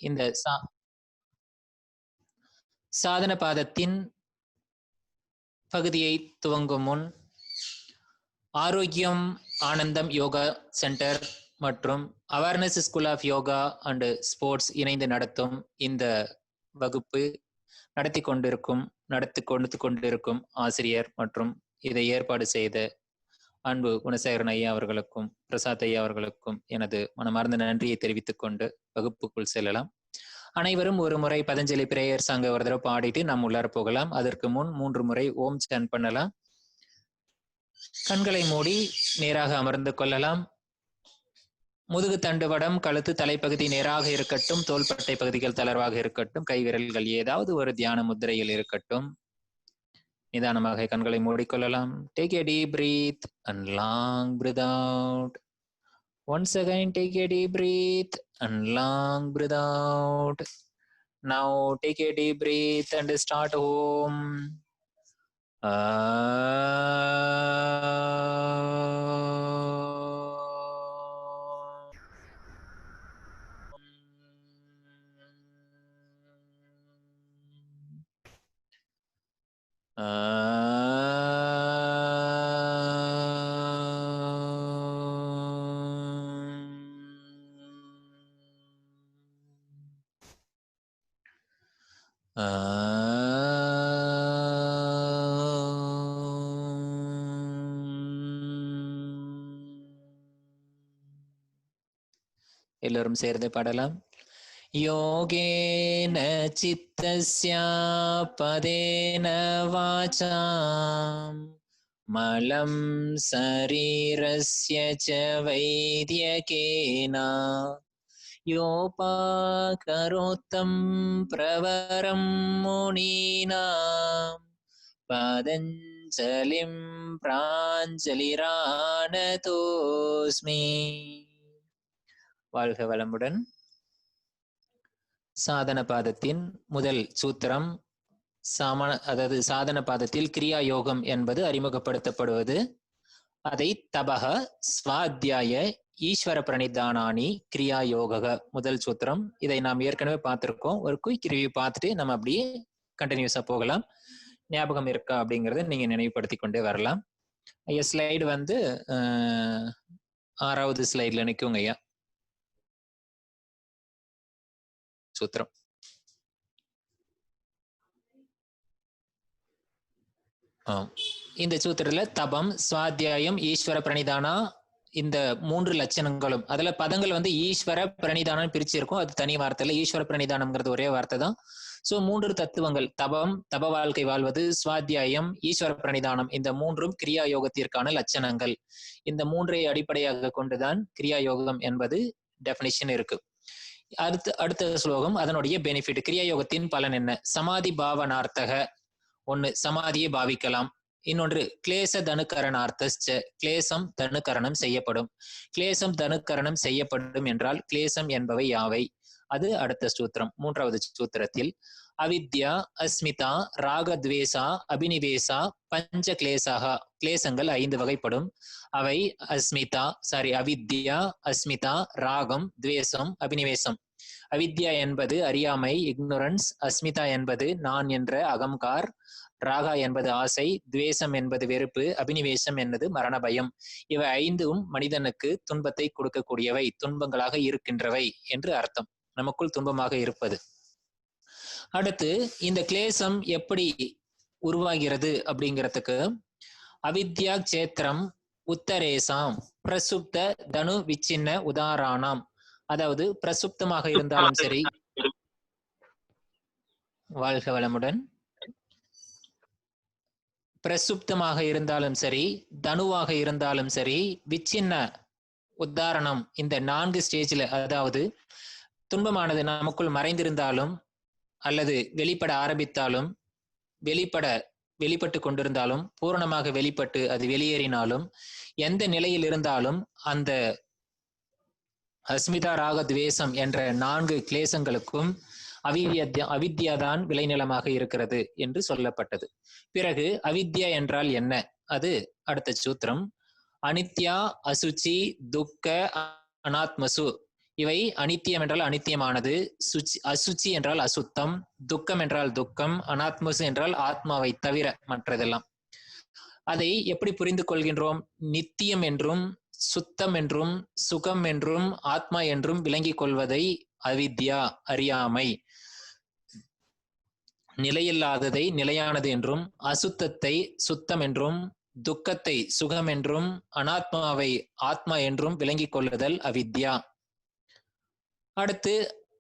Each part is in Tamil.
இந்த சாதன பாதத்தின் பகுதியை துவங்கும் முன் ஆரோக்கியம் ஆனந்தம் யோகா சென்டர் மற்றும் awareness school of yoga and sports இணைந்து நடத்தும் இந்த வகுப்பு நடத்தி கொண்டிருக்கும் ஆசிரியர் மற்றும் இதை ஏற்பாடு செய்த அன்பு குணசேகரன் ஐயா அவர்களுக்கும் பிரசாத் ஐயா அவர்களுக்கும் எனது மனமார்ந்த நன்றியை தெரிவித்துக் கொண்டு வகுப்புக்குள் செல்லலாம். அனைவரும் ஒரு முறை பதஞ்சலி பிரேயர் சாங்க ஒரு தடவை பாடிட்டு நாம் உள்ளார போகலாம். அதற்கு முன் 3 முறை ஓம் ஸ்டாண்ட் பண்ணலாம். கண்களை மூடி நேராக அமர்ந்து கொள்ளலாம். முதுகு தண்டுவடம், கழுத்து, தலைப்பகுதி நேராக இருக்கட்டும். தோள்பட்டை பகுதிகள் தளர்வாக இருக்கட்டும். கைவிரல்கள் ஏதாவது ஒரு தியான முத்திரையில் இருக்கட்டும். நிதானமாக கண்களை மூடிக்கொள்ளலாம். Take a deep breath and long breath out. Once again, take a deep breath and long breath out. Now take a deep breath and start Om. எல்லோரும் சேர்ந்து பாடலாம். யோகேன சித்தஸ்ய பதேன வாசாம் மலம் சரீரஸ்ய ச வைத்யகேன யோபாகரோத்தம் பிரவரம் முனீனாம் பதஞ்சலிம் பிராஞ்சலிரானதோஸ்மி. வாழ்க வளமுடன். சாதன பாதத்தின் முதல் சூத்திரம் அதாவது சாதன பாதத்தில் கிரியா யோகம் என்பது அறிமுகப்படுத்தப்படுவது. அதை தபக ஸ்வாத்தியாய ஈஸ்வர பிரணிதானானி கிரியா யோக முதல் சூத்திரம். இதை நாம் ஏற்கனவே பார்த்திருக்கோம். ஒரு குயிக் ரிவ்யூ பார்த்துட்டு நம்ம அப்படியே கண்டினியூஸா போகலாம். ஞாபகம் இருக்கா அப்படிங்கறத நீங்க நினைவுபடுத்தி கொண்டே வரலாம். ஐயா ஸ்லைடு வந்து 6வது ஸ்லைட்ல நிற்குங்க ஐயா. சூத்திரம் இந்த சூத்திரத்துல தபம், சுவாத்தியாயம், ஈஸ்வர பிரணிதானா இந்த 3 லட்சணங்களும், அதுல பதங்கள் வந்து ஈஸ்வர பிரணிதானம் பிரிச்சு இருக்கும். அது தனி வார்த்தையில ஈஸ்வர பிரணிதானம்ங்கிறது ஒரே வார்த்தை தான். சோ 3 தத்துவங்கள் தபம், தப வாழ்க்கை வாழ்வது, சுவாத்தியாயம், ஈஸ்வர பிரணிதானம், இந்த 3ம் கிரியா யோகத்திற்கான லட்சணங்கள். இந்த 3ஐ அடிப்படையாக கொண்டுதான் கிரியா யோகம் என்பது டெபினிஷன் இருக்கு. அடுத்த ஸ்லோகம் அதனுடைய பெனிஃபிட். கிரியா யோகத்தின் பலன் என்ன? சமாதி பாவனார்த்தக, ஒன்னு சமாதியை பாவிக்கலாம். இன்னொன்று கிளேச தனுக்கரணார்த்த, கிளேசம் தனுக்கரணம் செய்யப்படும். கிளேசம் தனுக்கரணம் செய்யப்படும் என்றால் கிளேசம் என்பவை யாவை? அது அடுத்த சூத்திரம். 3வது சூத்திரத்தில் அவித்யா, அஸ்மிதா, ராகத்வேஷா, அபினிவேசா, பஞ்ச கிளேசாக, கிளேசங்கள் 5 வகைப்படும். அவை அவித்யா, அஸ்மிதா, ராகம், துவேஷம், அபினிவேசம். அவித்யா என்பது அறியாமை, இக்னோரன்ஸ். அஸ்மிதா என்பது நான் என்ற அகங்கார். ராகா என்பது ஆசை. துவேஷம் என்பது வெறுப்பு. அபினிவேசம் என்பது மரண பயம். இவை 5ம் மனிதனுக்கு துன்பத்தை கொடுக்கக்கூடியவை, துன்பங்களாக இருக்கின்றவை என்று அர்த்தம். நமக்குள் துன்பமாக இருப்பது. அடுத்து இந்த கிளேசம் எப்படி உருவாகிறது அப்படிங்கிறதுக்கு அவித்யா சேத்திரம் உத்தரேசாம் பிரசுப்த தனு விச்சின்ன உதாரணம். அதாவது பிரசுப்தமாக இருந்தாலும் சரி, வாழ்க வளமுடன், பிரசுப்தமாக இருந்தாலும் சரி, தனுவாக இருந்தாலும் சரி, விச்சின்ன உதாரணம், இந்த 4 ஸ்டேஜ்ல, அதாவது துன்பமானது நமக்குள் மறைந்திருந்தாலும் அல்லது வெளிப்பட ஆரம்பித்தாலும், வெளிப்பட்டு கொண்டிருந்தாலும், பூரணமாக வெளிப்பட்டு அது வெளியேறினாலும், எந்த நிலையில் இருந்தாலும் அந்த அஸ்மிதா, ராக, துவேஷம் என்ற 4 கிளேசங்களுக்கும் அவித்யாதான் விளைநிலமாக இருக்கிறது என்று சொல்லப்பட்டது. பிறகு அவித்யா என்றால் என்ன? அது அடுத்த சூத்திரம். அனித்யா, அசுச்சி, துக்க, அனாத்மசு இவை அனித்தியம் என்றால் அனித்தியமானது, அசுச்சி என்றால் அசுத்தம், துக்கம் என்றால் துக்கம், அனாத்மசு என்றால் ஆத்மாவை தவிர மற்றதெல்லாம். அதை எப்படி புரிந்து கொள்கின்றோம்? நித்தியம் என்றும் சுத்தம் என்றும் சுகம் என்றும் ஆத்மா என்றும் விளங்கிக் கொள்வதை அவித்யா, அறியாமை. நிலையில்லாததை நிலையானது என்றும், அசுத்தத்தை சுத்தம் என்றும், துக்கத்தை சுகம் என்றும், அனாத்மாவை ஆத்மா என்றும் விளங்கிக் கொள்ளுதல் அவித்யா. அடுத்து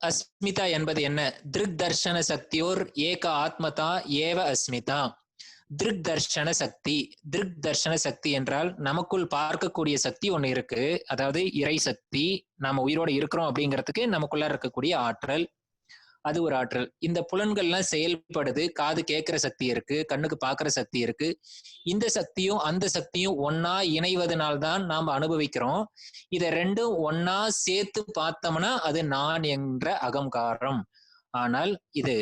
அஸ்மிதா என்பது என்ன? திருக் தர்ஷன சக்தியோர் ஏக ஆத்மதா ஏவ அஸ்மிதா. திருக் தர்ஷன சக்தி. திருக் தர்ஷன சக்தி என்றால் நமக்குள் பார்க்கக்கூடிய சக்தி ஒண்ணு இருக்கு, அதாவது இறை சக்தி. நாம உயிரோட இருக்கிறோம் அப்படிங்கிறதுக்கு நமக்குள்ள இருக்கக்கூடிய ஆற்றல், அது ஒரு ஆற்றல். இந்த புலன்கள்லாம் செயல்படுது, காது கேட்கிற சக்தி இருக்கு, கண்ணுக்கு பார்க்கிற சக்தி இருக்கு. இந்த சக்தியும் அந்த சக்தியும் ஒன்னா இணைவதனால்தான் நாம் அனுபவிக்கிறோம். இத ரெண்டும் ஒன்னா சேர்த்து பார்த்தோம்னா அது நான் என்ற அகங்காரம். ஆனால் இது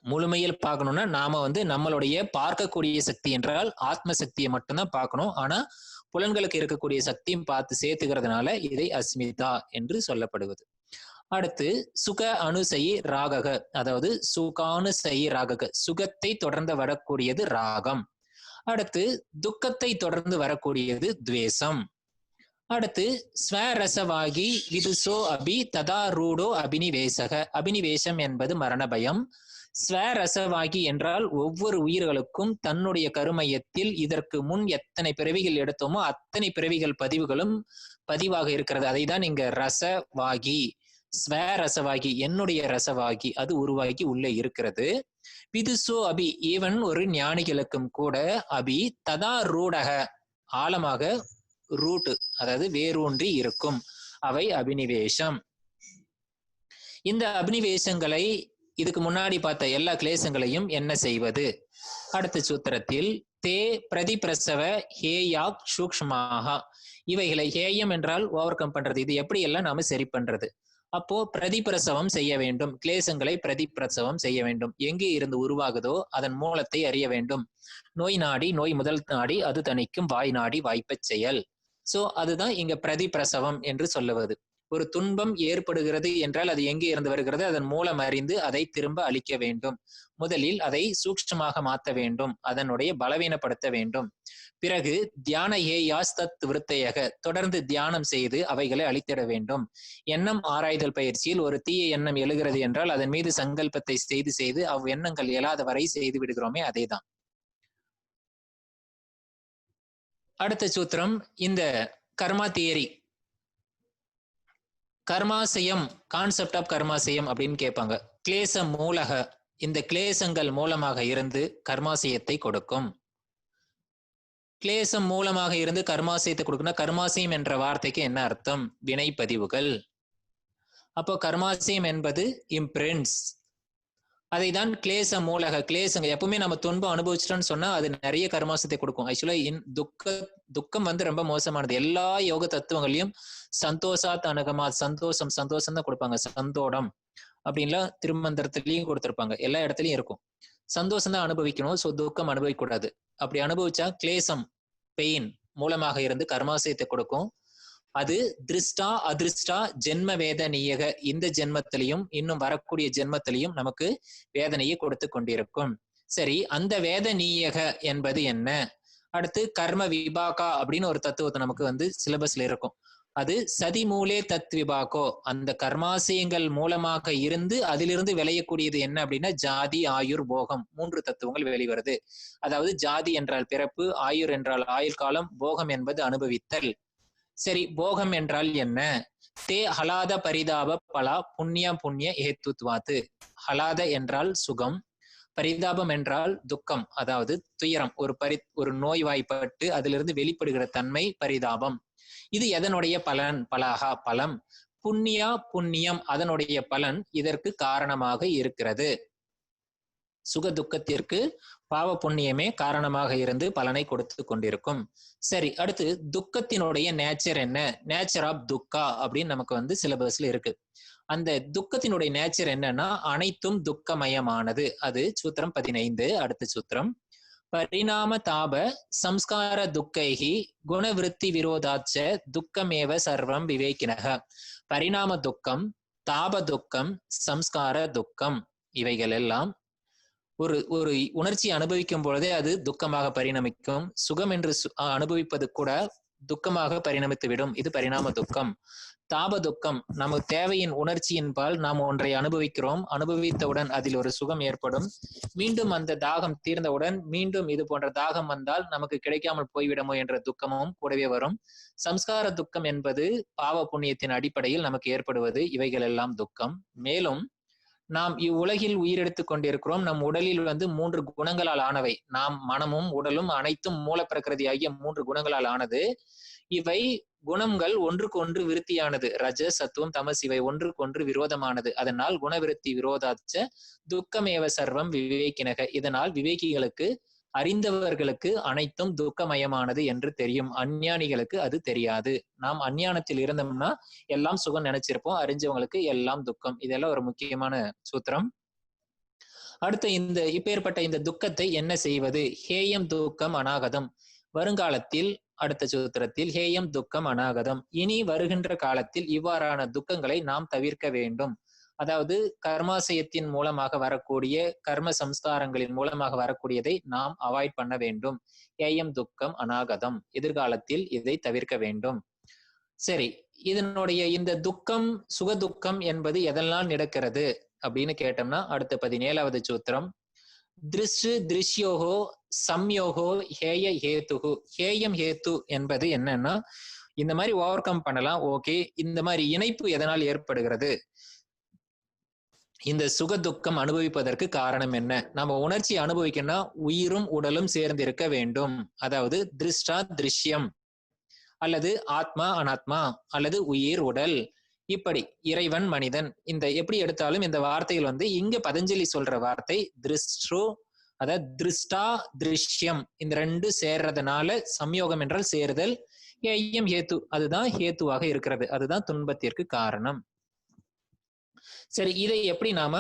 முழுமையில் பார்க்கணும்னா நாம நம்மளுடைய பார்க்கக்கூடிய சக்தி என்றால் ஆத்ம சக்தியை மட்டும்தான் பார்க்கணும். ஆனா புலன்களுக்கு இருக்கக்கூடிய சக்தியும் பார்த்து சேர்த்துக்கிறதுனால இதை அஸ்மிதா என்று சொல்லப்படுவது. அடுத்து சுக அனுசயி ராகக, அதாவது சுகானுசயி ராகக, சுகத்தை தொடர்ந்து வரக்கூடியது ராகம். அடுத்து துக்கத்தை தொடர்ந்து வரக்கூடியது துவேஷம். அடுத்து ஸ்வரசவாகி விதுசோ அபி ததா ரூடோ அபினிவேசக. அபினிவேசம் என்பது மரண பயம். ஸ்வரசவாகி என்றால் ஒவ்வொரு உயிர்களுக்கும் தன்னுடைய கருமையத்தில் இதற்கு முன் எத்தனை பிறவிகள் எடுத்தோமோ அத்தனை பிறவிகள் பதிவுகளும் பதிவாக இருக்கிறது. அதை தான் இங்க ரசவாகி, ஸ்வரசவாகி, என்னுடைய ரசவாகி, அது உருவாகி உள்ளே இருக்கிறது. விதுசோ அபி, ஈவன் ஒரு ஞானிகளுக்கும் கூட அபி ததா ரூடக, ஆழமாக ரூட், அதாவது வேரூன்றி இருக்கும். அவை அபினிவேசம். இந்த அபினிவேசங்களை, இதுக்கு முன்னாடி பார்த்த எல்லா கிளேசங்களையும் என்ன செய்வது? அடுத்த சூத்திரத்தில் தே பிரதிபிரசவ ஹேயாக் சூக்ஷ்மாக, இவைகளை ஹேயம் என்றால் ஓவர் கம் பண்றது. இது எப்படி எல்லாம் நாம சரி பண்றது? அப்போ பிரதிபிரசவம் செய்ய வேண்டும், கிளேசங்களை பிரதிபிரசவம் செய்ய வேண்டும். எங்கே இருந்து உருவாகுதோ அதன் மூலத்தை அறிய வேண்டும். நோய் நாடி, நோய் முதல் நாடி, அது தணிக்கும் வாய் நாடி வாய்ப்பச் செயல். சோ அதுதான் இங்க பிரதிபிரசவம் என்று சொல்லுவது. ஒரு துன்பம் ஏற்படுகிறது என்றால் அது எங்கே இருந்து வருகிறது, அதன் மூலம் அறிந்து அதை திரும்ப அழிக்க வேண்டும். முதலில் அதை சூக்ஷ்மமாக மாற்ற வேண்டும், அதனுடைய பலவீனப்படுத்த வேண்டும். பிறகு தியான ஏயாஸ் தத் விருத்தையக, தொடர்ந்து தியானம் செய்து அவைகளை அழித்திட வேண்டும். எண்ணம் ஆராய்தல் பயிற்சியில் ஒரு தீய எண்ணம் எழுகிறது என்றால் அதன் மீது சங்கல்பத்தை செய்து செய்து எண்ணங்கள் எழாத வரை செய்து விடுகிறோமே, அதேதான். அடுத்த சூத்திரம் இந்த கர்மா தியரி. கர்மாசயம், கான்செப்ட் ஆஃப் கர்மாசயம் அப்படின்னு கேட்பாங்க. கிளேச மூலக, இந்த கிளேசங்கள் மூலமாக இருந்து கர்மாசயத்தை கொடுக்கும். கிளேசம் மூலமாக இருந்து கர்மாசயத்தை கொடுக்கணும். கர்மாசயம் என்ற வார்த்தைக்கு என்ன அர்த்தம்? வினை பதிவுகள். அப்போ கர்மாசயம் என்பது இம்பிரிண்ட்ஸ். அதை தான் கிளேச மூலக, கிளேசங்க. எப்பவுமே நம்ம துன்பம் அனுபவிச்சிட்டோம்னு சொன்னா அது நிறைய கர்மாசத்தை கொடுக்கும். ஆக்சுவலா துக்கம் ரொம்ப மோசமானது. எல்லா யோக தத்துவங்களையும் சந்தோஷாத் அனுகமா, சந்தோஷம் சந்தோஷம் தான் கொடுப்பாங்க. சந்தோடம் அப்படின்லாம் திருமந்திரத்திலையும் கொடுத்திருப்பாங்க. எல்லா இடத்துலயும் இருக்கும். சந்தோஷம் தான் அனுபவிக்கணும். சோ துக்கம் அனுபவிக்க கூடாது. அப்படி அனுபவிச்சா கிளேசம், பெயின் மூலமாக இருந்து கர்மாசயத்தை கொடுக்கும். அது திருஷ்டா அதிருஷ்டா ஜென்ம வேதனையக, இந்த ஜென்மத்திலையும் இன்னும் வரக்கூடிய ஜென்மத்திலையும் நமக்கு வேதனையை கொடுத்து கொண்டிருக்கும். சரி, அந்த வேதனீயக என்பது என்ன? அடுத்து கர்ம விபாகா அப்படின்னு ஒரு தத்துவத்தை நமக்கு சிலபஸ்ல இருக்கும். அது சதி மூலே தத் விபாகோ, அந்த கர்மாசயங்கள் மூலமாக இருந்து அதிலிருந்து விளையக்கூடியது என்ன அப்படின்னா ஜாதி, ஆயுர், போகம், 3 தத்துவங்கள் வெளிவருது. அதாவது ஜாதி என்றால் பிறப்பு, ஆயுர் என்றால் ஆயுள் காலம், போகம் என்பது அனுபவித்தல். சரி, போகம் என்றால் என்ன? தே ஹலாத பரிதாப பலா புண்ணிய புண்ணிய ஹேத்துத்வாத்து. ஹலாத என்றால் சுகம், பரிதாபம் என்றால் துக்கம், அதாவது துயரம். ஒரு நோய்வாய்ப்பட்டு அதிலிருந்து வெளிப்படுகிற தன்மை பரிதாபம். இது எதனுடைய பலன்? பலாகா, பலம். புண்ணியா, புண்ணியம், அதனுடைய பலன் இதற்கு காரணமாக இருக்கிறது. சுக துக்கத்திற்கு பாவ புண்ணியமே காரணமாக இருந்து பலனை கொடுத்து கொண்டிருக்கும். சரி, அடுத்து துக்கத்தினுடைய நேச்சர் என்ன? நேச்சர் ஆஃப் துக்கா அப்படின்னு நமக்கு சிலபஸ்ல இருக்கு. அந்த துக்கத்தினுடைய நேச்சர் என்னன்னா அனைத்தும் துக்கமயமானது. அது சூத்திரம் 15. அடுத்த சூத்திரம் பரிணாம தாப சம்ஸ்கார துக்கைஹி குணவிருத்தி விரோதாச்ச துக்கமேவ சர்வம் விவேகினக. பரிணாம துக்கம், தாப துக்கம், சம்ஸ்கார துக்கம் இவைகள் எல்லாம் ஒரு ஒரு உணர்ச்சி அனுபவிக்கும் பொழுதே அது துக்கமாக பரிணமிக்கும். சுகம் என்று அனுபவிப்பது கூட துக்கமாக பரிணமித்து விடும். இது பரிணாம துக்கம். தாப துக்கம், நமக்கு தேவையின் உணர்ச்சியின் பால் நாம் ஒன்றை அனுபவிக்கிறோம். அனுபவித்தவுடன் அதில் ஒரு சுகம் ஏற்படும். மீண்டும் அந்த தாகம் தீர்ந்தவுடன் மீண்டும் இது போன்ற தாகம் வந்தால் நமக்கு கிடைக்காமல் போய்விடுமோ என்ற துக்கமும் கூடவே வரும். சம்ஸ்கார துக்கம் என்பது பாவ புண்ணியத்தின் அடிப்படையில் நமக்கு ஏற்படுவது. இவைகள் எல்லாம் துக்கம். மேலும் நாம் இவ்வுலகில் உயிரெடுத்துக் கொண்டிருக்கிறோம். நம் உடலில் 3 குணங்களால் ஆனவை. நாம் மனமும் உடலும் அனைத்தும் மூல பிரகிருதி ஆகிய 3 குணங்களால் ஆனது. இவை குணங்கள் ஒன்றுக்கு ஒன்று விருத்தியானது. ரஜ, சத்துவம், தமஸ் இவை ஒன்றுக்கு ஒன்று விரோதமானது. அதனால் குணவிருத்தி விரோதாச்ச துக்கமேவ சர்வம் விவேகினக. இதனால் விவேகிகளுக்கு, அறிந்தவர்களுக்கு அனைத்தும் துக்கமயமானது என்று தெரியும். அஞ்ஞானிகளுக்கு அது தெரியாது. நாம் அஞ்ஞானத்தில் இருந்தோம்னா எல்லாம் சுகம் நினைச்சிருப்போம். அறிஞ்சவங்களுக்கு எல்லாம் துக்கம். இதெல்லாம் ஒரு முக்கியமான சூத்திரம். அடுத்து இப்பேற்பட்ட இந்த துக்கத்தை என்ன செய்வது? ஹேயம் துக்கம் அநாகதம். வருங்காலத்தில் அடுத்த சூத்திரத்தில் ஹேயம் துக்கம் அநாகதம். இனி வருகின்ற காலத்தில் இவ்வாறான துக்கங்களை நாம் தவிர்க்க வேண்டும். அதாவது கர்மாசயத்தின் மூலமாக வரக்கூடிய, கர்ம சம்ஸ்காரங்களின் மூலமாக வரக்கூடியதை நாம் அவாய்ட் பண்ண வேண்டும். ஏயம் துக்கம் அநாகதம். எதிர்காலத்தில் இதை தவிர்க்க வேண்டும். சரி, இதனுடைய இந்த துக்கம், சுக துக்கம் என்பது எதெல்லாம் நடக்கிறது அப்படின்னு கேட்டோம்னா அடுத்த 17வது சூத்திரம். திருஷ்டு திருஷ்யோகோ சம்யோகோ ஹேய ஹேத்துகு. ஹேயம் ஹேத்து என்பது என்னன்னா, இந்த மாதிரி ஓவர் கம் பண்ணலாம், ஓகே. இந்த மாதிரி இணைப்பு எதனால் ஏற்படுகிறது? இந்த சுக துக்கம் அனுபவிப்பதற்கு காரணம் என்ன? நம்ம உணர்ச்சி அனுபவிக்கணும்னா உயிரும் உடலும் சேர்ந்து இருக்க வேண்டும். அதாவது திருஷ்டா திருஷ்யம், அல்லது ஆத்மா அனாத்மா, அல்லது உயிர் உடல், இப்படி இறைவன் மனிதன். இந்த எப்படி எடுத்தாலும் இந்த வார்த்தைகள் இங்க பதஞ்சலி சொல்ற வார்த்தை திருஷ்டு, அதாவது திருஷ்டா திருஷ்யம், இந்த ரெண்டு சேர்றதுனால சம்யோகம் என்றால் சேருதல், ஹேயம் ஹேத்து அதுதான் ஹேத்துவாக இருக்கிறது, அதுதான் துன்பத்திற்கு காரணம். சரி, இதை எப்படி நாம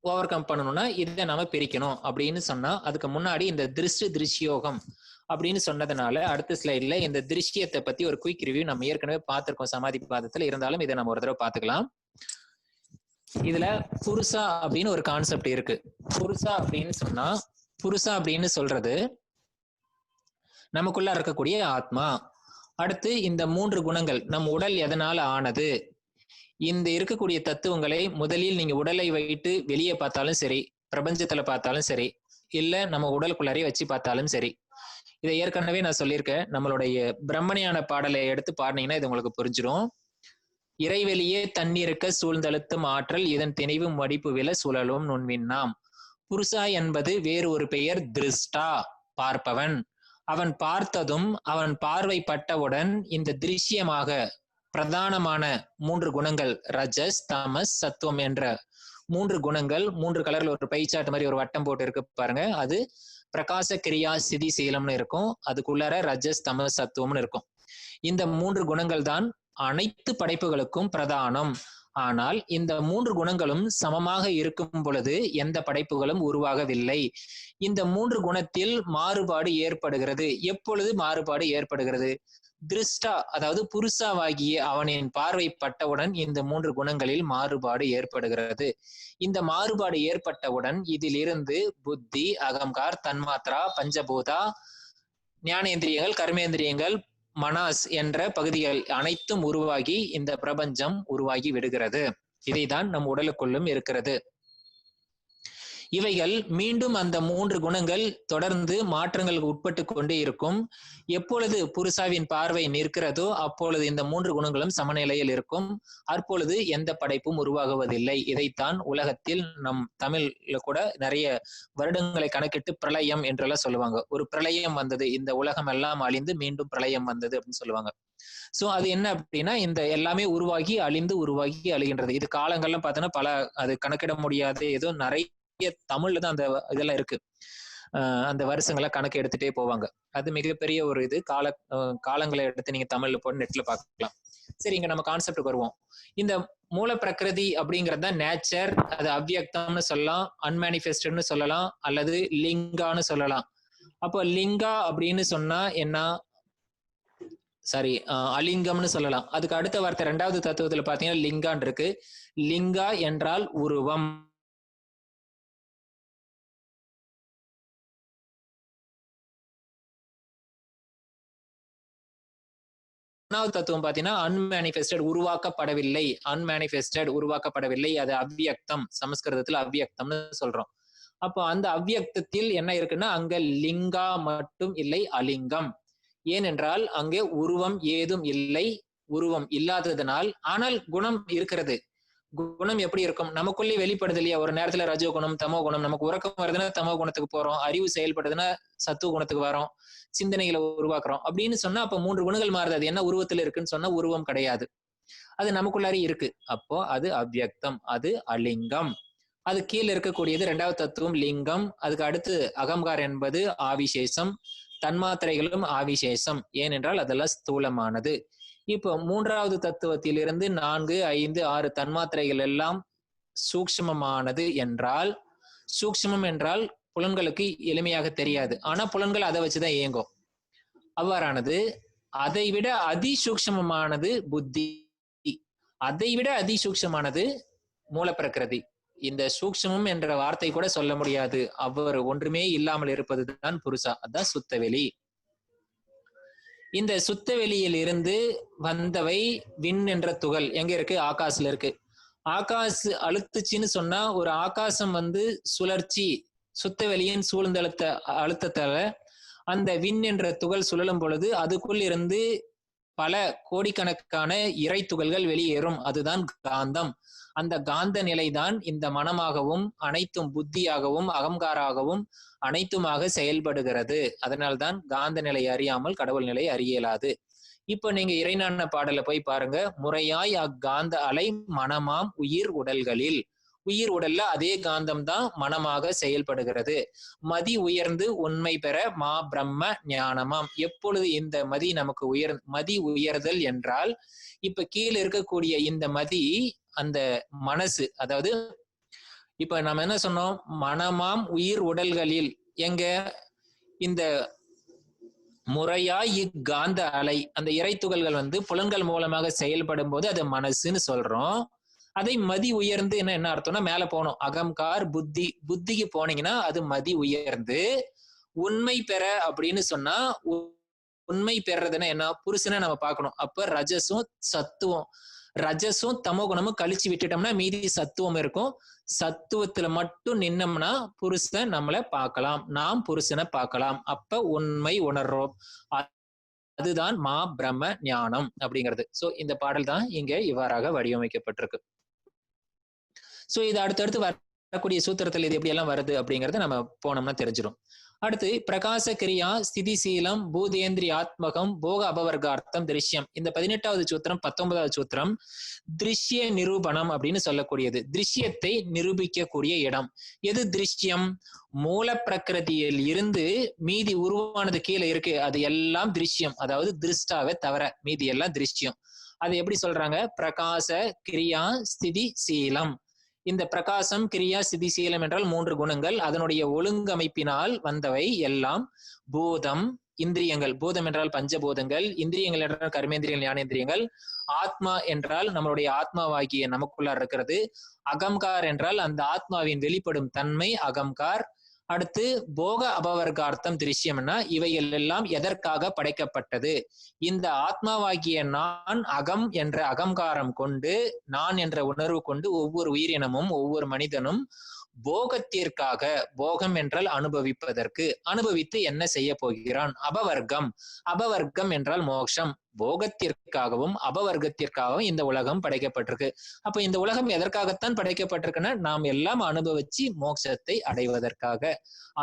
ஓவர் கம் பண்ணணும்னா இதை நாம பிரிக்கணும் அப்படின்னு சொன்னா, அதுக்கு முன்னாடி இந்த திருஷ்டு திருஷ்யோகம் அப்படின்னு சொன்னதுனால அடுத்த ஸ்லைட்ல இந்த திருஷ்யத்தை பத்தி ஒரு குயிக் ரிவ்யூ நம்ம ஏற்கனவே பார்த்திருக்கோம் சமாதி பாதத்துல. இருந்தாலும் இதை நம்ம ஒரு தடவை பார்த்துக்கலாம். இதுல புருஷா அப்படின்னு ஒரு கான்செப்ட் இருக்கு. புருஷா அப்படின்னு சொன்னா, புருஷா அப்படின்னு சொல்றது நமக்குள்ள இருக்கக்கூடிய ஆத்மா. அடுத்து இந்த 3 குணங்கள், நம் உடல் எதனால ஆனது, இந்த இருக்கக்கூடிய தத்துவங்களை முதலில் நீங்க உடலை வைத்து வெளியே பார்த்தாலும் சரி, பிரபஞ்சத்துல பார்த்தாலும் சரி, இல்ல நம்ம உடலுக்குள்ளாரே வச்சு பார்த்தாலும் சரி, இதை ஏற்கனவே நான் சொல்லியிருக்கேன். நம்மளுடைய பிரம்மஞான பாடலை எடுத்து பாடினீங்கன்னா இது உங்களுக்கு புரிஞ்சிடும். இறைவெளியே தண்ணீருக்க சூழ்ந்தழுத்தும் ஆற்றல், இதன் திணிவும் மடிப்பு வில சுழலும் நுண்விண்ணாம். புருஷா என்பது வேறு ஒரு பெயர் திருஷ்டா, பார்ப்பவன். அவன் பார்த்ததும் அவன் பார்வை பட்டவுடன் இந்த திருஷ்யமாக பிரதானமான 3 குணங்கள், ரஜஸ், தமஸ், சத்துவம் என்ற 3 குணங்கள், 3 கலர்ல ஒரு பைச்சாட்டு மாதிரி ஒரு வட்டம் போட்டு இருக்கு பாருங்க, அது பிரகாச கிரியா சிதி சீலம்னு இருக்கும். அதுக்குள்ளார ரஜஸ், தமஸ், சத்துவம்னு இருக்கும். இந்த 3 குணங்கள் தான் அனைத்து படைப்புகளுக்கும் பிரதானம். ஆனால் இந்த 3 குணங்களும் சமமாக இருக்கும் பொழுது எந்த படைப்புகளும் உருவாகவில்லை. இந்த 3 குணத்தில் மாறுபாடு ஏற்படுகிறது. எப்பொழுது மாறுபாடு ஏற்படுகிறது? திருஷ்டா, அதாவது புருஷாவாகிய அவனின் பார்வை பட்டவுடன் இந்த 3 குணங்களில் மாறுபாடு ஏற்படுகிறது. இந்த மாறுபாடு ஏற்பட்டவுடன் இதிலிருந்து புத்தி, அகங்கார், தன்மாத்ரா, பஞ்சபூதா, ஞானேந்திரியங்கள், கர்மேந்திரியங்கள், மனாஸ் என்ற பகுதிகள் அனைத்தும் உருவாகி இந்த பிரபஞ்சம் உருவாகி விடுகிறது. இதைதான் நம் உடலுக்குள்ளும் இருக்கிறது. இவைகள் மீண்டும் அந்த 3 குணங்கள் தொடர்ந்து மாற்றங்களுக்கு உட்பட்டு கொண்டே இருக்கும். எப்பொழுது புருஷாவின் பார்வை நிற்கிறதோ அப்பொழுது இந்த 3 குணங்களும் சமநிலையில் இருக்கும். அப்பொழுது எந்த படைப்பும் உருவாகுவதில்லை. இதைத்தான் உலகத்தில் நம் தமிழ்ல கூட நிறைய வருடங்களை கணக்கிட்டு பிரளயம் என்றெல்லாம் சொல்லுவாங்க. ஒரு பிரளயம் வந்தது, இந்த உலகம் எல்லாம் அழிந்து மீண்டும் பிரளயம் வந்தது அப்படின்னு சொல்லுவாங்க. சோ அது என்ன அப்படின்னா, இந்த எல்லாமே உருவாகி அழிந்து உருவாகி அழிகின்றது. இது காலங்கள்லாம் பார்த்தோன்னா பல, அது கணக்கிட முடியாது. ஏதோ நிறைய தமிழ்ல தான் அந்த இதெல்லாம் இருக்கு. அந்த வருஷங்களை கணக்கு எடுத்துட்டே போவாங்க. அது மிகப்பெரிய ஒரு இது. காலங்களை எடுத்து நீங்க தமிழ்ல போட்டு நெட்ல பார்க்கலாம். சரி, இங்க நம்ம கான்செப்டுக்கு வருவோம். இந்த மூல பிரகிருதி அப்படிங்கிறது தான் நேச்சர். அது அவ்வியக்தம்னு சொல்லலாம், அன்மேனிஃபெஸ்டட்னு சொல்லலாம், அல்லது லிங்கான்னு சொல்லலாம். அப்போ லிங்கா அப்படின்னு சொன்னா என்ன? சாரி, அலிங்கம்னு சொல்லலாம். அதுக்கு அடுத்த வார்த்தை ரெண்டாவது தத்துவத்துல பாத்தீங்கன்னா லிங்கான் இருக்கு. லிங்கா என்றால் உருவம். மூணாவது தத்துவம் பாத்தீங்கன்னா அன்மேனிஃபெஸ்டட், உருவாக்கப்படவில்லை. அன்மேனிஃபெஸ்டட், உருவாக்கப்படவில்லை. அது அவ்வியக்தம், சமஸ்கிருதத்துல அவ்வியக்தம்னு சொல்றோம். அப்போ அந்த அவ்வியக்தத்தில் என்ன இருக்குன்னா அங்க லிங்கா மட்டும் இல்லை, அலிங்கம். ஏனென்றால் அங்கே உருவம் ஏதும் இல்லை. உருவம் இல்லாததனால், ஆனால் குணம் இருக்கிறது. குணம் எப்படி இருக்கும்? நமக்குள்ளே வெளிப்படுது இல்லையா? ஒரு நேரத்துல ரஜோ குணம், தமோ குணம். நமக்கு உறக்கம் வருதுன்னா தமோ குணத்துக்கு போறோம், அறிவு செயல்படுதுன்னா சத்துவ குணத்துக்கு வரோம், சிந்தனைகளை உருவாக்குறோம் அப்படின்னு சொன்னா அப்ப 3 குணங்கள் மாறுது. அது என்ன உருவத்துல இருக்குன்னு சொன்னா உருவம் கிடையாது, அது நமக்குள்ளாரே இருக்கு. அப்போ அது அவ்வியக்தம், அது அலிங்கம். அது கீழே இருக்கக்கூடியது இரண்டாவது தத்துவம் லிங்கம். அதுக்கு அடுத்து அகங்கார் என்பது ஆவிசேஷம், தன்மாத்திரைகளும் ஆவிசேஷம். ஏனென்றால் அதெல்லாம் ஸ்தூலமானது. இப்போ மூன்றாவது தத்துவத்திலிருந்து 4, 5, 6 தன்மாத்திரைகள் எல்லாம் சூக்ஷ்மமானது என்றால், சூக்ஷ்மம் என்றால் புலன்களுக்கு எளிமையாக தெரியாது, ஆனா புலன்கள் அதை வச்சுதான் இயங்கும். அவ்வாறானது அதை விட அதிசூக்ஷ்மமானது புத்தி, அதை விட அதிசூக்ஷ்மமானது மூல பிரகிருதி. இந்த சூக்ஷ்மம் என்ற வார்த்தை கூட சொல்ல முடியாது. அவர் ஒன்றுமே இல்லாமல் இருப்பதுதான் புருஷா, அதான் சுத்தவெளி. இந்த சுத்தவெளியில் இருந்து வந்தவை விண் என்ற துகள் எங்க இருக்கு? ஆகாசுல இருக்கு. ஆகாசு அழுத்துச்சின்னு சொன்னா ஒரு ஆகாசம் சுழற்சி, சுத்தவெளியின் சூழ்ந்த அழுத்தத்தால அந்த விண் என்ற துகள் சுழலும் பொழுது அதுக்குள் இருந்து பல கோடிக்கணக்கான இறை துகள்கள் வெளியேறும். அதுதான் காந்தம். அந்த காந்த நிலைதான் இந்த மனமாகவும் அனைத்தும் புத்தியாகவும் அகங்காராகவும் அனைத்துமாக செயல்படுகிறது. அதனால்தான் காந்த நிலை அறியாமல் கடவுள் நிலை அறிய இயலாது. இப்ப நீங்க இறைஞான பாடல போய் பாருங்க. முறையாய் அக்காந்த அலை மனமாம் உயிர் உடல்களில், உயிர் உடல்ல அதே காந்தம் தான் மனமாக செயல்படுகிறது. மதி உயர்ந்து உண்மை பெற மா பிரம்ம ஞானமாம். எப்பொழுது இந்த மதி நமக்கு மதி உயர்தல் என்றால், இப்ப கீழே இருக்கக்கூடிய இந்த மதி அந்த மனசு, அதாவது இப்ப நம்ம என்ன சொன்னோம்? மனமாம் உயிர் உடல்களில், எங்க இந்த முறையாய் இக்காந்த அலை, அந்த இறை துகள்கள் புலன்கள் மூலமாக செயல்படும் போது அது மனசுன்னு சொல்றோம். அதை மதி உயர்ந்து என்ன அர்த்தம்னா மேல போனோம், அகங்கார் புத்தி, புத்திக்கு போனீங்கன்னா அது மதி உயர்ந்து உண்மை பெற அப்படின்னு சொன்னா, உண்மை பெறதுன்னா என்ன? புருஷனை நம்ம பார்க்கணும். அப்ப ரஜசும் சத்துவம், ரஜசும் தமோ குணமும் கழிச்சு விட்டுட்டோம்னா மீதி சத்துவம் இருக்கும். சத்துவத்துல மட்டும் நின்னோம்னா புருஷன் நம்மளை பார்க்கலாம், நாம் புருஷனை பார்க்கலாம். அப்ப உண்மை உணர்றோம். அதுதான் மா பிரம்ம ஞானம் அப்படிங்கிறது. சோ இந்த பாடல் தான் இங்க இவ்வாறாக வடிவமைக்கப்பட்டிருக்கு. சோ இது அடுத்தடுத்து வரக்கூடிய சூத்திரத்தில் இது எப்படி எல்லாம் வருது அப்படிங்கறத நம்ம போனோம்னா தெரிஞ்சிடும். அடுத்து பிரகாச கிரியா ஸ்திதிசீலம் பூதேந்திரியாத்மகம் போக அபவர்கார்த்தம் திருஷ்யம். இந்த 18வது சூத்திரம் 19வது சூத்திரம் திருஷ்ய நிரூபணம் அப்படின்னு சொல்லக்கூடியது. திருஷ்யத்தை நிரூபிக்கக்கூடிய இடம் எது? திருஷ்யம். மூல பிரகிருதியில் இருந்து மீதி உருவானது கீழே இருக்கு, அது எல்லாம் திருஷ்யம். அதாவது திருஷ்டாவை தவிர மீதி எல்லாம் திருஷ்யம். அது எப்படி சொல்றாங்க? பிரகாச கிரியா ஸ்திதி சீலம். இந்த பிரகாசம் கிரியா ஸ்திதி சீலம் என்றால் 3 குணங்கள், அதனுடைய ஒழுங்கமைப்பினால் வந்தவை எல்லாம் பூதம், இந்திரியங்கள். பூதம் என்றால் பஞ்சபூதங்கள், இந்திரியங்கள் என்றால் கர்மேந்திரியங்கள், ஞானேந்திரியங்கள். ஆத்மா என்றால் நம்மளுடைய ஆத்மாவாகிய நமக்குள்ளார் இருக்கிறது. அகங்கார் என்றால் அந்த ஆத்மாவின் வெளிப்படும் தன்மை அகங்கார். அடுத்து போக அபவர்கார்த்தம் திருஷ்யம்னா இவைகள் எல்லாம் எதற்காக படைக்கப்பட்டது? இந்த ஆத்மாவாகிய நான் அகம் என்ற அகங்காரம் கொண்டு, நான் என்ற உணர்வு கொண்டு ஒவ்வொரு உயிரினமும் ஒவ்வொரு மனிதனும் போகத்திற்காக, போகம் என்றால் அனுபவிப்பதற்கு, அனுபவித்து என்ன செய்ய போகிறான்? அபவர்க்கம். அபவர்க்கம் என்றால் மோட்சம். போகத்திற்காகவும் அபவர்க்கத்திற்காகவும் இந்த உலகம் படைக்கப்பட்டிருக்கு. அப்ப இந்த உலகம் எதற்காகத்தான் படைக்கப்பட்டிருக்குன்னா நாம் எல்லாம் அனுபவிச்சு மோட்சத்தை அடைவதற்காக.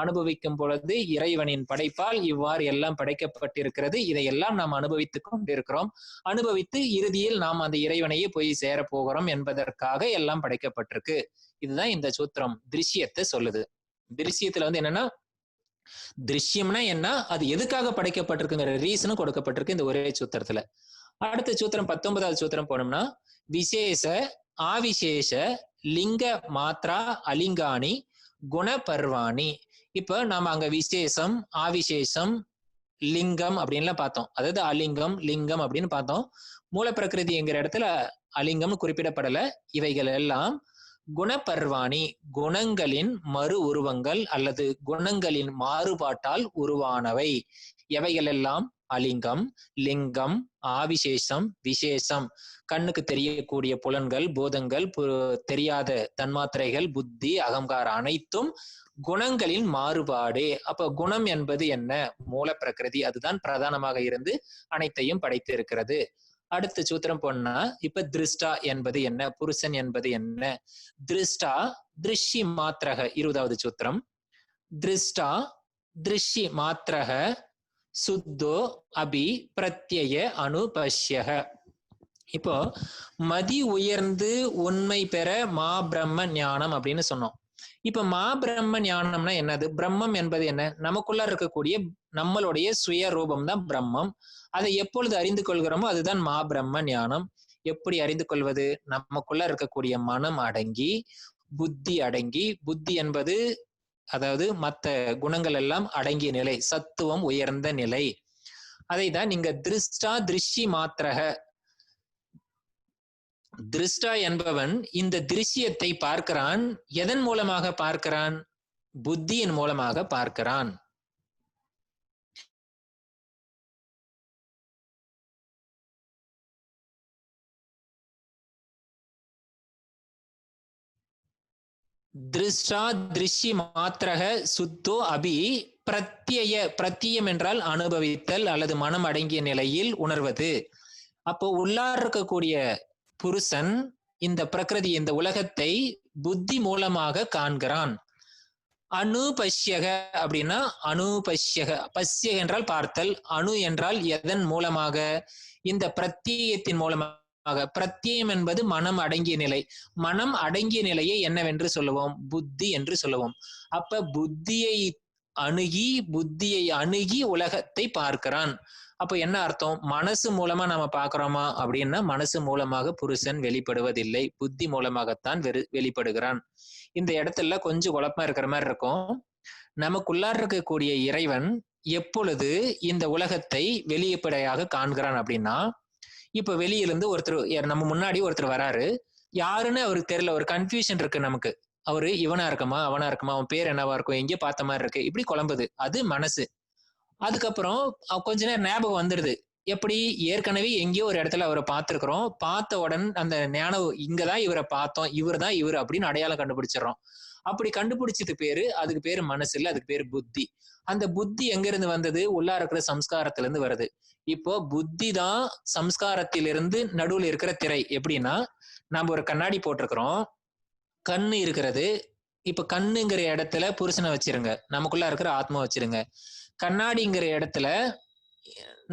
அனுபவிக்கும் பொழுது இறைவனின் படைப்பால் இவ்வாறு எல்லாம் படைக்கப்பட்டிருக்கிறது. இதையெல்லாம் நாம் அனுபவித்துக் கொண்டிருக்கிறோம். அனுபவித்து இறுதியில் நாம் அந்த இறைவனையே போய் சேர போகிறோம் என்பதற்காக எல்லாம் படைக்கப்பட்டிருக்கு. இதுதான் இந்த சூத்திரம் திருஷ்யத்தை சொல்லுது. திருஷ்யத்துல என்னன்னா, திருஷ்யம்னா என்ன, அது எதுக்காக படைக்கப்பட்டிருக்குங்கிற ரீசனும் கொடுக்கப்பட்டிருக்கு இந்த ஒரே சூத்திரத்துல. அடுத்த சூத்திரம் 19வது சூத்திரம் போனோம்னா, விசேஷ ஆவிசேஷ லிங்க மாத்ரா அலிங்காணி குண பர்வாணி. இப்ப நாம அங்க விசேஷம், ஆவிசேஷம், லிங்கம் அப்படின்லாம் பார்த்தோம். அதாவது அலிங்கம், லிங்கம் அப்படின்னு பார்த்தோம். மூல பிரகிருதிங்கிற இடத்துல அலிங்கம்னு குறிப்பிடப்படல. இவைகள் எல்லாம் குணப்பர்வாணி, குணங்களின் மறு உருவங்கள் அல்லது குணங்களின் மாறுபாட்டால் உருவானவை. எவைகள் எல்லாம்? அலிங்கம், லிங்கம், ஆவிசேஷம், விசேஷம். கண்ணுக்கு தெரியக்கூடிய புலன்கள், பூதங்கள், தெரியாத தன்மாத்திரைகள், புத்தி, அகங்காரம் அனைத்தும் குணங்களின் மாறுபாடே. அப்ப குணம் என்பது என்ன? மூல பிரகிருதி. அதுதான் பிரதானமாக இருந்து அனைத்தையும் படைத்து இருக்கிறது. அடுத்த சூத்திரம் போனா இப்ப திருஷ்டா என்பது என்ன? புருஷன் என்பது என்ன? திருஷ்டா திருஷ்டி மாத்திரக. 20வது சூத்திரம். திருஷ்டா திருஷ்டி மாத்திரக சுத்தோ அபி பிரத்யய அனுபஷ்யக. இப்போ மதி உயர்ந்து உண்மை பெற மா பிரம்ம ஞானம் அப்படின்னு சொன்னோம். இப்ப மா பிரம்ம ஞானம்னா என்னது? பிரம்மம் என்பது என்ன? நமக்குள்ள இருக்கக்கூடிய நம்மளுடைய சுய ரூபம் தான் பிரம்மம். அதை எப்பொழுது அறிந்து கொள்கிறோமோ அதுதான் மா பிரம்ம ஞானம். எப்படி அறிந்து கொள்வது? நமக்குள்ள இருக்கக்கூடிய மனம் அடங்கி, புத்தி அடங்கி, புத்தி என்பது அதாவது மற்ற குணங்கள் எல்லாம் அடங்கிய நிலை, சத்துவம் உயர்ந்த நிலை. அதை தான் நீங்க திருஷ்டா திருஷ்டி மாத்திரக. திருஷ்டா என்பவன் இந்த திருஷ்யத்தை பார்க்கிறான். எதன் மூலமாக பார்க்கிறான்? புத்தியின் மூலமாக பார்க்கிறான். திருஷ்டா திருஷ்டி மாத்திரக சுத்தோ அபி பிரத்யய. பிரத்தியம் என்றால் அனுபவித்தல் அல்லது மனம் அடங்கிய நிலையில் உணர்வது. அப்போ உள்ளார் இருக்கக்கூடிய புருஷன் இந்த பிரகிருதி, இந்த உலகத்தை புத்தி மூலமாக காண்கிறான். அனுபஷ்யக அப்படின்னா அனுபஷ்யக. பஷ்யக என்றால் பார்த்தல், அணு என்றால் எதன் மூலமாக? இந்த பிரத்யேகத்தின் மூலமாக. பிரத்யம் என்பது மனம் அடங்கிய நிலை. மனம் அடங்கிய நிலையை என்னவென்று சொல்லுவோம்? புத்தி என்று சொல்லுவோம். அப்ப புத்தியை அணுகி உலகத்தை பார்க்கிறான். அப்ப என்ன அர்த்தம்? மனசு மூலமா நம்ம பாக்குறோமா அப்படின்னா மனசு மூலமாக புருஷன் வெளிப்படுவதில்லை, புத்தி மூலமாகத்தான் வெளிப்படுகிறான். இந்த இடத்துல கொஞ்சம் குழப்பமா இருக்கிற மாதிரி இருக்கும். நமக்குள்ளார் இருக்கக்கூடிய இறைவன் எப்பொழுது இந்த உலகத்தை வெளிப்படையாக காண்கிறான் அப்படின்னா, இப்ப வெளியிலிருந்து ஒருத்தர் நம்ம முன்னாடி ஒருத்தர் வராரு. யாருன்னு அவருக்கு தெரியல, ஒரு கன்ஃபியூஷன் இருக்கு நமக்கு. அவரு இவனா இருக்குமா அவனா இருக்குமா, அவன் பேர் என்னவா இருக்கும், எங்கேயோ பார்த்த மாதிரி இருக்கு, இப்படி குழம்புது. அது மனசு. அதுக்கப்புறம் கொஞ்ச நேரம் ஞாபகம் வந்துடுது. எப்படி? ஏற்கனவே எங்கேயோ ஒரு இடத்துல அவரை பார்த்திருக்கிறோம். பார்த்த உடனே அந்த ஞானம், இங்கதான் இவரை பார்த்தோம், இவர் தான் இவர் அப்படின்னு அடையாளம் கண்டுபிடிச்சிடறோம். அப்படி கண்டுபிடிச்சது பேரு, அதுக்கு பேரு மனசு இல்ல, அதுக்கு பேரு புத்தி. அந்த புத்தி எங்க இருந்து வந்தது? உள்ளா இருக்கிற சம்ஸ்காரத்துல இருந்து வருது. இப்போ புத்தி தான் சம்ஸ்காரத்திலிருந்து நடுவுல இருக்கிற திரை. எப்படின்னா, நம்ம ஒரு கண்ணாடி போட்டிருக்கிறோம், கண்ணு இருக்கிறது. இப்ப கண்ணுங்கிற இடத்துல புருஷனை வச்சிருங்க, நமக்குள்ள இருக்கிற ஆத்மா வச்சிருங்க. கண்ணாடிங்கிற இடத்துல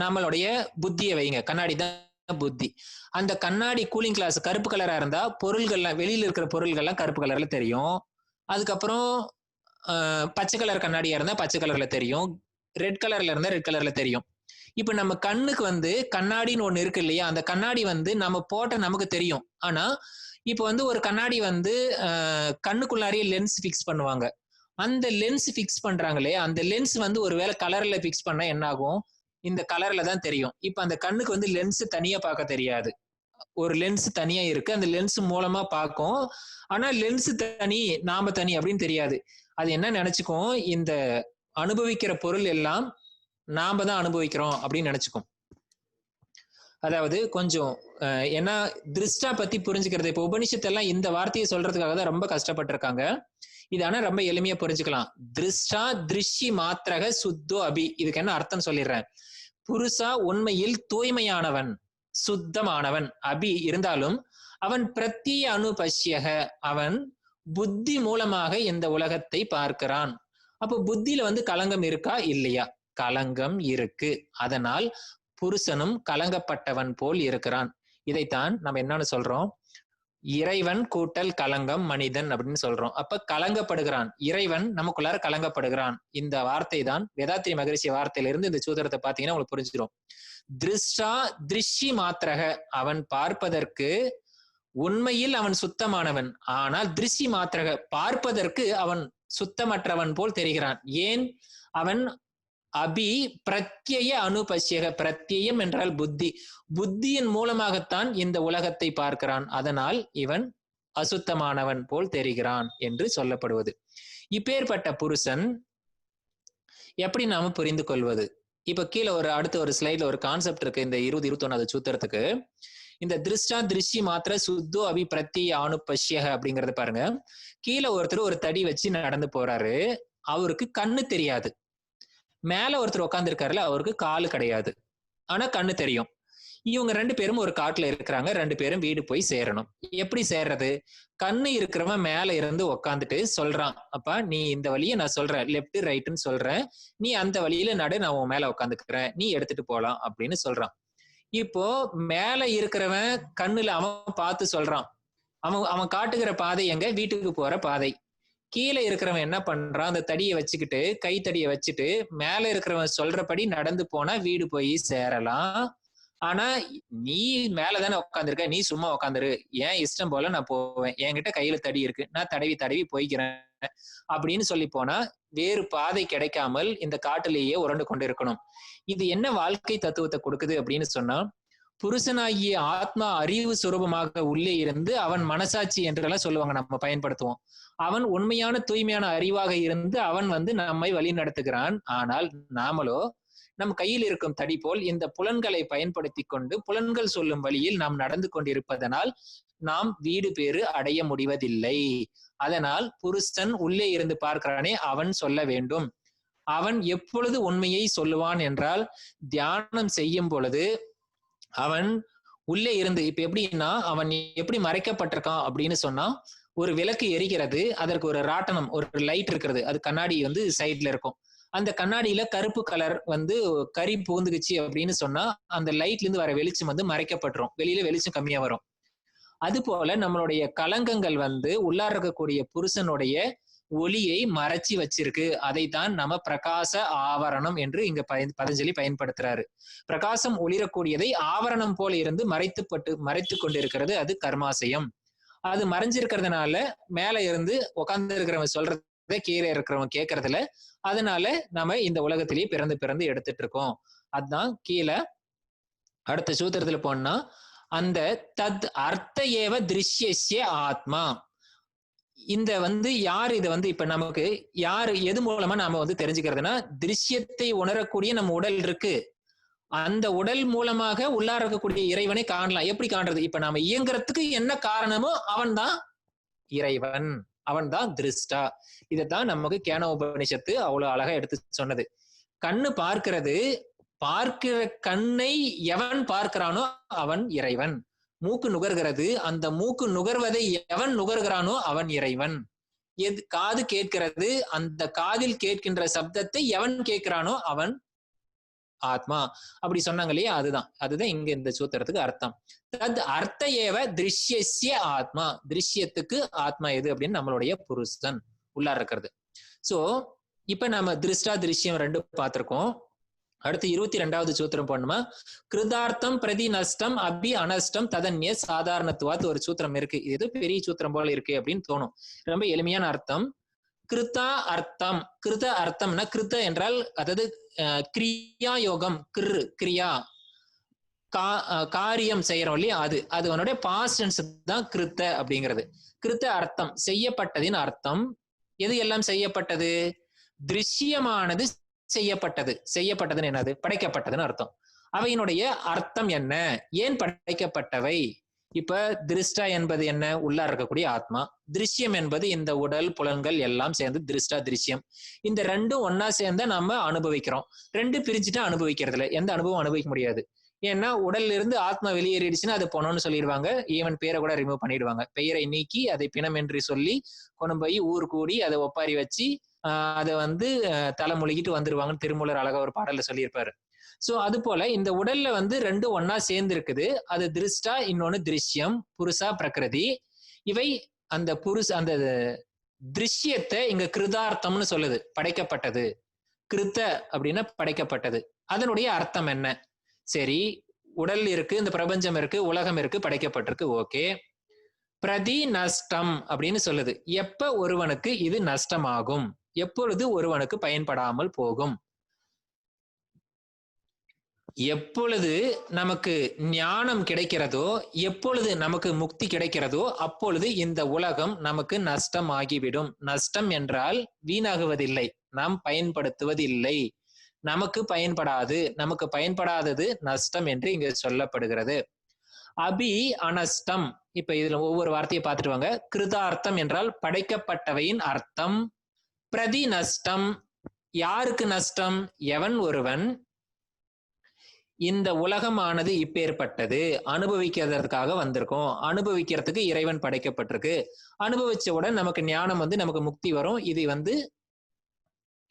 நம்மளுடைய புத்தியை வைங்க. கண்ணாடி தான் புத்தி. அந்த கண்ணாடி கூலிங் கிளாஸ் கருப்பு கலரா இருந்தா பொருள்கள்லாம், வெளியில இருக்கிற பொருள்கள்லாம் கருப்பு கலர்ல தெரியும். அதுக்கப்புறம் பச்சை கலர் கண்ணாடியா இருந்தா பச்சை கலர்ல தெரியும், ரெட் கலர்ல இருந்தா ரெட் கலர்ல தெரியும். இப்ப நம்ம கண்ணுக்கு கண்ணாடின்னு ஒண்ணு இருக்கு இல்லையா? அந்த கண்ணாடி நம்ம போட்ட நமக்கு தெரியும். ஆனா இப்ப ஒரு கண்ணாடி கண்ணுக்குள்ளாரியே லென்ஸ் பிக்ஸ் பண்ணுவாங்க. அந்த லென்ஸ் பிக்ஸ் பண்றாங்களே, அந்த லென்ஸ் ஒருவேளை கலர்ல பிக்ஸ் பண்ணா என்ன ஆகும்? இந்த கலர்ல தான் தெரியும். இப்ப அந்த கண்ணுக்கு லென்ஸ் தனியா பார்க்க தெரியாது. ஒரு லென்ஸ் தனியா இருக்கு, அந்த லென்ஸ் மூலமா பார்க்கும். ஆனா லென்ஸ் தனி நாம தனி அப்படின்னு தெரியாது. அது என்ன நினைச்சுக்கும்? இந்த அனுபவிக்கிற பொருள் எல்லாம் நாம தான் அனுபவிக்கிறோம் அப்படின்னு நினைச்சுக்கும். அதாவது கொஞ்சம் ஏன்னா திருஷ்டா பத்தி புரிஞ்சுக்கிறது, இப்ப உபனிஷத்தெல்லாம் இந்த வார்த்தையை சொல்றதுக்காக தான் ரொம்ப கஷ்டப்பட்டு இருக்காங்க. இது ஆனா ரொம்ப எளிமையா புரிஞ்சுக்கலாம். திருஷ்டா திருஷ்டி மாத்திரக சுத்தோ அபி. இதுக்கு என்ன அர்த்தம் சொல்லிடுறேன். புருஷா உண்மையில் தூய்மையானவன், சுத்தமானவன். அபி இருந்தாலும் அவன் பிரத்திய அனுபஷ்யக, அவன் புத்தி மூலமாக இந்த உலகத்தை பார்க்கிறான். அப்போ புத்தியில கலங்கம் இருக்கா இல்லையா? கலங்கம் இருக்கு. அதனால் புருஷனும் கலங்கப்பட்டவன் போல் இருக்கிறான். இதைத்தான் நம்ம என்னன்னு சொல்றோம்? இறைவன் கூட்டல் கலங்கம் மனிதன் அப்படின்னு சொல்றோம். அப்ப கலங்கப்படுகிறான், இறைவன் நமக்குள்ளார கலங்கப்படுகிறான். இந்த வார்த்தை தான் வேதாத்திரி மகரிஷி வார்த்தையிலிருந்து இந்த சூத்திரத்தை பார்த்தீங்கன்னா உங்களுக்கு புரிஞ்சிடும். திருஷ்டா திருஷ்டி மாத்திரக, அவன் பார்ப்பதற்கு உண்மையில் அவன் சுத்தமானவன், ஆனால் திருஷ்டி மாத்திரக பார்ப்பதற்கு அவன் சுத்தமற்றவன் போல் தெரிகிறான். ஏன்? அவன் அபி பிரத்யய அனுபஷ்யக, பிரத்யம் என்றால் புத்தி, புத்தியின் மூலமாகத்தான் இந்த உலகத்தை பார்க்கிறான், அதனால் இவன் அசுத்தமானவன் போல் தெரிகிறான் என்று சொல்லப்படுவது. இப்பேற்பட்ட புருஷன் எப்படி நாம புரிந்து கொள்வது? இப்ப கீழே அடுத்த ஒரு ஸ்லைட்ல ஒரு கான்செப்ட் இருக்கு இந்த 20-21 சூத்திரத்துக்கு. இந்த திருஷ்டா திருஷ்டி மாத்திர சுத்தோ அபி பிரத்ய அனுபஷ்யக அப்படிங்கறது பாருங்க. கீழே ஒருத்தர் ஒரு தடி வச்சு நடந்து போறாரு, அவருக்கு கண்ணு தெரியாது. மேல ஒருத்தர் உட்கார்ந்து இருக்காருல, அவருக்கு காலு கிடையாது, ஆனா கண்ணு தெரியும். இவங்க 2 பேரும் ஒரு காட்டுல இருக்கிறாங்க, 2 பேரும் வீடு போய் சேரணும். எப்படி சேர்றது? கண்ணு இருக்கிறவன் மேல இருந்து உக்காந்துட்டு சொல்றான், அப்பா நீ இந்த வழியை நான் சொல்றேன், லெப்ட் ரைட்னு சொல்றேன், நீ அந்த வழியில நடு, நான் உன் மேல உட்காந்துக்கிறேன், நீ எடுத்துட்டு போலாம் அப்படின்னு சொல்றான். இப்போ மேல இருக்கிறவன் கண்ணுல அவன் பார்த்து சொல்றான், அவன் காட்டுகிற பாதை எங்க? வீட்டுக்கு போற பாதை. கீழே இருக்கிறவன் என்ன பண்றான்? அந்த தடியை வச்சுக்கிட்டு, கை தடியை வச்சுட்டு மேல இருக்கிறவன் சொல்றபடி நடந்து போனா வீடு போய் சேரலாம். ஆனா நீ மேலதானே உட்காந்துருக்க, நீ சும்மா உட்காந்துரு, ஏன் இஷ்டம் போல நான் போவேன், என்கிட்ட கையில தடி இருக்கு, நான் தடவி தடவி போய்க்கிறேன் அப்படின்னு சொல்லி போனா வேறு பாதை கிடைக்காமல் இந்த காட்டிலேயே உரண்டு கொண்டு இருக்கணும். இது என்ன வாழ்க்கை தத்துவத்தை கொடுக்குது அப்படின்னு சொன்னா, புருஷனாகிய ஆத்மா அறிவு சுரூபமாக உள்ளே இருந்து அவன் மனசாட்சி என்றெல்லாம் சொல்லுவாங்க, நம்ம பயன்படுத்துவோம். அவன் உண்மையான தூய்மையான அறிவாக இருந்து அவன் நம்மை வழி நடத்துகிறான். ஆனால் நாமளோ நம் கையில் இருக்கும் தடி போல் இந்த புலன்களை பயன்படுத்தி கொண்டு புலன்கள் சொல்லும் வழியில் நாம் நடந்து கொண்டிருப்பதனால் நாம் வீடு பேறு அடைய முடிவதில்லை. அதனால் புருஷன் உள்ளே இருந்து பார்க்கிறானே அவன் சொல்ல வேண்டும். அவன் எப்பொழுது உண்மையை சொல்லுவான் என்றால், தியானம் செய்யும் பொழுது அவன் உள்ளே இருந்து, இப்ப எப்படின்னா அவன் எப்படி மறைக்கப்பட்டிருக்கான் அப்படின்னு சொன்னா, ஒரு விளக்கு எரிகிறது, அதற்கு ஒரு ராட்டனம், ஒரு லைட் இருக்கிறது, அது கண்ணாடி சைட்ல இருக்கும். அந்த கண்ணாடியில கருப்பு கலர் கரி பூந்துக்குச்சு அப்படின்னு சொன்னா அந்த லைட்ல இருந்து வர வெளிச்சம் மறைக்கப்பட்டுரும், வெளியில வெளிச்சம் கம்மியா வரும். அது போல நம்மளுடைய கலங்கங்கள் உள்ளார இருக்கக்கூடிய புருஷனுடைய ஒளியை மறைச்சி வச்சிருக்கு. அதைத்தான் நம்ம பிரகாச ஆவரணம் என்று இங்க பதஞ்சலி பயன்படுத்துறாரு. பிரகாசம் ஒளிரக்கூடியதை ஆவரணம் போல இருந்து மறைத்து கொண்டிருக்கிறது, அது கர்மாசயம். அது மறைஞ்சிருக்கிறதுனால மேல இருந்து உட்கார்ந்து இருக்கிறவன் சொல்றத கீழே இருக்கிறவன் கேட்கறதுல, அதனால நம்ம இந்த உலகத்திலேயே பிறந்து பிறந்து எடுத்துட்டு இருக்கோம். அதுதான் கீழே அடுத்த சூத்திரத்துல போனா, அந்த தத் அர்த்த ஏவ திருஷ்யஸ்ய ஆத்மா. இந்த யார் இதை இப்ப நமக்கு யாரு எது மூலமா நாம தெரிஞ்சுக்கிறதுனா, திருஷ்யத்தை உணரக்கூடிய நம்ம உடல் இருக்கு, அந்த உடல் மூலமாக உள்ளார இருக்கக்கூடிய இறைவனை காணலாம். எப்படி காண்றது? இப்ப நாம இயங்குறதுக்கு என்ன காரணமோ அவன் தான் இறைவன், அவன் தான் திருஷ்டா. இதைத்தான் நமக்கு கேன உபநிஷத்து அவ்வளவு அழகா எடுத்து சொன்னது. கண்ணு பார்க்கிறது, பார்க்கிற கண்ணை எவன் பார்க்கிறானோ அவன் இறைவன். மூக்கு நுகர்கிறது, அந்த மூக்கு நுகர்வதை எவன் நுகர்கிறானோ அவன் இறைவன். காது கேட்கிறது, அந்த காதில் கேட்கின்ற சப்தத்தை எவன் கேட்கிறானோ அவன் ஆத்மா. அப்படி சொன்னாங்க இல்லையா, அதுதான் இங்க இந்த சூத்திரத்துக்கு அர்த்தம். தத் அர்த்த ஏவ திருஷ்யஸ்ய ஆத்மா. திருஷ்யத்துக்கு ஆத்மா எது அப்படின்னு நம்மளுடைய புருஷன் உள்ளார இருக்கிறது. சோ இப்ப நம்ம திருஷ்டா திருஷ்யம் 2 பார்த்திருக்கோம். அடுத்து 22வது சூத்திரம் போடணுமா? கிருதார்த்தம் பிரதி நஷ்டம் அபி அனஷ்டம் ததன்ய சாதாரணத்துவாத்து ஒரு சூத்திரம் இருக்கு. இது பெரிய சூத்திரம் போல இருக்கு அப்படின்னு தோணும். ரொம்ப எளிமையான அர்த்தம். கிருதா அர்த்தம். கிருத அர்த்தம்னா, கிருத்த என்றால் அதாவது கிரியா யோகம், கிரியா காரியம் செய்யறோம் இல்லையா, அது அவனுடைய பாஸ்ட் டென்ஸ் தான் கிருத்த அப்படிங்கிறது. கிருத்த அர்த்தம் செய்யப்பட்டதின் அர்த்தம். எது எல்லாம் செய்யப்பட்டது? திருஷ்யமானது செய்யப்பட்டது. செய்யப்பட்டதுன்னு என்னது? படைக்கப்பட்டதுன்னு அர்த்தம். அவையினுடைய அர்த்தம் என்ன? ஏன் படைக்கப்பட்டவை? இப்ப திருஷ்டா என்பது என்ன? உள்ளா இருக்கக்கூடிய ஆத்மா. திருஷ்யம் என்பது இந்த உடல் புலன்கள் எல்லாம் சேர்ந்து திருஷ்டா திருஷ்யம். இந்த 2ம் ஒன்னா சேர்ந்த நம்ம அனுபவிக்கிறோம். 2 பிரிச்சுட்டா அனுபவிக்கிறது இல்லை, எந்த அனுபவம் அனுபவிக்க முடியாது. ஏன்னா உடல்ல இருந்து ஆத்மா வெளியேறிடுச்சுன்னா அது போனோம்னு சொல்லிடுவாங்க, ஈவன் பேரை கூட ரிமூவ் பண்ணிடுவாங்க. பெயரை நீக்கி அதை பிணம் என்று சொல்லி கொண்டு போய் ஊர் கூடி அதை ஒப்பாரி வச்சு அதை தலை முழுகிட்டு வந்துருவாங்கன்னு திருமூலர் அழகா ஒரு பாடல்ல சொல்லியிருப்பாரு. சோ அது போல இந்த உடல்ல 2 ஒன்னா சேர்ந்து இருக்குது. அது திருஷ்டா, இன்னொன்னு திருஷ்யம், புருஷா பிரகிருதி. இவை அந்த அந்த திருஷ்யத்தை இங்க கிருதார்த்தம்னு சொல்லுது, படைக்கப்பட்டது. கிருத்த அப்படின்னா படைக்கப்பட்டது. அதனுடைய அர்த்தம் என்ன? சரி, உடல் இருக்கு, இந்த பிரபஞ்சம் இருக்கு, உலகம் இருக்கு, படைக்கப்பட்டிருக்கு, ஓகே. பிரதி நஷ்டம் அப்படின்னு சொல்லுது. எப்ப ஒருவனுக்கு இது நஷ்டமாகும், எப்பொழுது ஒருவனுக்கு பயன்படாமல் போகும். எப்பொழுது நமக்கு ஞானம் கிடைக்கிறதோ, எப்பொழுது நமக்கு முக்தி கிடைக்கிறதோ, அப்பொழுது இந்த உலகம் நமக்கு நஷ்டமாகிவிடும். நஷ்டம் என்றால் வீணாகுவதில்லை, நாம் பயன்படுத்துவதில்லை, நமக்கு பயன்படாது, நமக்கு பயன்படாதது நஷ்டம் என்று இங்கு சொல்லப்படுகிறது. அபி அனஷ்டம், இப்ப இதுல ஒவ்வொரு வார்த்தையை பார்த்துட்டு வாங்க. கிருதார்த்தம் என்றால் படைக்கப்பட்டவையின் அர்த்தம். பிரதி நஷ்டம், யாருக்கு நஷ்டம்? எவன் ஒருவன் இந்த உலகமானது இப்பேற்பட்டது, அனுபவிக்கிறதுக்காக வந்திருக்கோம், அனுபவிக்கிறதுக்கு இறைவன் படைக்கப்பட்டிருக்கு, அனுபவிச்சவுடன் நமக்கு ஞானம் வந்து நமக்கு முக்தி வரும்,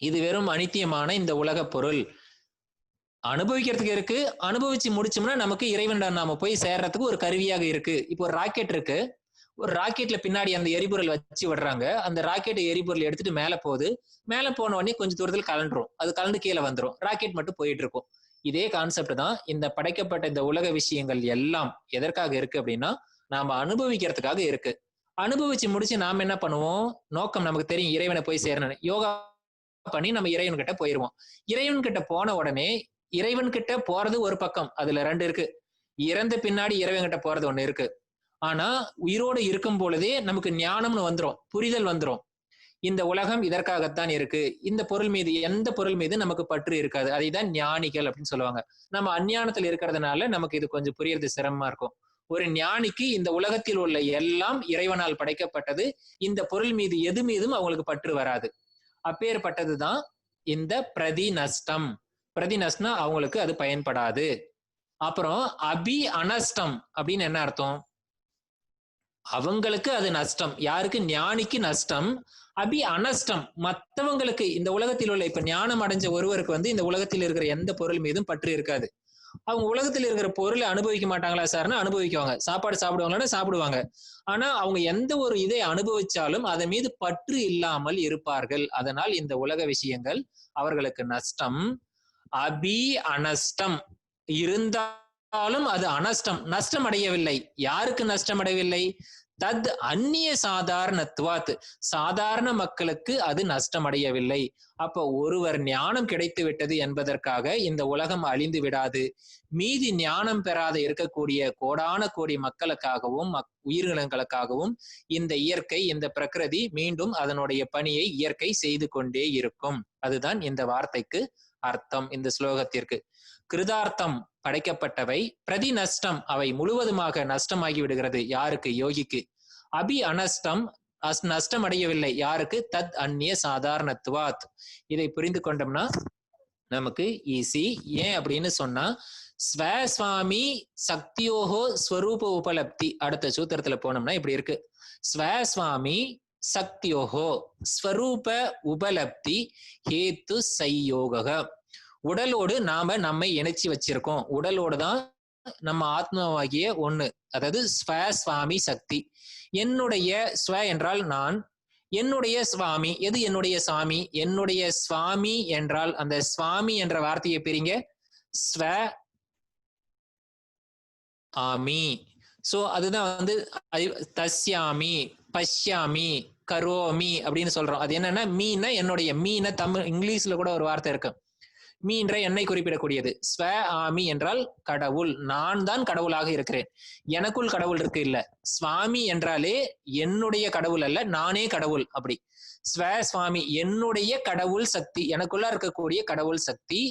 இது வெறும் அனித்தியமான இந்த உலக பொருள் அனுபவிக்கிறதுக்கு இருக்கு, அனுபவிச்சு முடிச்சோம்னா நமக்கு இறைவன் நாம போய் சேர்றதுக்கு ஒரு கருவியாக இருக்கு. இப்போ ஒரு ராக்கெட் இருக்கு, ஒரு ராக்கெட்ல பின்னாடி அந்த எரிபொருள் வச்சு விடுறாங்க, அந்த ராக்கெட் எரிபொருள் எடுத்துட்டு மேல போகுது, மேல போன உடனே கொஞ்சம் தூரத்தில் கலண்டுரும், அது கலந்து கீழே வந்துடும், ராக்கெட் மட்டும் போயிட்டு இருக்கும். இதே கான்செப்ட் தான் இந்த படைக்கப்பட்ட இந்த உலக விஷயங்கள் எல்லாம் எதற்காக இருக்கு அப்படின்னா நாம அனுபவிக்கிறதுக்காக இருக்கு. அனுபவிச்சு முடிச்சு நாம என்ன பண்ணுவோம், நோக்கம் நமக்கு தெரியும், இறைவனை போய் சேரணும், யோகா பண்ணி நம்ம இறைவன் கிட்ட போயிருவோம். இறைவன் கிட்ட போன உடனே இறைவன் கிட்ட போறது ஒரு பக்கம், அதுல ரெண்டு இருக்கு. இறந்த பின்னாடி இறைவன் கிட்ட போறது ஒண்ணு இருக்கு. ஆனா உயிரோடு இருக்கும் பொழுதே நமக்கு ஞானம்னு வந்துரும், புரிதல் வந்துரும். இந்த உலகம் இதற்காகத்தான் இருக்கு, இந்த பொருள் மீது, எந்த பொருள் மீது நமக்கு பற்று இருக்காது, அதைதான் ஞானிகள் அப்படின்னு சொல்லுவாங்க. நம்ம அஞ்ஞானத்தில் இருக்கிறதுனால நமக்கு இது கொஞ்சம் புரியறது சிரமமா இருக்கும். ஒரு ஞானிக்கு இந்த உலகத்தில் உள்ள எல்லாம் இறைவனால் படைக்கப்பட்டது, இந்த பொருள் மீது எது மீதும் அவங்களுக்கு பற்று வராது. அப்பேற்பட்டதுதான் இந்த பிரதி நஷ்டம். பிரதி நஷ்டம் அவங்களுக்கு அது பயன்படாது. அப்புறம் அபி அனஷ்டம் அப்படின்னு என்ன அர்த்தம்? அவங்களுக்கு அது நஷ்டம். யாருக்கு? ஞானிக்கு நஷ்டம். அபி அனஷ்டம், மற்றவங்களுக்கு, இந்த உலகத்தில் உள்ள, இப்ப ஞானம் அடைஞ்ச ஒருவருக்கு வந்து இந்த உலகத்தில் இருக்கிற எந்த பொருள் மீதும் பற்று இருக்காது. அவங்க உலகத்தில் இருக்கிற பொருளை அனுபவிக்க மாட்டாங்களா சார்னா அனுபவிக்குவாங்க, சாப்பாடு சாப்பிடுவாங்களா சாப்பிடுவாங்க. ஆனா அவங்க எந்த ஒரு இதை அனுபவிச்சாலும் அதன் மீது பற்று இல்லாமல் இருப்பார்கள். அதனால் இந்த உலக விஷயங்கள் அவர்களுக்கு நஷ்டம். அபி அனஷ்டம், இருந்தாலும் அது அனஷ்டம், நஷ்டம் அடையவில்லை. யாருக்கு நஷ்டம் அடையவில்லை? தத் அந்நிய சாதாரணத்துவாத், சாதாரண மக்களுக்கு அது நஷ்டம் அடையவில்லை. அப்ப ஒருவர் ஞானம் கிடைத்து விட்டது என்பதற்காக இந்த உலகம் அழிந்து விடாது. மீதி ஞானம் பெறாத இருக்கக்கூடிய கோடான கோடி மக்களுக்காகவும் உயிரினங்களுக்காகவும் இந்த இயற்கை, இந்த பிரகிருதி மீண்டும் அதனுடைய பணியை இயற்கை செய்து கொண்டே இருக்கும். அதுதான் இந்த வார்த்தைக்கு அர்த்தம், இந்த ஸ்லோகத்திற்கு. கிருதார்த்தம் படைக்கப்பட்டவை, பிரதி நஷ்டம் அவை முழுவதுமாக நஷ்டமாகி விடுகிறது. யாருக்கு? யோகிக்கு. அபி அனஷ்டம், நஷ்டம் அடையவில்லை. யாருக்கு? தத் அந்நிய சாதாரணத்துவாத். இதை புரிந்து கொண்டோம்னா நமக்கு ஈஸி. ஏன் அப்படின்னு சொன்னா, ஸ்வஸ்வாமி சக்தியோகோ ஸ்வரூப உபலப்தி, அடுத்த சூத்திரத்துல போனோம்னா இப்படி இருக்கு. ஸ்வஸ்வாமி சக்தியோகோ ஸ்வரூப உபலப்தி ஹேத்து சையோக. உடலோடு நாம நம்மை இணைச்சி வச்சிருக்கோம், உடலோடு தான் நம்ம ஆத்மாவாகிய ஒண்ணு, அதாவது ஸ்வஸ்வாமி சக்தி. என்னுடைய ஸ்வ என்றால் நான், என்னுடைய சுவாமி. எது என்னுடைய சாமி? என்னுடைய சுவாமி என்றால் அந்த சுவாமி என்ற வார்த்தையை பிரிங்க, ஸ்வ ஆமி. சோ அதுதான் வந்து தஸ்யாமி, பஷ்யாமி, கரோமி அப்படின்னு சொல்றோம். அது என்னன்னா மீன, என்னுடைய மீன. தமிழ் இங்கிலீஷ்ல கூட ஒரு வார்த்தை இருக்கு, மீன்ற என்னை குறிப்பிடக்கூடியது. ஸ்வ ஆமி என்றால் கடவுள், நான் தான் கடவுளாக இருக்கிறேன், எனக்குள் கடவுள் இருக்கு இல்ல. சுவாமி என்றாலே என்னுடைய கடவுள் அல்ல, நானே கடவுள். அப்படி ஸ்வ சுவாமி, என்னுடைய கடவுள் சக்தி, எனக்குள்ள இருக்கக்கூடிய கடவுள் சக்தி.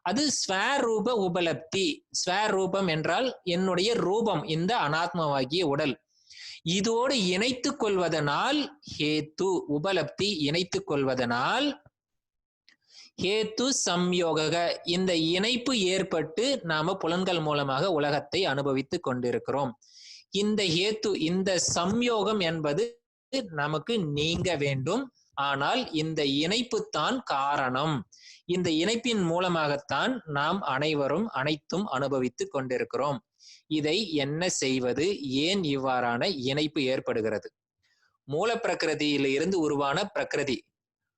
அது ஸ்வரூப உபலப்தி. ஸ்வரூபம் என்றால் என்னுடைய ரூபம், இந்த அனாத்மாவாகிய உடல். இதோடு இணைத்துக் கொள்வதனால் ஹேத்து உபலப்தி, இணைத்துக் கொள்வதனால் ஹேத்து சம்யோக, இந்த இணைப்பு ஏற்பட்டு நாம புலன்கள் மூலமாக உலகத்தை அனுபவித்து கொண்டிருக்கிறோம். இந்த ஹேத்து, இந்த சம்யோகம் என்பது நமக்கு நீங்க வேண்டும். ஆனால் இந்த இணைப்பு தான் காரணம். இந்த இணைப்பின் மூலமாகத்தான் நாம் அனைவரும் அனைத்தும் அனுபவித்து கொண்டிருக்கிறோம். இதை என்ன செய்வது? ஏன் இவ்வாறான இணைப்பு ஏற்படுகிறது? மூல பிரகிருதியில இருந்து உருவான பிரகிருதி,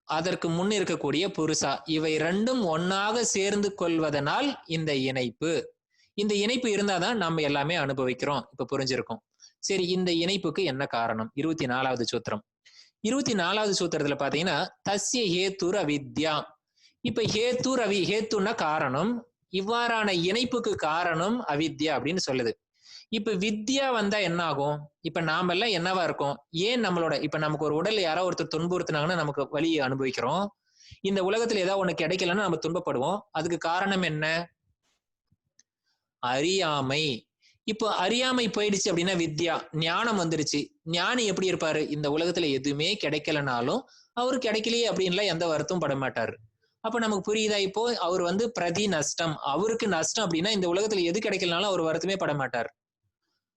அதற்கு முன் இருக்கக்கூடிய புருஷா, இவை ரெண்டும் ஒன்னாக சேர்ந்து கொள்வதனால் இந்த இணைப்பு. இந்த இணைப்பு இருந்தாதான் நம்ம எல்லாமே அனுபவிக்கிறோம். இப்ப புரிஞ்சிருக்கும். சரி, இந்த இணைப்புக்கு என்ன காரணம்? 24வது சூத்திரம். 24வது சூத்திரத்துல பாத்தீங்கன்னா தஸ்ய ஹேத்துர் அவித்யா. இப்ப ஹேத்துன்னா காரணம், இவ்வாறான இணைப்புக்கு காரணம் அவித்யா அப்படின்னு சொல்லுது. இப்ப வித்யா வந்தா என்ன ஆகும்? இப்ப நாம எல்லாம் என்னவா இருக்கோம்? ஏன் நம்மளோட இப்ப நமக்கு ஒரு உடல்ல யாரோ ஒருத்தர் துன்புறுத்தினாங்கன்னா நமக்கு வலியை அனுபவிக்கிறோம். இந்த உலகத்துல ஏதாவது ஒண்ணு கிடைக்கலன்னா நம்ம துன்பப்படுவோம். அதுக்கு காரணம் என்ன? அறியாமை. இப்போ அறியாமை போயிடுச்சு அப்படின்னா வித்யா, ஞானம் வந்துருச்சு. ஞானி எப்படி இருப்பாரு? இந்த உலகத்துல எதுவுமே கிடைக்கலனாலும் அவரு கிடைக்கலையே அப்படின்லாம் எந்த வருத்தம் பட மாட்டாரு. அப்ப நமக்கு புரியுதா? இப்போ அவர் வந்து பிரதி நஷ்டம், அவருக்கு நஷ்டம் அப்படின்னா இந்த உலகத்துல எது கிடைக்கலனாலும் அவர் வருத்தமே பட மாட்டார்.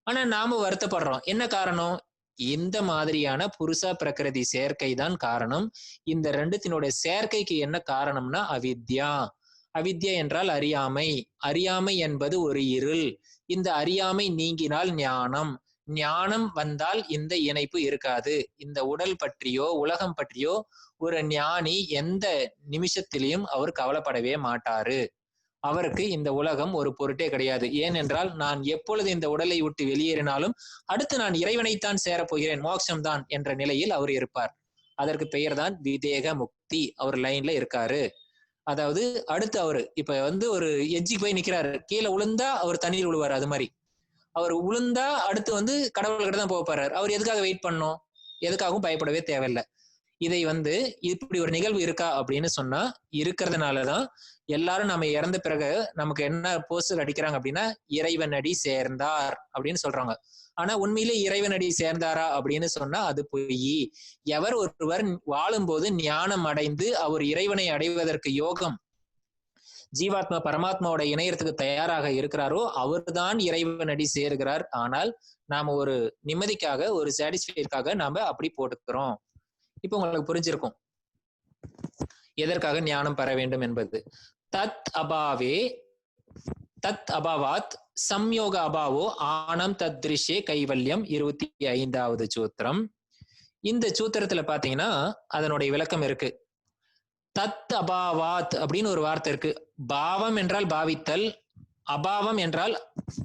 ஆனா நாம வருத்தப்படுறோம். என்ன காரணம்? இந்த மாதிரியான புருஷா பிரகிருதி சேர்க்கை தான் காரணம். இந்த ரெண்டுத்தினுடைய சேர்க்கைக்கு என்ன காரணம்னா அவித்யா. அவித்யா என்றால் அறியாமை. அறியாமை என்பது ஒரு இருள். இந்த அறியாமை நீங்கினால் ஞானம். ஞானம் வந்தால் இந்த இணைப்பு இருக்காது. இந்த உடல் பற்றியோ உலகம் பற்றியோ ஒரு ஞானி எந்த நிமிஷத்திலையும் அவர் கவலைப்படவே மாட்டாரு. அவருக்கு இந்த உலகம் ஒரு பொருட்டே கிடையாது. ஏனென்றால் நான் எப்பொழுது இந்த உடலை விட்டு வெளியேறினாலும் அடுத்து நான் இறைவனைத்தான் சேரப்போகிறேன், மோட்சம்தான் என்ற நிலையில் அவர் இருப்பார். அதற்கு பெயர் தான் விதேக முக்தி. அவர் லைன்ல இருக்காரு. அதாவது அடுத்து அவரு இப்ப வந்து ஒரு எட்ஜுக்கு போய் நிக்கிறாரு, கீழே விழுந்தா அவர் தண்ணீர் விழுவாரு. அது மாதிரி அவர் விழுந்தா அடுத்து வந்து கடவுள்கிட்ட தான் போக போறாரு. அவர் எதுக்காக வெயிட் பண்ணணும்? எதுக்காகவும் பயப்படவே தேவையில்லை. இதை வந்து இப்படி ஒரு நிகழ்வு இருக்கா அப்படின்னு சொன்னா இருக்கிறதுனாலதான் எல்லாரும் நம்ம இறந்த பிறகு நமக்கு என்ன போஸ்டர் அடிக்கிறாங்க அப்படின்னா இறைவன் அடி சேர்ந்தார் அப்படின்னு சொல்றாங்க. ஆனா உண்மையிலே இறைவன் அடி சேர்ந்தாரா அப்படின்னு சொன்னா அது பொய். எவர் ஒருவர் வாழும்போது ஞானம் அடைந்து அவர் இறைவனை அடைவதற்கு யோகம், ஜீவாத்மா பரமாத்மாவோட இணையத்துக்கு தயாராக இருக்கிறாரோ அவர்தான் இறைவன் அடி சேருகிறார். ஆனால் நாம ஒரு நிம்மதிக்காக, ஒரு சாட்டிஸ்ஃபைக்காக நாம அப்படி போட்டுக்கிறோம். இப்ப உங்களுக்கு புரிஞ்சிருக்கும் எதற்காக ஞானம் பெற வேண்டும் என்பது. தத் அபாவே தத் அபாவாத் சம்யோக அபாவோ ஆனம் தத்ரிஷே கைவல்யம். 25வது சூத்திரம். இந்த சூத்திரத்துல பாத்தீங்கன்னா அதனுடைய விளக்கம் இருக்கு. தத் அபாவாத் அப்படின்னு ஒரு வார்த்தை இருக்கு. பாவம் என்றால் பாவித்தல், அபாவம் என்றால்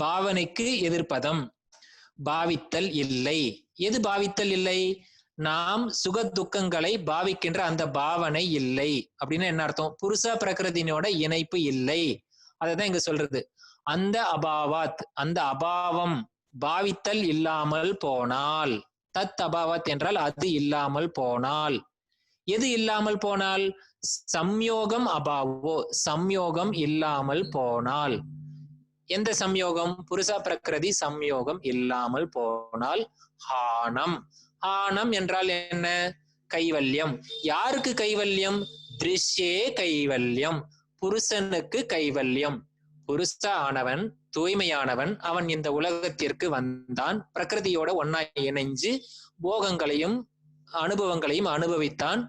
பாவனைக்கு எதிர்ப்பதம். பாவித்தல் இல்லை. எது பாவித்தல் இல்லை? நாம் சுக துக்கங்களை பாவிக்கின்ற அந்த பாவனை இல்லை. அப்படின்னு என்ன அர்த்தம்? புருஷ பிரகிருதினோட இணைப்பு இல்லை. அதைதான் இங்க சொல்றது. அந்த அபாவாத், அந்த அபாவம் பாவித்தல் இல்லாமல் போனால், தத் அபாவாத் என்றால் அது இல்லாமல் போனால். எது இல்லாமல் போனால்? சம்யோகம் அபாவோ, சம்யோகம் இல்லாமல் போனால். எந்த சம்யோகம்? புருஷ பிரகிருதி சம்யோகம் இல்லாமல் போனால் ஹானம். ஆனம் என்றால் என்ன? கைவல்யம். யாருக்கு கைவல்யம்? திருஷ்யே கைவல்யம். புருஷனுக்கு கைவல்யம். புருஷ ஆனவன் தூய்மையானவன். அவன் இந்த உலகத்திற்கு வந்தான், பிரகிருதியோட ஒன்னா இணைஞ்சு போகங்களையும் அனுபவங்களையும் அனுபவித்தான்.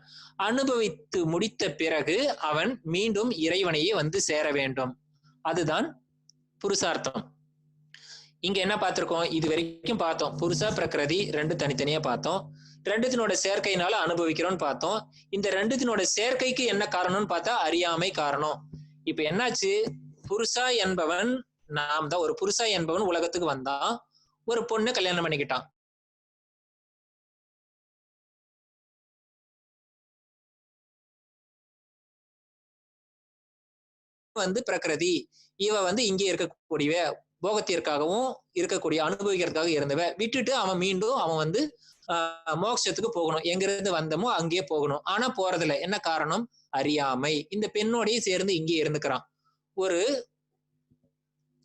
அனுபவித்து முடித்த பிறகு அவன் மீண்டும் இறைவனையே வந்து சேர வேண்டும். அதுதான் புருஷார்த்தம். இங்க என்ன பார்த்திருக்கோம்? இது வரைக்கும் பார்த்தோம். புருஷ பிரகிருதி ரெண்டு தனித்தனியா பார்த்தோம். ரெண்டுத்தினோட சேர்க்கையினால அனுபவிக்கிறோம்னு பார்த்தோம். இந்த ரெண்டுத்தினோட சேர்க்கைக்கு என்ன காரணம்னு பார்த்தா அறியாமை காரணம். இப்ப என்னாச்சு? புருஷா என்பவன், நாம் தான் ஒரு புருஷா என்பவன் உலகத்துக்கு வந்தான், ஒரு பொண்ணு கல்யாணம் பண்ணிக்கிட்டான். வந்து பிரகிருதி, இவ வந்து இங்கே இருக்கக்கூடிய போகத்திற்காகவும் இருக்கக்கூடிய அனுபவிக்கிறதுக்காக இருந்தவ விட்டுட்டு அவன் மீண்டும் அவன் வந்து மோட்சத்துக்கு போகணும். எங்கிருந்து வந்தமோ அங்கேயே போகணும். ஆனா போறதில்ல. என்ன காரணம்? அறியாமை. இந்த பெண்ணோடய சேர்ந்து இங்கே இருந்துக்கிறான். ஒரு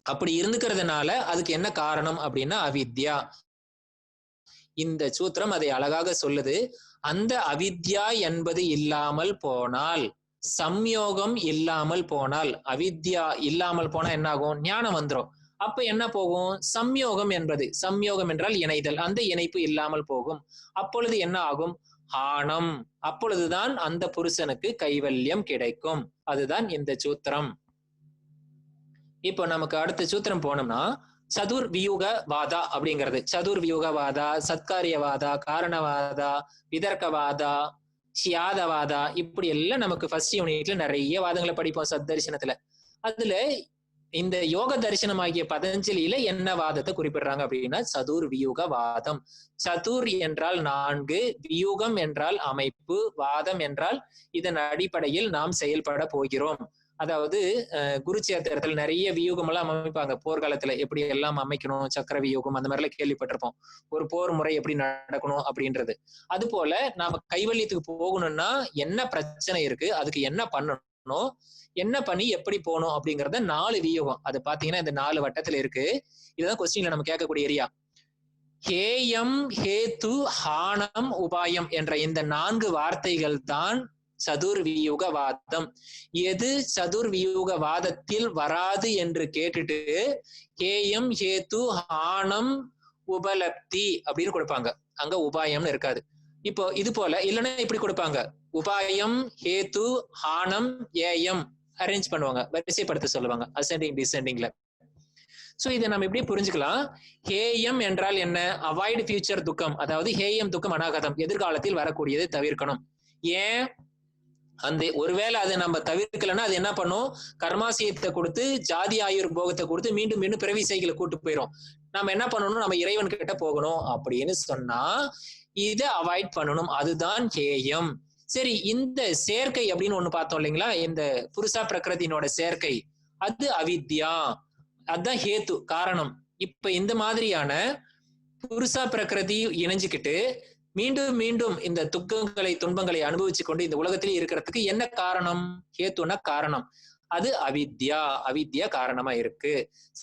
அப்படி இருந்துக்கிறதுனால அதுக்கு என்ன காரணம் அப்படின்னா அவித்யா. இந்த சூத்திரம் அதை அழகாக சொல்லுது. அந்த அவித்யா என்பது இல்லாமல் போனால், சம்யோகம் இல்லாமல் போனால், அவித்யா இல்லாமல் போனா என்ன ஆகும்? ஞானம் வந்துடும். அப்ப என்ன போகும்? சம்யோகம் என்பது, சம்யோகம் என்றால் இணைதல், அந்த இணைப்பு இல்லாமல் போகும். அப்பொழுது என்ன ஆகும்? ஆனம். அப்பொழுதுதான் அந்த புருஷனுக்கு கைவல்யம் கிடைக்கும். அதுதான் இந்த சூத்திரம். இப்போ நமக்கு அடுத்த சூத்திரம் போனோம்னா சதுர் வியூக வாதா அப்படிங்கிறது. சதுர் வியூக வாதா, சத்காரியவாதா, காரணவாதா, விதர்க்கவாதா, சியாதவாதா, இப்படி எல்லாம் நமக்கு ஃபர்ஸ்ட் யூனிட்ல நிறைய வாதங்களை படிப்போம் சத்தரிசனத்துல. அதுல இந்த யோக தரிசனம் ஆகிய பதஞ்சலியில என்ன வாதத்தை குறிப்பிடுறாங்க அப்படின்னா சதுர் வியூக வாதம். சதுர் என்றால் 4, வியூகம் என்றால் அமைப்பு, வாதம் என்றால் இதன் அடிப்படையில் நாம் செயல்பட போகிறோம். அதாவது குருச்சேத்திரத்துல நிறைய வியூகம் எல்லாம் அமைப்பாங்க. போர்க்காலத்துல எப்படி எல்லாம் அமைக்கணும், சக்கர வியூகம் அந்த மாதிரி எல்லாம் கேள்விப்பட்டிருப்போம். ஒரு போர் முறை எப்படி நடக்கணும் அப்படின்றது. அது போல நாம கைவல்யத்துக்கு போகணும்னா என்ன பிரச்சனை இருக்கு, அதுக்கு என்ன பண்ணணும், என்ன பண்ணி எப்படி போகணும் அப்படிங்கறத 4 வியூகம். அது பாத்தீங்கன்னா இந்த 4 வட்டத்துல இருக்கு. இதுதான் கொஸ்டின்ல நம்ம கேட்கக்கூடிய ஏரியா. ஹேயம், ஹேத்து, ஹானம், உபாயம் என்ற இந்த 4 வார்த்தைகள் தான் சதுர்வியூகவாதம். எது சதுர்வியூகவாதத்தில் வராது என்று கேட்டுட்டு ஹேயம், ஹேத்து, ஹானம், உபலப்தி அப்படின்னு கொடுப்பாங்க. அங்க உபாயம்னு இருக்காது. இப்போ இது போல இல்லைன்னா இப்படி கொடுப்பாங்க, உபாயம், ஹேத்து, ஹானம், ஏயம் அரேஞ்ச் பண்ணுவாங்க, வரிசைப்படுத்த சொல்லுவாங்க அசெண்டிங் டிசெண்டிங்ல. சோ இதை நம்ம எப்படி புரிஞ்சுக்கலாம்? ஹேயம் என்றால் என்ன? அவாய்டு ஃபியூச்சர் துக்கம். அதாவது ஹேயம் துக்கம் அனாகதம், எதிர்காலத்தில் வரக்கூடியதை தவிர்க்கணும். ஏன்? அந்த ஒருவேளை அதை நம்ம தவிர்க்கலன்னா அது என்ன பண்ணும்? கர்மாசியத்தை கொடுத்து, ஜாதி ஆயுர் போகத்தை கொடுத்து மீண்டும் மீண்டும் பிறவி சைக்கிளை கூட்டு போயிடும். நம்ம என்ன பண்ணணும்? நம்ம இறைவன் கிட்ட போகணும் அப்படின்னு சொன்னா இதை அவாய்ட் பண்ணணும். அதுதான் ஹேயம். சரி, இந்த சேர்க்கை அப்படின்னு ஒண்ணு பார்த்தோம் இல்லைங்களா, இந்த புருஷா பிரகிருதியினோட சேர்க்கை, அது அவித்யா. அதுதான் ஹேத்து, காரணம். இப்ப இந்த மாதிரியான புருஷா பிரகிருதி இணைஞ்சுக்கிட்டு மீண்டும் மீண்டும் இந்த துக்கங்களை, துன்பங்களை அனுபவிச்சு கொண்டு இந்த உலகத்திலே இருக்கிறதுக்கு என்ன காரணம்? ஹேத்துனா காரணம். அது அவித்யா. அவித்யா காரணமா இருக்கு.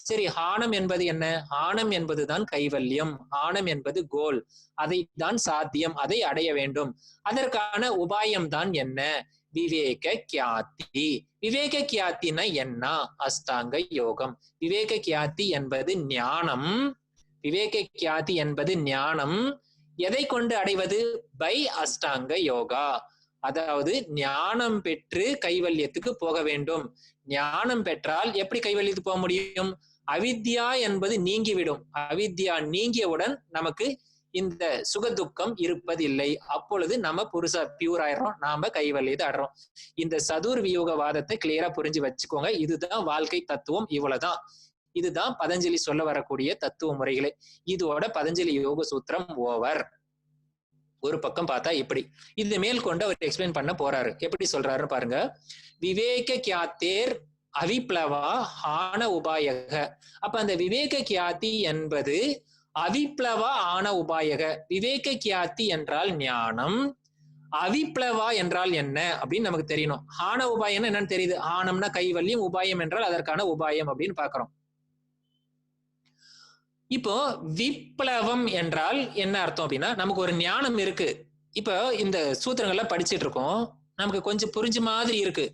சரி, ஹானம் என்பது என்ன? ஹானம் என்பதுதான் கைவல்யம். ஹானம் என்பது கோல். அதை தான் சாத்தியம், அதை அடைய வேண்டும். அதற்கான உபாயம் தான் என்ன? விவேக கியாத்தி. விவேக கியாத்தினா என்ன? அஷ்டாங்க யோகம். விவேக கியாத்தி என்பது ஞானம். விவேக கியாத்தி என்பது ஞானம். எதை கொண்டு அடைவது? பை அஷ்டாங்க யோகா. அதாவது ஞானம் பெற்று கைவல்யத்துக்கு போக வேண்டும். ஞானம் பெற்றால் எப்படி கைவல்யத்துக்கு போக முடியும்? அவித்யா என்பது நீங்கிவிடும். அவித்யா நீங்கியவுடன் நமக்கு இந்த சுகதுக்கம் இருப்பதில்லை. அப்பொழுது நம்ம புருஷ பியூர் ஆயிடுறோம், நாம கைவல்யத்தை அடைறோம். இந்த சதுர் வியூகவாதத்தை கிளியரா புரிஞ்சு வச்சுக்கோங்க. இதுதான் வாழ்க்கை தத்துவம். இவ்வளவுதான். இதுதான் பதஞ்சலி சொல்ல வரக்கூடிய தத்துவ முறைகளே. இதோட பதஞ்சலி யோக சூத்திரம் ஓவர். ஒரு பக்கம் பார்த்தா இப்படி இது மேல் கொண்டு அவர் எக்ஸ்பிளைன் பண்ண போறாரு. எப்படி சொல்றாரு பாருங்க. விவேக கியாத்தேர் அவிப்ளவா ஆன உபாயக. அப்ப அந்த விவேக கியாத்தி என்பது அவிப்ளவா ஆன உபாயக. விவேக கியாத்தி என்றால் ஞானம், அவிப்ளவா என்றால் என்ன அப்படின்னு நமக்கு தெரியணும். ஆன உபாயம் என்னன்னு தெரியுது. ஆனம்னா கைவல்யம், உபாயம் என்றால் அதற்கான உபாயம் அப்படின்னு பாக்குறோம். இப்போ விப்ளவம் என்றால் என்ன அர்த்தம் அப்படின்னா, நமக்கு ஒரு ஞானம் இருக்கு. இப்போ இந்த சூத்திரங்கள்லாம் படிச்சுட்டு இருக்கோம், நமக்கு கொஞ்சம் புரிஞ்ச மாதிரி இருக்கு.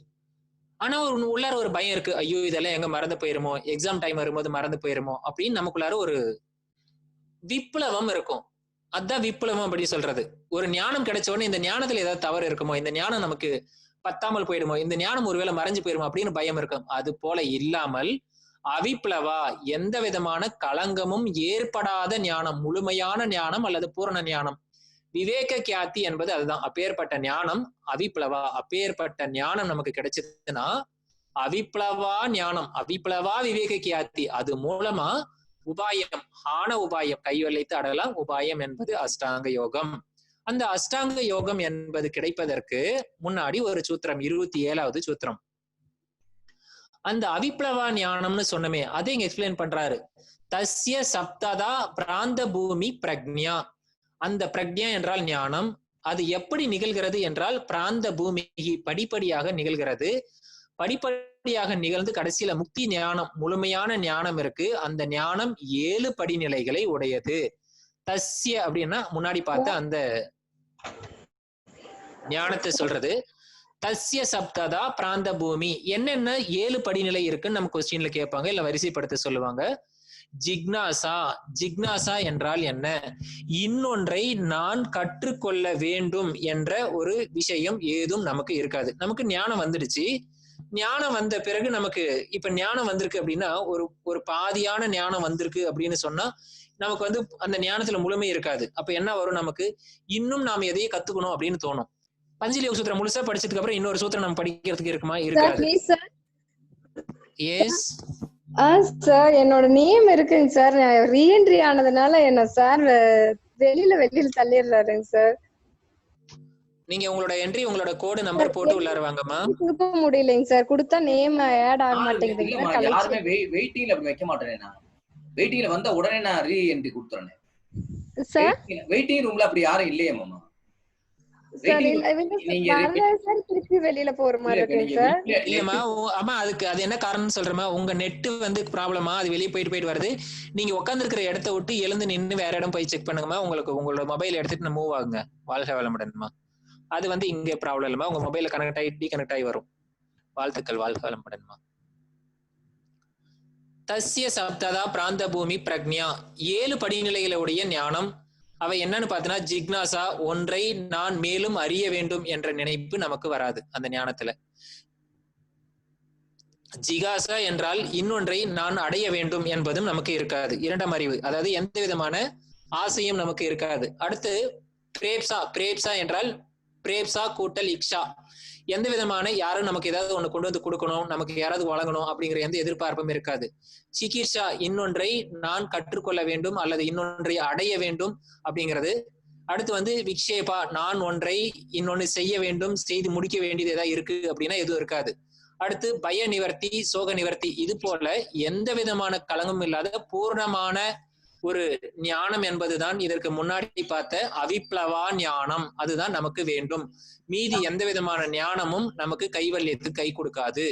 ஆனா உள்ளார ஒரு பயம் இருக்கு. ஐயோ இதெல்லாம் எங்க மறந்து போயிருமோ, எக்ஸாம் டைம் வரும்போது மறந்து போயிருமோ அப்படின்னு நமக்குள்ளார ஒரு விப்ளவம் இருக்கும். அதுதான் விப்ளவம் அப்படின்னு சொல்றது. ஒரு ஞானம் கிடைச்ச உடனே இந்த ஞானத்துல ஏதாவது தவறு இருக்குமோ, இந்த ஞானம் நமக்கு பத்தாமல் போயிடுமோ, இந்த ஞானம் ஒருவேளை மறைஞ்சு போயிருமோ அப்படின்னு பயம் இருக்கும். அது போல இல்லாமல் அவிப்ளவா, எந்த விதமான களங்கமும் ஏற்படாத ஞானம், முழுமையான ஞானம் அல்லது பூரண ஞானம். விவேக கியாத்தி என்பது அதுதான். அப்பேற்பட்ட ஞானம் அவிப்ளவா. அப்பேற்பட்ட ஞானம் நமக்கு கிடைச்சதுன்னா அவிப்ளவா ஞானம், அவிப்ளவா விவேக கியாத்தி. அது மூலமா உபாயம், ஆன உபாயம் கைவல்யத்தை அடலாம். உபாயம் என்பது அஷ்டாங்க யோகம். அந்த அஷ்டாங்க யோகம் என்பது கிடைப்பதற்கு முன்னாடி ஒரு சூத்திரம், 27வது சூத்திரம். அந்த அவிப்ளவா ஞானம்னு சொன்னமே, அதை இங்க எக்ஸ்பிளைன் பண்றாரு. தஸ்ய சப்ததா பிராந்த பூமி பிரக்ஞா. அந்த பிரக்ஞா என்றால் ஞானம். அது எப்படி நிகழ்கிறது என்றால் பிராந்த பூமி, படிப்படியாக நிகழ்கிறது. படிப்படியாக நிகழ்ந்து கடைசியில முக்தி ஞானம், முழுமையான ஞானம் இருக்கு. அந்த ஞானம் 7 படிநிலைகளை உடையது. தஸ்ய அப்படின்னா முன்னாடி பார்த்த அந்த ஞானத்தை சொல்றது. தஸ்ய சப்ததா பிராந்த பூமி. என்னென்ன 7 படிநிலை இருக்குன்னு நம்ம கொஸ்டின்ல கேட்பாங்க, இல்ல வரிசைப்படுத்த சொல்லுவாங்க. ஜிக்னாசா. ஜிக்னாசா என்றால் என்ன? இன்னொன்றை நான் கற்றுக்கொள்ள வேண்டும் என்ற ஒரு விஷயம் ஏதும் நமக்கு இருக்காது. நமக்கு ஞானம் வந்துடுச்சு. ஞானம் வந்த பிறகு நமக்கு இப்ப ஞானம் வந்திருக்கு அப்படின்னா ஒரு பாதியான ஞானம் வந்திருக்கு அப்படின்னு சொன்னா நமக்கு அந்த ஞானத்துல முழுமை இருக்காது. அப்ப என்ன வரும்? நமக்கு இன்னும் நாம எதையே கத்துக்கணும் அப்படின்னு தோணும். பஞ்சலி யோக சூத்திரம் முழுசா படிச்சதுக்கு அப்புறம் இன்னொரு சூத்திரம் நம்ம படிக்கிறதுக்கு இருக்குமா? இருக்காது. எஸ் சார் என்னோட நேம் இருக்குங்க சார். ரீஎன்ட்ரி ஆனதுனால என்ன சார் வெளியில தள்ளிடுறாருங்க சார். நீங்க உங்களோட என்ட்ரி உங்களோட கோடு நம்பர் போட்டு உள்ளார வாங்கம்மா. கொடுக்க முடியலைங்க சார். கொடுத்தா நேம் ஆட் ஆக மாட்டேங்குதுங்க சார். யாருமே வெயிட்டிங்ல வைக்க மாட்டேன். நான் வெயிட்டிங்ல வந்த உடனே நான் ரீ என்ட்ரி கொடுத்துறேன் சார். வெயிட்டிங் ரூம்ல அப்படி யாரும் இல்லையே மாமா. வெளியில போற மாதிரி இருக்கு சார். இல்லம்மா ஆமா அதுக்கு அது என்ன காரணம்னு சொல்றேமா, உங்க நெட் வந்து ப்ராப்ளமா, அது வெளியே போயிட்டு வருது. நீங்க உட்கார்ந்து இருக்கிற இடத்த விட்டு எழுந்து நின்று வேற இடம் போய் செக் பண்ணுங்கம்மா. உங்களுக்கு உங்களோட மொபைல் எடுத்துட்டு மூவ் ஆகுங்க. வாழ்க வளமுடன்மா. அது வந்து இங்க ப்ராப்ளம் இல்லம்மா, உங்க மொபைல கனெக்ட் ஆகி டீகனெக்ட் ஆகி வரும். வாழ்த்துக்கள், வாழ்க வளமுடன்மா. தஸ்ய சப்ததா பிராந்த பூமி பிரக்ஞா, 7 படிநிலைகளுடைய ஞானம். அவை என்னன்னு பார்த்தீங்கன்னா, ஜிக்னாசா, ஒன்றை நான் மேலும் அறிய வேண்டும் என்ற நினைப்பு நமக்கு வராது அந்த ஞானத்துல. ஜிகாசா என்றால் இன்னொன்றை நான் அடைய வேண்டும் என்பதும் நமக்கு இருக்காது, இரண்டாம் அறிவு. அதாவது எந்த விதமான ஆசையும் நமக்கு இருக்காது. அடுத்து பிரேப்சா, பிரேப்சா என்றால் பிரேப்சா கூட்டல் இக்ஷா, எந்த விதமான யாரும் நமக்கு ஏதாவது ஒண்ணு கொண்டு வந்து கொடுக்கணும், நமக்கு யாராவது வழங்கணும் அப்படிங்கிற எந்த எதிர்பார்ப்பும் இருக்காது. சிகிச்சா, இன்னொன்றை நான் கற்றுக்கொள்ள வேண்டும் அல்லது இன்னொன்றை அடைய வேண்டும் அப்படிங்கிறது. அடுத்து வந்து விக்ஷேபா, நான் ஒன்றை இன்னொன்னு செய்ய வேண்டும், செய்து முடிக்க வேண்டியது ஏதாவது இருக்கு அப்படின்னா எதுவும் இருக்காது. அடுத்து பய நிவர்த்தி, சோக நிவர்த்தி, இது போல எந்த விதமான கலங்கமும் இல்லாத பூர்ணமான ஒரு ஞானம் என்பதுதான் இதற்கு முன்னாடி பார்த்த அவிப்ளவா ஞானம். அதுதான் நமக்கு வேண்டும். மீதி எந்த விதமான ஞானமும் நமக்கு கைவல்யத்துக்கு கை கொடுக்காது.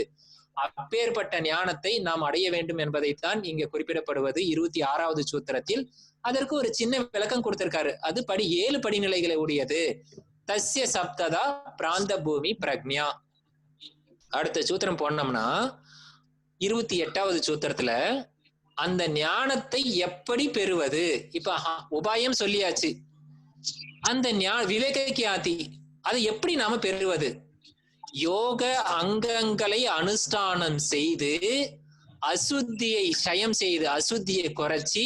அப்பேற்பட்ட ஞானத்தை நாம் அடைய வேண்டும் என்பதைத்தான் இங்க குறிப்பிடப்படுவது 26வது சூத்திரத்தில். அதற்கு ஒரு சின்ன விளக்கம் கொடுத்திருக்காரு. அது 7 படிநிலைகளை உடையது. தஸ்ய சப்ததா பிராந்த பூமி பிரக்ஞா. அடுத்த சூத்திரம் போனோம்னா 28வது சூத்திரத்துல அந்த ஞானத்தை எப்படி பெறுவது. இப்ப உபாயம் சொல்லியாச்சு. அந்த விவேக கியாதி அதை எப்படி நாம பெறுவது? யோக அங்கங்களை அனுஷ்டானம் செய்து அசுத்தியை க்ஷயம் செய்து அசுத்தியை குறைச்சி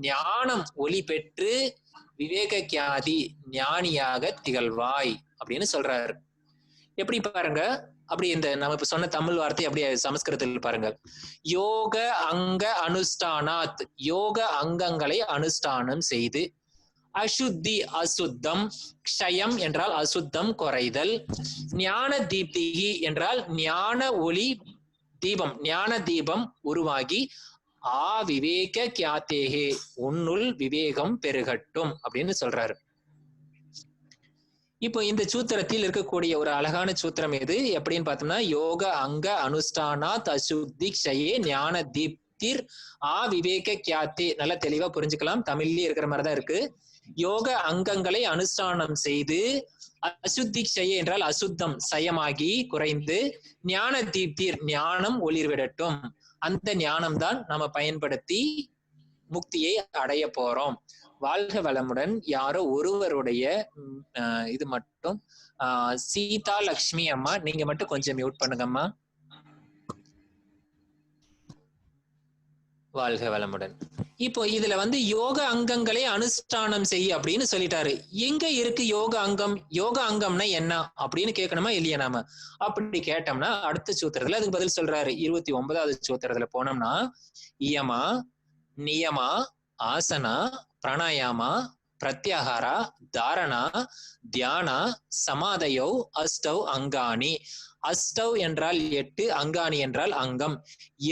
ஞானம் ஒளி பெற்று விவேக கியாதி ஞானியாக திகழ்வாய் அப்படின்னு சொல்றாரு. எப்படி பாருங்க, அப்படி இந்த நம்ம இப்ப சொன்ன தமிழ் வார்த்தை அப்படியே சமஸ்கிருதத்தில் பாருங்க. யோக அங்க அனுஷ்டானாத், யோக அங்கங்களை அனுஷ்டானம் செய்து, அசுத்தி அசுத்தம், க்ஷயம் என்றால் அசுத்தம் குறைதல், ஞான தீப்திகி என்றால் ஞான ஒளி தீபம், ஞான தீபம் உருவாகி ஆ விவேக கியாத்தேகே, உன்னுள் விவேகம் பெருகட்டும் அப்படின்னு சொல்றாரு. இப்போ இந்த சூத்திரத்தில் இருக்கக்கூடிய ஒரு அழகான சூத்திரம் எது எப்படின்னு பார்த்தோம்னா, யோக அங்க அனுஷ்டானாத் அசுத்தி க்ஷயே ஞான தீப்திர் ஆ விவேக கியாத்தே. நல்லா தெளிவா புரிஞ்சுக்கலாம், தமிழ்லயே இருக்கிற மாதிரிதான் இருக்கு. யோக அங்கங்களை அனுஷ்டானம் செய்து அசுத்தி க்ஷயே என்றால் அசுத்தம் சயமாகி குறைந்து, ஞான தீப்திர் ஞானம் ஒளிர்விடட்டும். அந்த ஞானம் தான் நம்ம பயன்படுத்தி முக்தியை அடைய போறோம். வாழ்க வளமுடன். யாரோ ஒருவருடைய இது மட்டும் சீதா லக்ஷ்மி அம்மா, நீங்க மட்டும் கொஞ்சம் மியூட் பண்ணுங்கம்மா. வாழ்க வளமுடன். இப்போ இதுல வந்து யோக அங்கங்களை அனுஷ்டானம் செய்ய அப்படின்னு சொல்லிட்டாரு. எங்க இருக்கு யோக அங்கம்? யோக அங்கம்னா என்ன அப்படின்னு கேட்கணுமா இல்லையா? நாம அப்படி கேட்டோம்னா அடுத்த சூத்திரத்துல அதுக்கு பதில் சொல்றாரு. 29வது சூத்திரத்துல போனோம்னா, இயமா நியமா ஆசனா பிராணாயாமா பிரத்யாகாரா தாரணா தியானா சமாதயோ அஷ்டவ் அங்காணி. அஷ்டவ் என்றால் 8, அங்காணி என்றால் அங்கம்.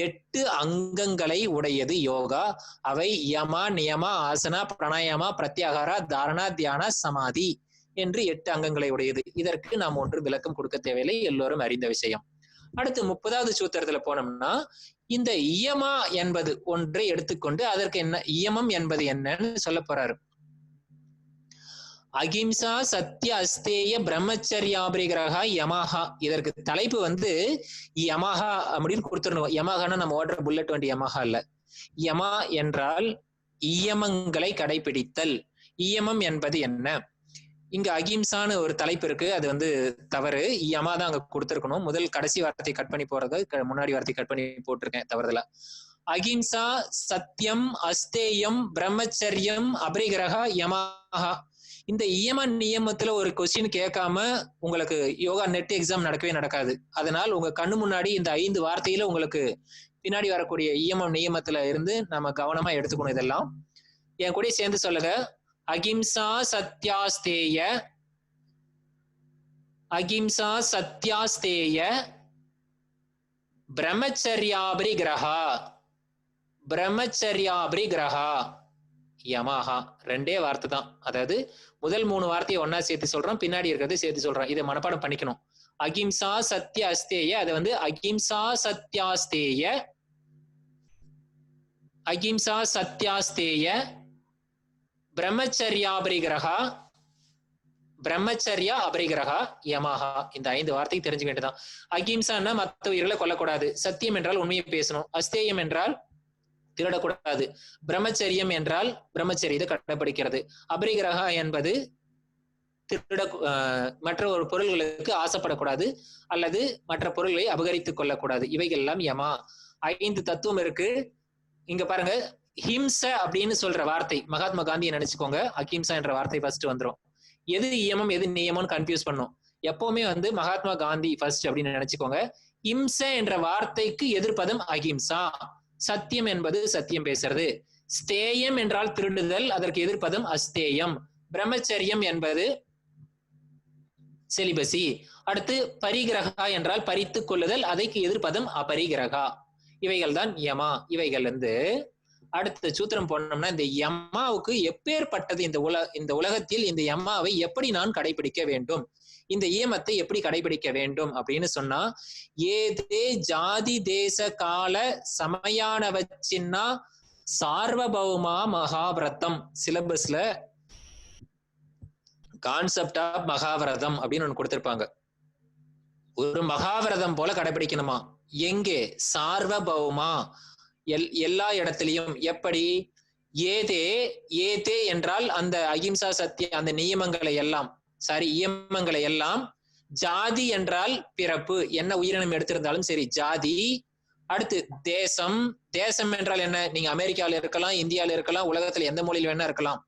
8 அங்கங்களை உடையது யோகா. அவை யமா நியமா ஆசனா பிராணாயாமா பிரத்யாகாரா தாரணா தியானா சமாதி என்று 8 அங்கங்களை உடையது. இதற்கு நாம் ஒன்று விளக்கம் கொடுக்க தேவையில்லை, எல்லோரும் அறிந்த விஷயம். அடுத்து 30வது சூத்திரத்துல போனோம்னா, இந்த இயமா என்பது ஒன்றை எடுத்துக்கொண்டு அதற்கு என்ன இயமம் என்பது என்னன்னு சொல்ல போறாரு. அகிம்சா சத்திய அஸ்தேய பிரம்மச்சரியாபிரிகிரகா யமஹா. இதற்கு தலைப்பு வந்து யமஹா அப்படின்னு கொடுத்துடணும். யமஹான்னா நம்ம ஓடுற புல்லட் வண்டி யமஹா இல்ல. யமா என்றால் இயமங்களை கடைபிடித்தல். இயமம் என்பது என்ன? இங்க அகிம்சான்னு ஒரு தலைப்பு இருக்கு, அது வந்து தவறு. யமா தான் அங்க கொடுத்திருக்கணும். முதல் கடைசி வார்த்தை கட் பண்ணி போறது, முன்னாடி வார்த்தை கட் பண்ணி போட்டிருக்கேன் தவறுதலா. அகிம்சா சத்தியம் அஸ்தேயம் பிரம்மச்சரியம் அபரிகிரகா யமஹா. இந்த இயம நியமத்துல ஒரு கொஸ்டின் கேட்காம உங்களுக்கு யோகா நெட் எக்ஸாம் நடக்கவே நடக்காது. அதனால் உங்க கண்ணு முன்னாடி இந்த 5 வார்த்தையில உங்களுக்கு பின்னாடி வரக்கூடிய இயமம் நியமத்துல இருந்து நம்ம கவனமா எடுத்துக்கணும். இதெல்லாம் என் கூட சேர்ந்து சொல்லுங்க. அகிம்சா சத்யாஸ்தேய, அகிம்சா சத்யாஸ்தேய பிரம்மச்சர்யாபரிகிரஹா, பிரம்மச்சர்யாபரிகிரஹா யமஹா. 2 வார்த்தை தான். அதாவது முதல் 3 வார்த்தையை ஒன்னா சேர்த்து சொல்றோம், பின்னாடி இருக்கிறது சேர்த்து சொல்றோம். இதை மனப்பாடம் பண்ணிக்கணும். அகிம்சா சத்யாஸ்தேய, அது வந்து அகிம்சா சத்யாஸ்தேய, அகிம்சா சத்யாஸ்தேய பிரம்மச்சர்யாபரிகிரஹா, பிரம்மச்சர்யா அபரிகிரஹா யமஹா. இந்த 5 வார்த்தை தெரிஞ்சுக்க வேண்டியதான். அகிம்சான்னா மற்ற உயிர்களை கொல்லக்கூடாது, சத்தியம் என்றால் உண்மையை பேசணும், அஸ்தேயம் என்றால் திருடக்கூடாது, பிரம்மச்சரியம் என்றால் பிரம்மச்சரியத்தை கடைபிடிக்கிறது, அபரிகிரஹா என்பது திருட மற்ற ஒரு பொருள்களுக்கு ஆசைப்படக்கூடாது அல்லது மற்ற பொருள்களை அபகரித்துக் கொள்ளக்கூடாது. இவைகள் எல்லாம் யமா. 5 தத்துவம் இருக்கு. இங்க பாருங்க, ஹிம்ச அப்படின்னு சொல்ற வார்த்தை மகாத்மா காந்தியை நினைச்சுக்கோங்க. அஹிம்சா என்ற வார்த்தை ஃபர்ஸ்ட் வந்துரும். எது இயமம் எது நியமம்னு கன்ஃபியூஸ் பண்ணும். எப்பவுமே வந்து மகாத்மா காந்தி ஃபர்ஸ்ட் அப்படின்னு நினைச்சுக்கோங்க. இம்ச என்ற வார்த்தைக்கு எதிர்ப்பதம் அஹிம்சா. சத்தியம் என்பது சத்தியம் பேசுறது. ஸ்தேயம் என்றால் திருடுதல், அதற்கு எதிர்ப்பதம் அஸ்தேயம். பிரம்மச்சரியம் என்பது செலிபசி. அடுத்து பரிகிரகா என்றால் பறித்து கொள்ளுதல், அதற்கு எதிர்ப்பதம் அபரிகிரகா. இவைகள் தான் யமா. இவைகள் வந்து அடுத்த சூத்திரம் போனோம்னா, இந்த யமாவுக்கு எப்பேற்பட்டது இந்த உலகத்தில் இந்த யமாவை எப்படி நான் கடைபிடிக்க வேண்டும், இந்த இயமத்தை எப்படி கடைபிடிக்க வேண்டும் அப்படின்னு சொன்னா, ஏதே ஜாதி தேச கால சமயானவச்சின்னா சார்வபௌமா மகாவிரதம். சிலபஸ்ல கான்செப்ட் ஆஃப் மகாவிரதம் அப்படின்னு ஒண்ணு கொடுத்திருப்பாங்க. ஒரு மகாவிரதம் போல கடைபிடிக்கணுமா. எங்கே? சார்வபௌமா, எல்லா இடத்திலையும். எப்படி? ஏதே, ஏதே என்றால் அந்த அகிம்சா சத்திய அந்த நியமங்களை எல்லாம், சாரி இயமங்களை எல்லாம். ஜாதி என்றால் பிறப்பு, என்ன உயிரினம் எடுத்திருந்தாலும் சரி ஜாதி. அடுத்து தேசம். தேசம் என்றால் என்ன? நீங்க அமெரிக்கால இருக்கலாம், இந்தியால இருக்கலாம், உலகத்துல எந்த மொழியில் வேணா இருக்கலாம்.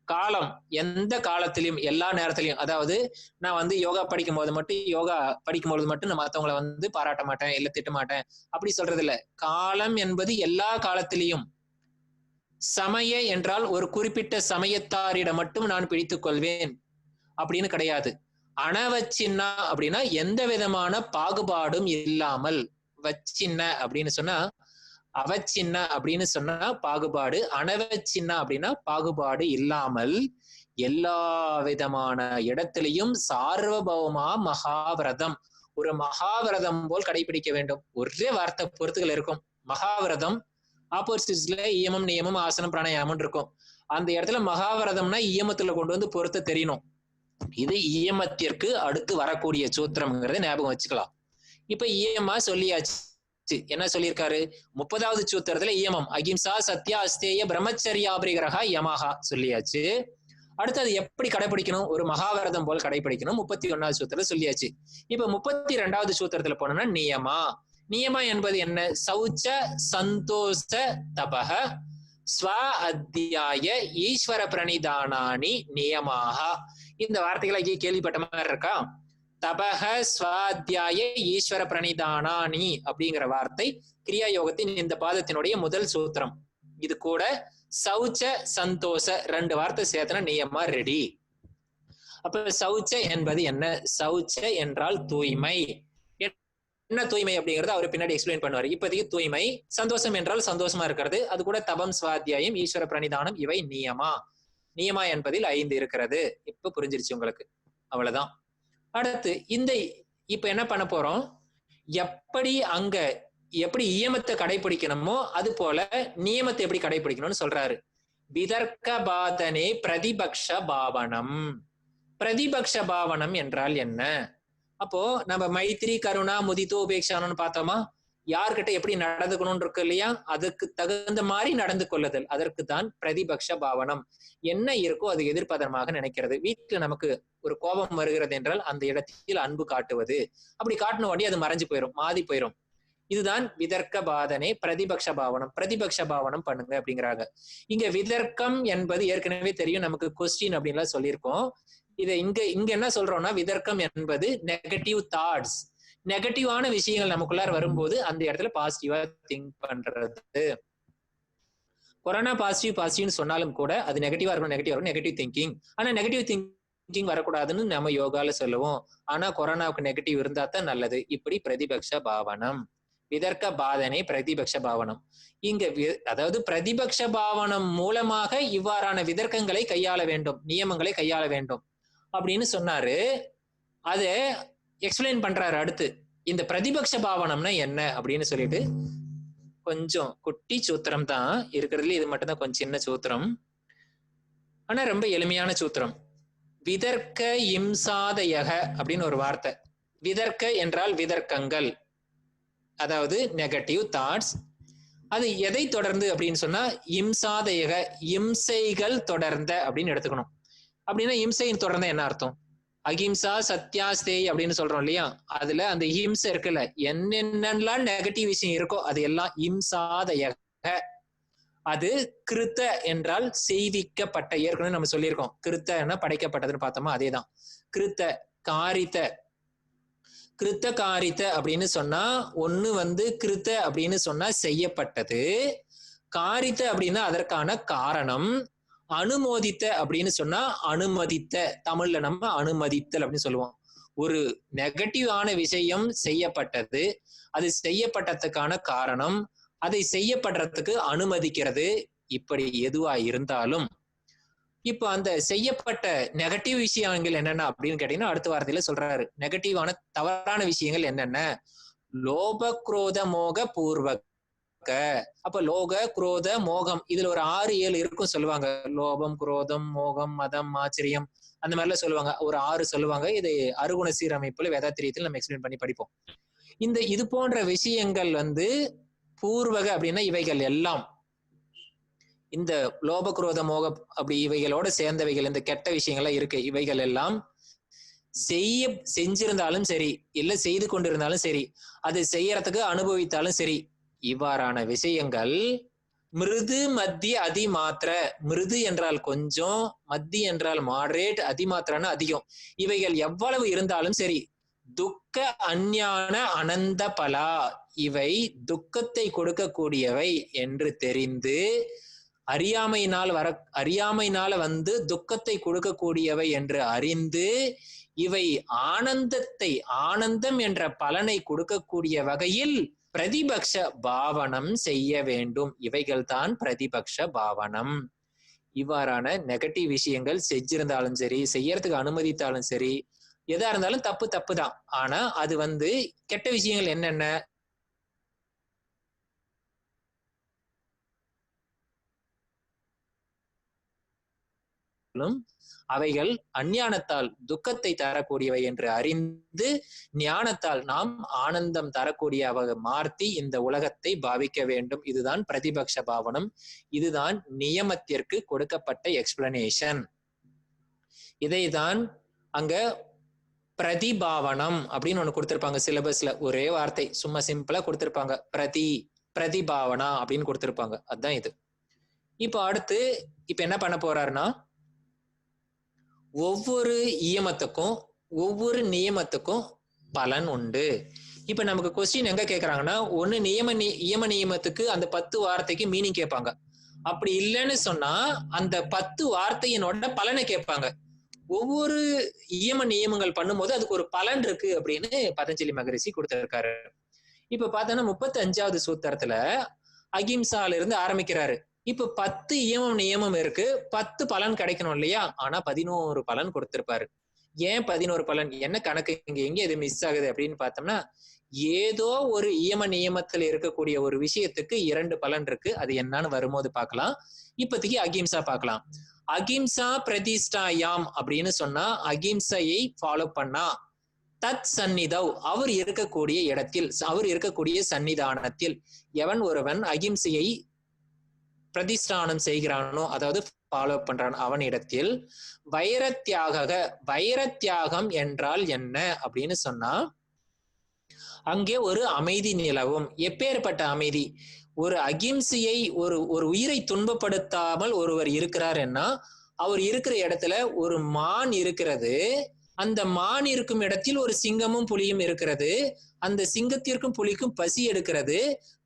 காலம், எந்த காலத்திலையும் எல்லா நேரத்திலையும். அதாவது நான் வந்து யோகா படிக்கும் போது மட்டும் நான் மத்தவங்களை வந்து பாராட்ட மாட்டேன், இல்ல திட்ட மாட்டேன், அப்படி சொல்றது இல்ல. காலம் என்பது எல்லா காலத்திலையும். சமய என்றால் ஒரு குறிப்பிட்ட சமயத்தாரிடம் மட்டும் நான் பிடித்துக் கொள்வேன் அப்படின்னு கிடையாது. அனவச்சின்னா அப்படின்னா எந்த விதமான பாகுபாடும் இல்லாமல். வச்சின்ன அப்படின்னு சொன்னா, அவச்சின்ன அப்படின்னு சொன்னா பாகுபாடு, அனவச்சின்ன அப்படின்னா பாகுபாடு இல்லாமல் எல்லா விதமான இடத்திலையும் சார்வபௌமா மகாவிரதம், ஒரு மகாவிரதம் போல் கடைபிடிக்க வேண்டும். ஒரே வார்த்தை பொறுத்துகள் இருக்கும். மகாவிரதம் ஆப்போசிட்ஸ்ல இயமம் நியமம் ஆசனம் பிராணாயாமம் இருக்கும். அந்த இடத்துல மகாவிரதம்னா இயமத்துல கொண்டு வந்து பொறுத்த தெரியணும். இது இயமத்திற்கு அடுத்து வரக்கூடிய சூத்திரம்ங்கிறத ஞாபகம் வச்சுக்கலாம். இப்ப இயமா சொல்லியாச்சு. என்ன சொல்லியிருக்காரு? 30வது சூத்திரத்துல இயமம் அகிம்சா சத்யா அஸ்தேய பிரம்மச்சர்யாபரிகிரஹா யமஹா சொல்லியாச்சு. அடுத்து அது எப்படி கடைபிடிக்கணும்? ஒரு மகாவிரதம் போல் கடைபிடிக்கணும். 31வது சூத்திரத்துல சொல்லியாச்சு. இப்ப 32வது சூத்திரத்துல போனோம்னா நியமா. நியமா என்பது என்ன? சௌச்ச சந்தோஷ தபஹ ஸ்வ அத்தியாய ஈஸ்வர பிரணிதானானி நியமாக. இந்த வார்த்தைகளை கேள்விப்பட்ட மாதிரி இருக்கா? தபஹ ஸ்வாத்தியாய ஈஸ்வர பிரணிதானானி அப்படிங்கிற வார்த்தை கிரியா யோகத்தின் இந்த பாதத்தினுடைய முதல் சூத்திரம். இது கூட சௌச்ச சந்தோஷ 2 வார்த்தை சேர்த்தனா நியமா ரெடி. அப்ப சௌச்ச என்பது என்ன? சௌச்ச என்றால் தூய்மை. என்ன தூய்மை அப்படிங்கறத அவர் பின்னாடி எக்ஸ்பிளைன் பண்ணுவார். இப்போதைக்கு தூய்மை. சந்தோஷம் என்றால் சந்தோஷமா இருக்கிறது. அது கூட தபம் ஸ்வாத்தியாயம் ஈஸ்வர பிரணிதானம் இவை நியமா. நியமா என்பதில் 5 இருக்கிறது. இப்ப புரிஞ்சிருச்சு உங்களுக்கு. அவ்வளவுதான். அடுத்து இப்ப என்ன பண்ண போறோம்? எப்படி இயமத்தை கடைபிடிக்கணுமோ அது போல நியமத்தை எப்படி கடைபிடிக்கணும்னு சொல்றாரு. விதர்க்க பாதனே பிரதிபக்ஷ பாவனம். பிரதிபக்ஷ பாவனம் என்றால் என்ன? அப்போ நம்ம மைத்திரி கருணா முதிதோ உபேக்ஷானு பார்த்தோமா? யார்கிட்ட எப்படி நடந்துக்கணும்னு இருக்கு இல்லையா? அதுக்கு தகுந்த மாதிரி நடந்து கொள்ளுதல், அதற்கு தான் பிரதிபக்ஷ பாவனம். என்ன இருக்கோ அது எதிர்ப்பதமாக நினைக்கிறது. வீட்டுல நமக்கு ஒரு கோபம் வருகிறது என்றால் அந்த இடத்தில் அன்பு காட்டுவது. அப்படி காட்டின உடனே அது மறைஞ்சு போயிடும், மாறி போயிடும். இதுதான் விதர்க்க பாதனை பிரதிபக்ஷ பாவனம். பிரதிபக்ஷ பாவனம் பண்ணுங்க அப்படிங்கிறாங்க. இங்க விதர்க்கம் என்பது ஏற்கனவே தெரியும் நமக்கு, கொஸ்டின் அப்படின்லாம் சொல்லியிருக்கோம். இதை இங்க என்ன சொல்றோம்னா, விதர்க்கம் என்பது நெகட்டிவ் தாட்ஸ், நெகட்டிவான விஷயங்கள் நமக்குள்ளார வரும்போது அந்த இடத்துல பாசிட்டிவா திங்க் பண்றது. கொரோனா பாசிட்டிவ்னு சொன்னாலும் கூட அது நெகட்டிவா இருக்கும், நெகட்டிவ் திங்கிங். ஆனா நெகட்டிவ் திங்கிங் வரக்கூடாதுன்னு நம்ம யோகால சொல்லுவோம். ஆனா கொரோனாவுக்கு நெகட்டிவ் இருந்தா தான் நல்லது. இப்படி பிரதிபக்ஷ பாவனம், விதர்க்க பாதனை பிரதிபக்ஷ பாவனம். இங்க அதாவது பிரதிபக்ஷ பாவனம் மூலமாக இவ்வாறான விதர்க்கங்களை கையாள வேண்டும், நியமங்களை கையாள வேண்டும் அப்படின்னு சொன்னாரு. அதை எக்ஸ்பிளைன் பண்றாரு அடுத்து. இந்த பிரதிபக்ஷ பாவனம்னா என்ன அப்படின்னு சொல்லிட்டு கொஞ்சம் குட்டி சூத்திரம் தான் இருக்கிறதுல, இது மட்டும் தான் கொஞ்சம் சின்ன சூத்திரம், ஆனா ரொம்ப எளிமையான சூத்திரம். விதர்க்க இம்சாதயக அப்படின்னு ஒரு வார்த்தை. விதர்க்க என்றால் விதர்க்கங்கள், அதாவது நெகட்டிவ் தாட்ஸ். அது எதை தொடர்ந்து அப்படின்னு சொன்னா இம்சாதயக, இம்சைகள் தொடர்ந்த அப்படின்னு எடுத்துக்கணும். அப்படின்னா இம்சையின் தொடர்ந்த என்ன அர்த்தம்? அகிம்சா சத்யாஸ்தேய் அப்படின்னு சொல்றோம் இல்லையா, அதுல அந்த ஹிம்சை இருக்குல்ல, என்னென்னலாம் நெகட்டிவ் விஷயம் இருக்கோ அது எல்லாம் இம்சாதயக. அது கிருத்த என்றால் செய்விக்கப்பட்ட, ஏற்கனவே நம்ம சொல்லியிருக்கோம். கிருத்தன்னா படைக்கப்பட்டதுன்னு பார்த்தோமா, அதேதான். கிருத்த காரித்த, கிருத்த காரித்த அப்படின்னு சொன்னா ஒண்ணு கிருத்த அப்படின்னு சொன்னா செய்யப்பட்டது, காரித்த அப்படின்னா அதற்கான காரணம், அனுமோதித்த அப்படின்னு சொன்னா அனுமதித்த, தமிழ்ல நம்ம அனுமதித்தல் அப்படின்னு சொல்லுவோம். ஒரு நெகட்டிவான விஷயம் செய்யப்பட்டது, அது செய்யப்பட்டதுக்கான காரணம், அதை செய்யப்படுறதுக்கு அனுமதிக்கிறது, இப்படி எதுவா இருந்தாலும். இப்ப அந்த செய்யப்பட்ட நெகட்டிவ் விஷயங்கள் என்னென்ன அப்படின்னு கேட்டீங்கன்னா அடுத்த வார்த்தையில சொல்றாரு. நெகட்டிவான தவறான விஷயங்கள் என்னென்ன? லோப குரோத மோக பூர்வக. அப்ப லோக குரோத மோகம், இதுல ஒரு 6-7 இருக்கும் சொல்லுவாங்க. லோபம், குரோதம், மோகம், மதம், ஆச்சரியம், அந்த மாதிரிலாம் சொல்லுவாங்க. ஒரு 6 சொல்லுவாங்க. இது அருகுண சீரமைப்புல வேதாத்திரியத்தில் நம்ம எக்ஸ்பிளைன் பண்ணி படிப்போம். இது போன்ற விஷயங்கள் பூர்வக அப்படின்னா இவைகள் எல்லாம், இந்த லோப குரோத மோக அப்படி இவைகளோட சேர்ந்தவைகள், இந்த கெட்ட விஷயங்கள்லாம் இருக்கு, இவைகள் எல்லாம் செஞ்சிருந்தாலும் சரி, இல்ல செய்து கொண்டிருந்தாலும் சரி, அது செய்யறதுக்கு அனுபவித்தாலும் சரி, இவ்வாறான விஷயங்கள் மிருது மத்திய அதிமாத்திர. மிருது என்றால் கொஞ்சம், மத்தி என்றால் மாடரேட், அதிமாத்திரன்னா அதிகம். இவைகள் எவ்வளவு இருந்தாலும் சரி, துக்க அஞ்ஞான அனந்த பலா, இவை துக்கத்தை கொடுக்கக்கூடியவை என்று தெரிந்து, அறியாமையினால துக்கத்தை கொடுக்கக்கூடியவை என்று அறிந்து, இவை ஆனந்தம் என்ற பலனை கொடுக்கக்கூடிய வகையில் பிரதிபக்ஷ பாவனம் செய்ய வேண்டும். இவைகள் தான் பிரதிபக்ஷ பாவனம். இவ்வாறான நெகட்டிவ் விஷயங்கள் செஞ்சிருந்தாலும் சரி, செய்யறதுக்கு அனுமதித்தாலும் சரி, எதா இருந்தாலும் தப்பு தான். ஆனா அது கெட்ட விஷயங்கள் என்னென்ன? அவைகள் அஞ்ஞானத்தால் துக்கத்தை தரக்கூடியவை என்று அறிந்து, ஞானத்தால் நாம் ஆனந்தம் தரக்கூடியவக மாற்றி இந்த உலகத்தை பாவிக்க வேண்டும். இதுதான் பிரதிபக்ஷ பாவனம். இதுதான் நியமத்திற்கு கொடுக்கப்பட்ட எக்ஸ்பிளனேஷன். இதைதான் அங்க பிரதிபாவனம் அப்படின்னு ஒண்ணு கொடுத்திருப்பாங்க சிலபஸ்ல. ஒரே வார்த்தை சும்மா சிம்பிளா கொடுத்திருப்பாங்க, பிரதிபாவனா அப்படின்னு கொடுத்திருப்பாங்க. அதுதான் இது. இப்போ அடுத்து இப்ப என்ன பண்ண போறாருன்னா, ஒவ்வொரு இயமத்துக்கும் ஒவ்வொரு நியமத்துக்கும் பலன் உண்டு. இப்ப நமக்கு கொஸ்டின் எங்க கேக்குறாங்கன்னா, ஒண்ணு இயம நியமத்துக்கு அந்த 10 வார்த்தைக்கு மீனிங் கேட்பாங்க. அப்படி இல்லைன்னு சொன்னா அந்த 10 வார்த்தையினோட பலனை கேட்பாங்க. ஒவ்வொரு நியமங்கள் பண்ணும்போது அதுக்கு ஒரு பலன் இருக்கு அப்படின்னு பதஞ்சலி மகரிஷி கொடுத்திருக்காரு. இப்ப பார்த்தோன்னா 35வது சூத்திரத்துல அகிம்சால இருந்து ஆரம்பிக்கிறாரு. இப்ப 10 நியமம் இருக்கு, 10 பலன் கிடைக்கணும் இல்லையா? ஆனா 11 பலன் கொடுத்திருப்பாரு. ஏன் 11 பலன்? என்ன கணக்கு இங்க, எங்க இது மிஸ் ஆகுது அப்படின்னு பார்த்தோம்னா, ஏதோ ஒரு நியமத்துல இருக்கக்கூடிய ஒரு விஷயத்துக்கு 2 பலன் இருக்கு. அது என்னன்னு வரும்போது பார்க்கலாம். இப்போதைக்கு அகிம்சா பார்க்கலாம். அகிம்சா பிரதிஷ்டாயாம் அப்படின்னு சொன்னா, அகிம்சையை ஃபாலோ பண்ணா, தத் சந்நிதவ், அவர் இருக்கக்கூடிய இடத்தில், அவர் இருக்கக்கூடிய சன்னிதானத்தில் எவன் ஒருவன் அகிம்சையை பிரதிஷ்டானம் செய்கிறானோ, அதாவது ஃபாலோ பண்றான், அவனிடத்தில் வைரத்தியாக. வைரத்தியாகம் என்றால் என்ன அப்படின்னு சொன்னா, அங்கே ஒரு அமைதி நிலவும். எப்பேற்பட்ட அமைதி? ஒரு அகிம்சையை, ஒரு உயிரை துன்பப்படுத்தாமல் ஒருவர் இருக்கிறார்னா, அவர் இருக்கிற இடத்துல ஒரு மான் இருக்கிறது. அந்த மான் இருக்கும் இடத்தில் ஒரு சிங்கமும் புலியும் இருக்கிறது. அந்த சிங்கத்திற்கும் புலிக்கும் பசி எடுக்கிறது.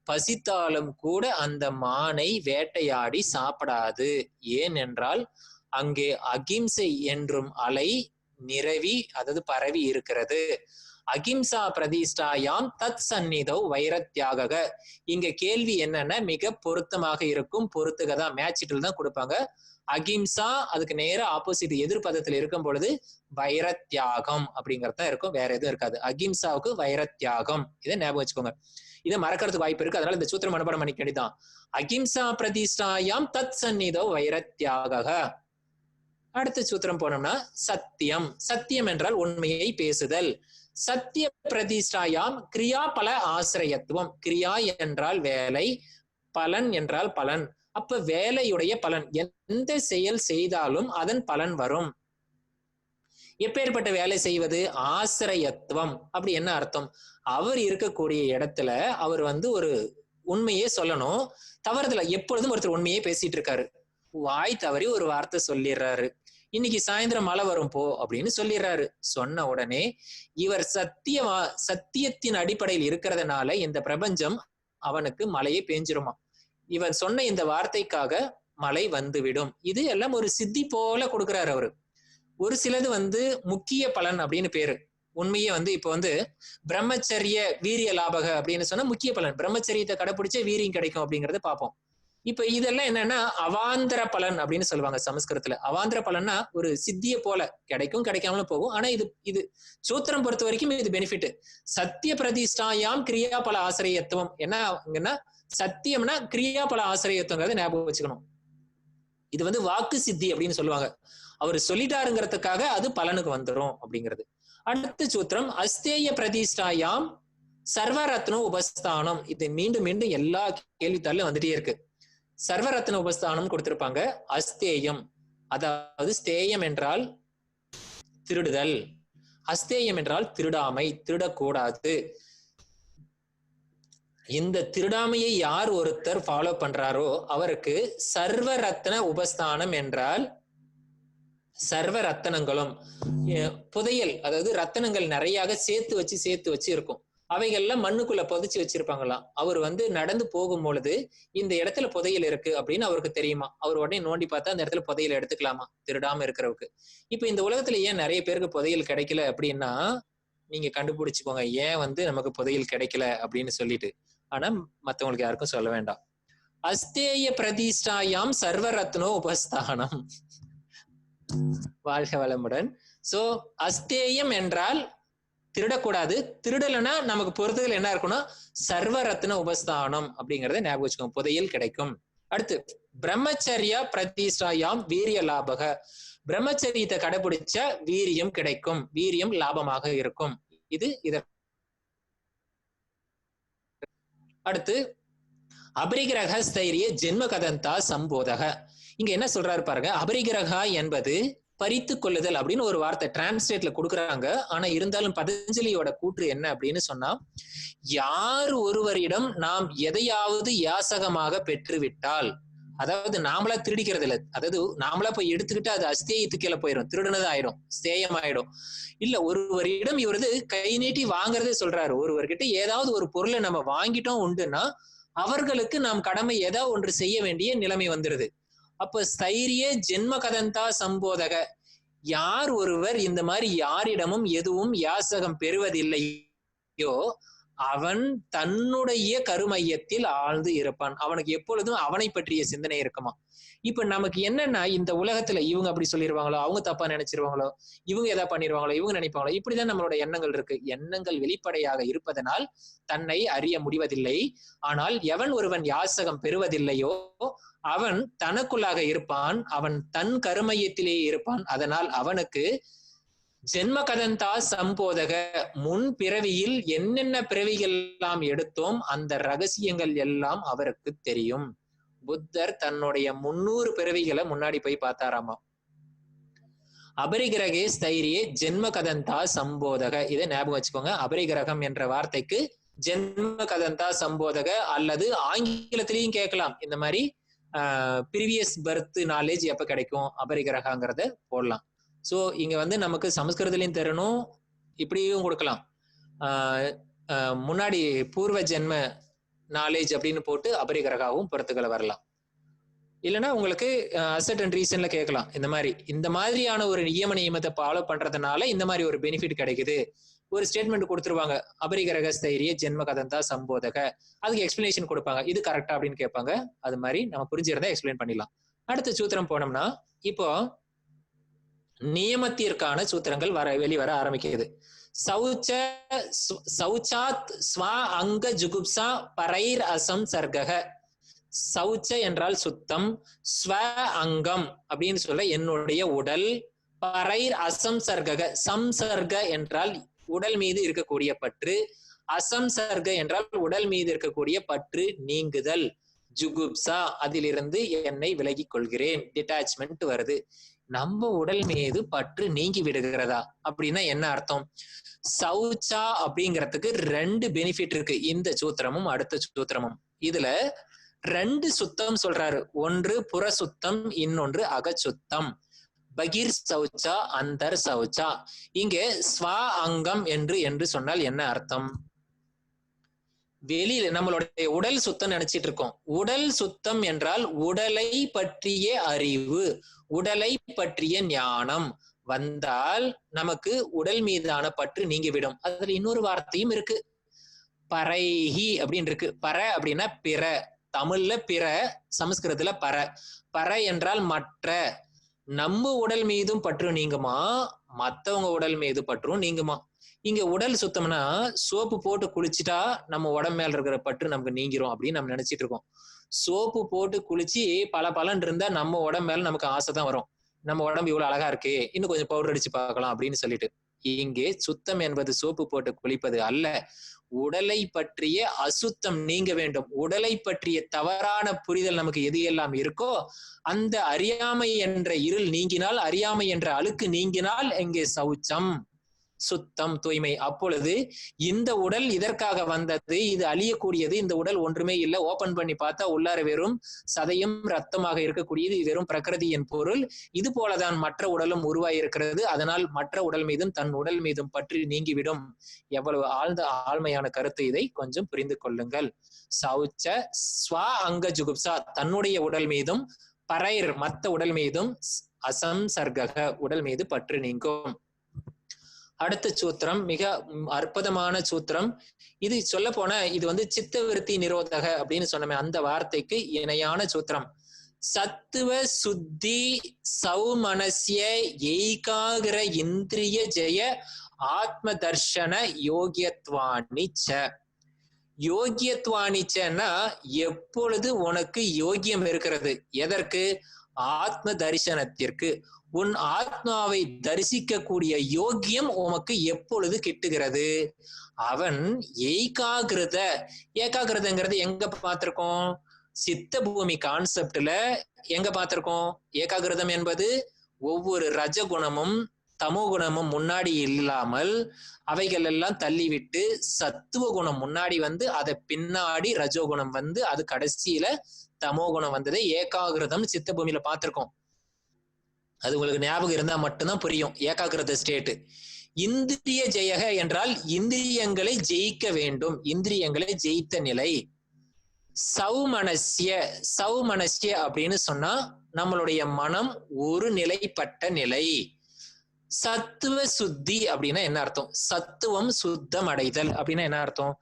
பசித்தாலும் கூட அந்த மானை வேட்டையாடி சாப்பிடாது. ஏனென்றால் அங்கே அகிம்சை என்றும் அலை நிரவி, அதாவது பரவி இருக்கிறது. அகிம்சா பிரதிஷ்டாயாம் தத் சந்நிதோ வைரத்யாக. இங்க கேள்வி என்னன்னா மிக பொருத்தமாக இருக்கும். பொருத்துகதான், மேட்சிட்டில் தான் கொடுப்பாங்க. அகிம்சா அதுக்கு நேர ஆப்போசிட் எதிர்பதத்துல இருக்கும் பொழுது வைரத்யாகம் அப்படிங்கறத இருக்கும், வேற எதுவும் இருக்காது. அகிம்சாவுக்கு வைரத்யாகம், இதை ஞாபகம் வச்சுக்கோங்க. இதை மறக்கிறதுக்கு வாய்ப்பு இருக்கு, அதனால இந்த சூத்திரம் மனப்பாடம் பண்ணிக்க வேண்டியதான். அகிம்சா பிரதிஷ்டாயாம் தத் சந்நிதோ வைரத்யாக. அடுத்த சூத்திரம் போனோம்னா சத்தியம். சத்தியம் என்றால் உண்மையை பேசுதல். சத்திய பிரதிஷ்டாயாம் கிரியா பல ஆசிரியத்துவம். கிரியா என்றால் வேலை, பலன் என்றால் பலன். அப்ப வேலையுடைய பலன், எந்த செயல் செய்தாலும் அதன் பலன் வரும். எப்பேற்பட்ட வேலை செய்வது? ஆசிரியத்துவம். அப்படி என்ன அர்த்தம்? அவர் இருக்கக்கூடிய இடத்துல அவர் ஒரு உண்மையே சொல்லணும். தவறுதல எப்பொழுதும் ஒருத்தர் உண்மையே பேசிட்டு இருக்காரு, வாய் தவறி ஒரு வார்த்தை சொல்லிடுறாரு. இன்னைக்கு சாயந்தரம் மழை வரும் போ அப்படின்னு சொல்லிடுறாரு. சொன்ன உடனே இவர் சத்தியத்தின் அடிப்படையில் இருக்கிறதுனால இந்த பிரபஞ்சம் அவனுக்கு மழையை பெஞ்சிருமா. இவன் சொன்ன இந்த வார்த்தைக்காக மழை வந்துவிடும். இது எல்லாம் ஒரு சித்தி போல கொடுக்கிறாரு அவரு. ஒரு சிலது முக்கிய பலன் அப்படின்னு பேரு. உண்மையே இப்ப பிரம்மச்சரிய வீரிய லாபக அப்படின்னு சொன்னா முக்கிய பலன். பிரம்மச்சரியத்தை கடைபிடிச்ச வீரியம் கிடைக்கும் அப்படிங்கறத பார்ப்போம். இப்ப இதெல்லாம் என்னன்னா அவாந்தர பலன் அப்படின்னு சொல்லுவாங்க சமஸ்கிருதத்துல. அவாந்தர பலன்னா ஒரு சித்திய போல கிடைக்கும், கிடைக்காமலும் போகும். ஆனா இது சூத்திரம் பொறுத்த வரைக்கும் இது பெனிஃபிட். சத்திய பிரதிஷ்டாயாம் கிரியா பல ஆசிரியத்துவம். என்ன சத்தியம்னா கிரியா பல ஆசிரியத்துவங்கிறத ஞாபகம் வச்சுக்கணும். இது வாக்கு சித்தி அப்படின்னு சொல்லுவாங்க. அவர் சொல்லிட்டாருங்கிறதுக்காக அது பலனுக்கு வந்துடும் அப்படிங்கிறது. அடுத்த சூத்திரம் அஸ்தேய பிரதிஷ்டாயாம் சர்வரத்ன உபஸ்தானம். இது மீண்டும் மீண்டும் எல்லா கேள்வித்தாலும் வந்துட்டே இருக்கு. சர்வரத்ன உபஸ்தானம் கொடுத்திருப்பாங்க. அஸ்தேயம், அதாவது ஸ்தேயம் என்றால் திருடுதல், அஸ்தேயம் என்றால் திருடாமை, திருடக்கூடாது. இந்த திருடாமையை யார் ஒருத்தர் ஃபாலோ பண்றாரோ அவருக்கு சர்வரத்ன உபஸ்தானம் என்றால் சர்வ ரத்தனங்களும் புதையல், அதாவது ரத்தனங்கள் நிறைய சேர்த்து வச்சு இருக்கும். அவைகள்லாம் மண்ணுக்குள்ள புதைச்சு வச்சிருப்பாங்களாம். அவர் நடந்து போகும் பொழுது இந்த இடத்துல புதையல் இருக்கு அப்படின்னு அவருக்கு தெரியுமா. அவர் உடனே நோண்டி பார்த்தா அந்த இடத்துல புதையல் எடுத்துக்கலாமா திருடாம இருக்கிறவருக்கு. இப்ப இந்த உலகத்துல ஏன் நிறைய பேருக்கு புதையல் கிடைக்கல அப்படின்னா நீங்க கண்டுபிடிச்சுக்கோங்க ஏன் நமக்கு புதையல் கிடைக்கல அப்படின்னு சொல்லிட்டு. ஆனா மத்தவங்களுக்கு யாருக்கும் சொல்ல வேண்டாம். அஸ்தேய பிரதிஷ்டாயாம் சர்வரத்னோ உபஸ்தானம். வாழ்க வளமுடன். சோ அஸ்தேயம் என்றால் திருடக்கூடாது. திருடலைன்னா நமக்கு பொறுத்தது என்ன இருக்குன்னா சர்வரத்ன உபஸ்தானம் அப்படிங்கறத ஞாபகம் வச்சுக்கோங்க, புதையல் கிடைக்கும். அடுத்து பிரம்மச்சரிய பிரதிஷ்டாயாம் வீரிய லாபக. பிரம்மச்சரியத்தை கடைபிடிச்ச வீரியம் கிடைக்கும், வீரியம் லாபமாக இருக்கும். இது அடுத்து அபரிகிரக ஸ்தைரிய ஜென்ம கதந்தா சம்போதக. இங்க என்ன சொல்றாரு பாருங்க. அபரிகிரகா என்பது பறித்து கொள்ளுதல் அப்படின்னு ஒரு வார்த்தை டிரான்ஸ்லேட்ல கொடுக்குறாங்க. ஆனா இருந்தாலும் பதஞ்சலியோட கூற்று என்ன அப்படின்னு சொன்னா, யார் ஒருவரிடம் நாம் எதையாவது யாசகமாக பெற்றுவிட்டால், அதாவது நாமளா திருடிக்கிறது இல்லை, அதாவது நாமளா போய் எடுத்துக்கிட்டு அது அஸ்தேயத்துக்கீழே போயிடும், திருடுனது ஆயிடும், ஸ்தேயம் ஆயிடும். இல்ல ஒருவரிடம் இவரது கை நீட்டி வாங்குறதே சொல்றாரு. ஒருவர்கிட்ட ஏதாவது ஒரு பொருளை நம்ம வாங்கிட்டோம் உண்டுன்னா அவர்களுக்கு நாம் கடமை ஏதாவது ஒன்று செய்ய வேண்டிய நிலைமை வந்துருது. அப்ப ஸ்தைரிய ஜென்ம கதந்தா சம்போதக, யார் ஒருவர் இந்த மாதிரி யாரிடமும் எதுவும் யாசகம் பெறுவதில்லையோ அவன் தன்னுடைய கருமையத்தில் ஆழ்ந்து இருப்பான். அவனுக்கு எப்பொழுதும் அவனை பற்றிய சிந்தனை இருக்குமா. இப்ப நமக்கு என்னன்னா இந்த உலகத்துல இவங்க அப்படி சொல்லிடுவாங்களோ, அவங்க தப்பா நினைச்சிருவாங்களோ, இவங்க எதா பண்ணிடுவாங்களோ, இவங்க நினைப்பாங்களோ, இப்படிதான் நம்மளோட எண்ணங்கள் இருக்கு. எண்ணங்கள் வெளிப்படையாக இருப்பதனால் தன்னை அறிய முடிவதில்லை. ஆனால் எவன் ஒருவன் யாசகம் பெறுவதில்லையோ அவன் தனக்குள்ளாக இருப்பான், அவன் தன் கருமையத்திலேயே இருப்பான். அதனால் அவனுக்கு ஜென்ம கதந்தா சம்போதக, முன் பிறவியில் என்னென்ன பிறவிகள் எல்லாம் எடுத்தோம் அந்த ரகசியங்கள் எல்லாம் அவருக்கு தெரியும். புத்தர் தன்னுடைய 300 பிறவிகளை முன்னாடி போய் பார்த்தாராமா. அபரிகிரகே ஸ்தைரியே ஜென்ம கதந்தா சம்போதக. இதை ஞாபகம் வச்சுக்கோங்க. அபரிகிரகம் என்ற வார்த்தைக்கு ஜென்ம கதந்தா சம்போதக, அல்லது ஆங்கிலத்திலையும் கேட்கலாம். இந்த மாதிரி ப்ரீவியஸ் பர்த் நாலேஜ் எப்ப கிடைக்கும் அபரிகிரகங்கிறத போடலாம். சோ இங்க வந்து நமக்கு சமஸ்கிருதத்திலையும் தரணும், இப்படியும் கொடுக்கலாம். முன்னாடி பூர்வ ஜென்ம நாலேஜ் அப்படின்னு போட்டு அபரிகிரகாவும் பொறுத்துக்களை வரலாம். இல்லைன்னா உங்களுக்கு அசட் அண்ட் ரீசன்ல கேட்கலாம். இந்த மாதிரியான ஒரு நியமத்தை ஃபாலோ பண்றதுனால இந்த மாதிரி ஒரு பெனிஃபிட் கிடைக்குது. ஒரு ஸ்டேட்மெண்ட் கொடுத்துருவாங்க, அபரிகிரக ஸ்தைரிய ஜென்ம கதந்தா சம்போதக, அதுக்கு எக்ஸ்பிளனேஷன் கொடுப்பாங்க. இது கரெக்டா அப்படின்னு கேட்பாங்க. அது மாதிரி நம்ம புரிஞ்சிருந்தா எக்ஸ்பிளைன் பண்ணிடலாம். அடுத்த சூத்திரம் போனோம்னா இப்போ நியமத்திற்கான சூத்திரங்கள் வெளிவர ஆரம்பிக்கிறது. சௌச்சாத் ஸ்வா அங்க ஜுகுப்சா பரைர் அசம் சர்கக. சௌச்ச என்றால் சுத்தம், ஸ்வ அங்கம் அப்படின்னு சொல்ல என்னுடைய உடல், பரைர் அசம்சர்க. சம்சர்க என்றால் உடல் மீது இருக்கக்கூடிய பற்று, அசம்சர்க என்றால் உடல் மீது இருக்கக்கூடிய பற்று நீங்குதல். ஜுகுப்சா அதிலிருந்து என்னை விலகிக் கொள்கிறேன், டிட்டாச்மெண்ட் வருது. நம்ம உடல் மீது பற்று நீங்கி விடுகிறதா அப்படின்னா என்ன அர்த்தம்? சௌச்சா அப்படிங்கிறதுக்கு 2 பெனிஃபிட் இருக்கு, இந்த சூத்திரமும் அடுத்த சூத்திரமும். இதுல 2 சுத்தம் சொல்றாரு. ஒன்று புற சுத்தம், இன்னொன்று அகச்சுத்தம். பகிர் சௌச்சா அந்தர் சௌச்சா. இங்கே ஸ்வா அங்கம் என்று சொன்னால் என்ன அர்த்தம்? வெளியில நம்மளுடைய உடல் சுத்தம் நினைச்சிட்டு இருக்கோம். உடல் சுத்தம் என்றால் உடலை பற்றிய அறிவு, உடலை பற்றிய ஞானம் வந்தால் நமக்கு உடல் மீதான பற்று நீங்கிவிடும். அதுல இன்னொரு வார்த்தையும் இருக்கு, பரைஹி அப்படின்னு இருக்கு. பர அப்படின்னா பிற, தமிழ்ல பிற, சமஸ்கிருதத்துல பர. பர என்றால் மற்ற. நம்ம உடல் மீதும் பற்று நீங்குமா, மத்தவங்க உடல் மீது பற்றும் நீங்குமா. இங்க உடல் சுத்தம்னா சோப்பு போட்டு குளிச்சுட்டா நம்ம உடம்பு மேல இருக்கிற பற்று நமக்கு நீங்கிரும் அப்படின்னு நம்ம நினைச்சிட்டு இருக்கோம். சோப்பு போட்டு குளிச்சு பல இருந்தா நம்ம உடம்பு மேல நமக்கு ஆசை தான் வரும். நம்ம உடம்பு இவ்வளவு அழகா இருக்கு, இன்னும் கொஞ்சம் பவுடர் அடிச்சு பார்க்கலாம் அப்படின்னு சொல்லிட்டு. இங்கே சுத்தம் என்பது சோப்பு போட்டு குளிப்பது அல்ல, உடலை பற்றிய அசுத்தம் நீங்க வேண்டும். உடலை பற்றிய தவறான புரிதல் நமக்கு எது எல்லாம் இருக்கோ அந்த அறியாமை என்ற இருள் நீங்கினால், அறியாமை என்ற அழுக்கு நீங்கினால் இங்கே சௌச்சம், சுத்தம், தூய்மை. அப்பொழுது இந்த உடல் இதற்காக வந்தது, இது அழியக்கூடியது, இந்த உடல் ஒன்றுமே இல்லை. ஓபன் பண்ணி பார்த்தா உள்ளார வெறும் சதையும் ரத்தமாக இருக்கக்கூடியது, வெறும் பிரகிருதியின் பொருள். இது போலதான் மற்ற உடலும் உருவாகி இருக்கிறது. அதனால் மற்ற உடல் மீதும் தன் உடல் மீதும் பற்றி நீங்கிவிடும். எவ்வளவு ஆழ்ந்த ஆழ்மையான கருத்து, இதை கொஞ்சம் புரிந்து கொள்ளுங்கள். சௌச்ச ஸ்வா அங்க ஜுகுப்சா, தன்னுடைய உடல் மீதும், பரைர் மற்ற உடல் மீதும், அசம்சர்க உடல் மீது பற்று நீங்கும். அடுத்த சூத்திரம் மிக அற்புதமான சூத்திரம். இது சொல்ல போன இது வந்து சித்த விருத்தி நிரோதக அப்படின்னு சொன்னமே அந்த வார்த்தைக்கு இணையான சூத்திரம். சத்துவ சுத்தி சௌமனஸ்ய ஏகாகிர இந்திரிய ஜெய ஆத்ம தர்ஷன யோகியத்வானிச்ச. யோகியத்வானிச்சன்னா எப்பொழுது உனக்கு யோகியம் இருக்கிறது, எதற்கு? ஆத்ம தரிசனத்திற்கு. உன் ஆத்மாவை தரிசிக்கக்கூடிய யோக்கியம் உமக்கு எப்பொழுது கிட்டுகிறது? அவன் ஏகாகிருத. ஏகாகிருதங்கிறது எங்க பார்த்திருக்கோம்? சித்த பூமி கான்செப்ட்ல எங்க பார்த்திருக்கோம்? ஏகாகிருதம் என்பது ஒவ்வொரு ரஜகுணமும் தமோ குணமும் முன்னாடி இல்லாமல் அவைகள் எல்லாம் தள்ளிவிட்டு சத்துவ குணம் முன்னாடி வந்து அதை பின்னாடி ரஜோகுணம் வந்து அது கடைசியில தமோ குணம் வந்ததை ஏகாகிருதம் சித்த பூமியில பார்த்திருக்கோம். அது உங்களுக்கு ஞாபகம் இருந்தா மட்டும்தான் புரியும் ஏகாகிருத ஸ்டேட். இந்திரிய ஜெயக என்றால் இந்திரியங்களை ஜெயிக்க வேண்டும், இந்திரியங்களை ஜெயித்த நிலை. சௌமனஸ்ய, சௌமனஸ்ய அப்படின்னு சொன்னா நம்மளுடைய மனம் ஒரு நிலைப்பட்ட நிலை. சத்துவ சுத்தி அப்படின்னா என்ன அர்த்தம்? சத்துவம் சுத்தம் அடைதல் அப்படின்னா என்ன அர்த்தம்?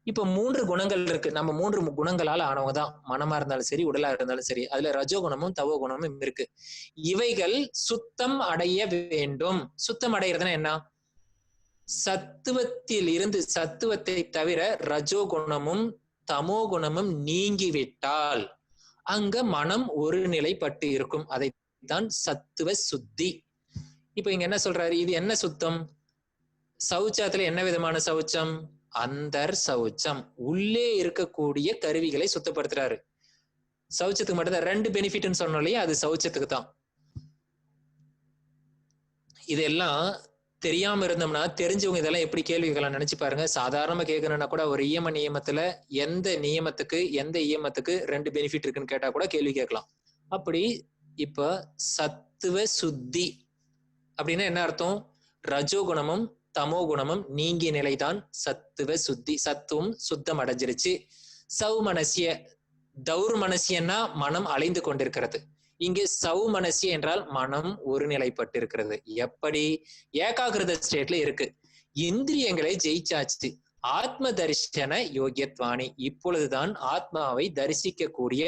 இப்ப 3 குணங்கள் இருக்கு. நம்ம 3 குணங்களால் ஆனவங்க தான், மனமா இருந்தாலும் சரி, உடலா இருந்தாலும் சரி. அதுல ரஜோகுணமும் தவோ குணமும் இருக்கு. இவைகள் சுத்தம் அடைய வேண்டும். சுத்தம் அடைகிறதுனா என்ன? சத்துவத்தில் இருந்து, சத்துவத்தை தவிர ரஜோகுணமும் தமோ குணமும் நீங்கிவிட்டால் அங்க மனம் ஒரு நிலைப்பட்டு இருக்கும். அதைத்தான் சத்துவ சுத்தி. இப்ப இங்க என்ன சொல்றாரு? இது என்ன சுத்தம்? சௌச்சத்துல என்ன விதமான சௌச்சம்? அந்தர் சௌச்சம். உள்ளே இருக்கக்கூடிய கருவிகளை சுத்தப்படுத்துறாரு. சௌச்சத்துக்கு மட்டும்தான் 2 பெனிஃபிட்னு சொன்னோம் இல்லையா, அது சௌச்சத்துக்கு தான். இதெல்லாம் தெரியாம இருந்தோம்னா தெரிஞ்சவங்க இதெல்லாம் எப்படி கேள்வி கேட்கலாம் நினைச்சு பாருங்க. சாதாரணமா கேட்கணும்னா கூட ஒரு நியமத்துல எந்த நியமத்துக்கு எந்த ஈயமத்துக்கு 2 பெனிஃபிட் இருக்குன்னு கேட்டா கூட கேள்வி கேட்கலாம். அப்படி இப்ப சத்துவ சுத்தி அப்படின்னா என்ன அர்த்தம்? ரஜோகுணமும் தமோ குணமும் நீங்கிய நிலைதான் சத்துவ சுத்தி. சத்துவம் சுத்தம் அடைஞ்சிருச்சு. சௌமனசிய தௌர்மனசியன்னா மனம் அலைந்து கொண்டிருக்கிறது. இங்கே சௌமனசிய என்றால் மனம் ஒருநிலைப்பட்டிருக்கிறது. எப்படி? ஏகாகிருத ஸ்டேட்ல இருக்கு. இந்திரியங்களை ஜெயிச்சாச்சு. ஆத்ம தரிசன யோகியத்வானி, இப்பொழுதுதான் ஆத்மாவை தரிசிக்கக்கூடிய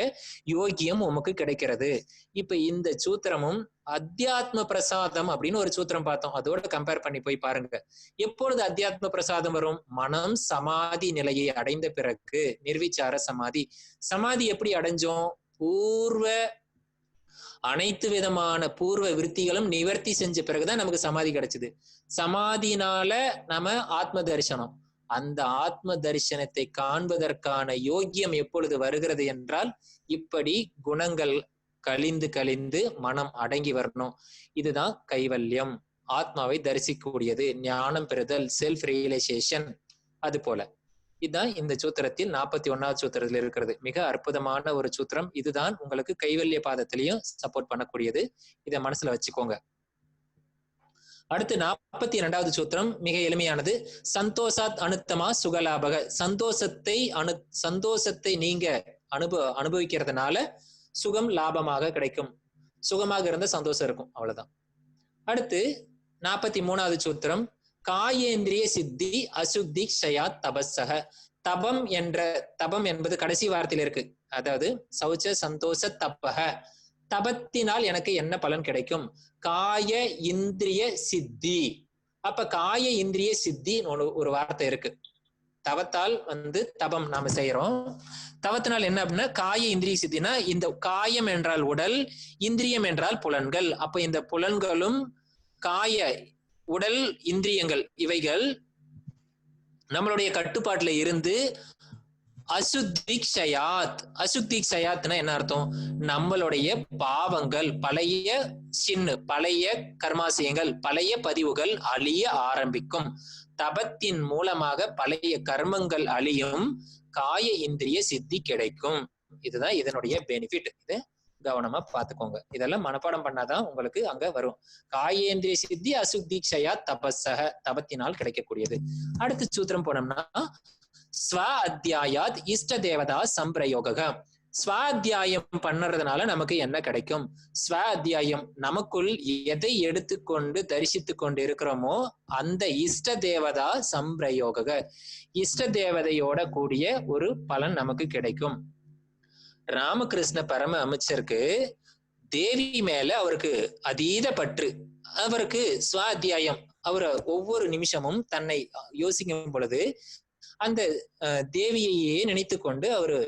யோகியம் உமக்கு கிடைக்கிறது. இப்ப இந்த சூத்திரமும் அத்தியாத்ம பிரசாதம் அப்படின்னு ஒரு சூத்திரம் பார்த்தோம், அதோட கம்பேர் பண்ணி போய் பாருங்க. எப்பொழுது அத்தியாத்ம பிரசாதம் வரும்? மனம் சமாதி நிலையை அடைந்த பிறகு. நிர்விச்சார சமாதி. சமாதி எப்படி அடைஞ்சோம்? அனைத்து விதமான பூர்வ விருத்திகளும் நிவர்த்தி செஞ்ச பிறகுதான் நமக்கு சமாதி கிடைச்சது. சமாதினால நம்ம ஆத்ம தரிசனம். அந்த ஆத்ம தரிசனத்தை காண்பதற்கான யோக்கியம் எப்பொழுது வருகிறது என்றால், இப்படி குணங்கள் கழிந்து கழிந்து மனம் அடங்கி வரணும். இதுதான் கைவல்யம், ஆத்மாவை தரிசிக்கக்கூடியது, ஞானம் பெறுதல், செல்ஃப் ரியலைசேஷன். அது போல இதுதான் இந்த சூத்திரத்தில் 41வது சூத்திரத்தில் இருக்கிறது. மிக அற்புதமான ஒரு சூத்திரம். இதுதான் உங்களுக்கு கைவல்ய பாதத்திலையும் சப்போர்ட் பண்ணக்கூடியது. இதை மனசுல வச்சுக்கோங்க. அடுத்து 42வது சூத்திரம் மிக எளிமையானது. சந்தோஷாத் அனுத்தமா சுகலாபக. சந்தோஷத்தை நீங்க அனுபவிக்கிறதுனால சுகம் லாபமாக கிடைக்கும். சுகமாக இருந்த சந்தோஷம் இருக்கும், அவ்வளவுதான். அடுத்து 43வது சூத்திரம். காயேந்திரிய சித்தி அசுத்தி க்ஷயாத் தபஸக. தபம் என்பது கடைசி வார்த்தையில் இருக்கு. அதாவது சௌச்ச சந்தோஷ தப்பக. தபத்தினால் எனக்கு என்ன பலன் கிடைக்கும்? காய இந்திரிய சித்தி. அப்ப காய இந்திரிய சித்தி ஒரு வார்த்தை இருக்கு. தவத்தால் தபம் நாம செய்யறோம். தவத்தினால் என்ன அப்படின்னா காய இந்திரிய சித்தினா, இந்த காயம் என்றால் உடல், இந்திரியம் என்றால் புலன்கள். அப்ப இந்த புலன்களும் காய உடல் இந்திரியங்கள் இவைகள் நம்மளுடைய கட்டுப்பாட்டுல இருந்து அசுத்திக்ஷயாத். அசுத்திக்ஷயாத்னா என்ன அர்த்தம்? நம்மளுடைய பாவங்கள், பழைய கர்மாசயங்கள், பழைய பதிவுகள் அழிய ஆரம்பிக்கும். தபத்தின் மூலமாக பழைய கர்மங்கள் அழியும். காய இந்திரிய சித்தி கிடைக்கும். இதுதான் இதனுடைய பெனிஃபிட். இது கவனமா பாத்துக்கோங்க. இதெல்லாம் மனப்பாடம் பண்ணாதான் உங்களுக்கு அங்க வரும். காயேந்திரிய சித்தி அசுத்தீக்ஷயா தபஸக. தபத்தினால் கிடைக்கக்கூடியது. அடுத்த சூத்திரம் போனோம்னா, ஸ்வ அத்தியாயாத் இஷ்ட தேவதா சம்பிரயோக. ஸ்வ அத்தியாயம் பண்ணறதுனால நமக்கு என்ன கிடைக்கும்? ஸ்வ அத்தியாயம், நமக்குள் எதை எடுத்துக்கொண்டு தரிசித்து கொண்டு இருக்கிறோமோ அந்த இஷ்ட தேவதா சம்பிரயோக, இஷ்ட தேவதையோட கூடிய ஒரு பலன் நமக்கு கிடைக்கும். ராமகிருஷ்ண பரம அமைச்சருக்கு தேவி மேல அவருக்கு அதீத பற்று. அவருக்கு ஸ்வாத்தியாயம், அவர் ஒவ்வொரு நிமிஷமும் தன்னை யோசிக்கும் பொழுது அந்த தேவியையே நினைத்து கொண்டு அவரு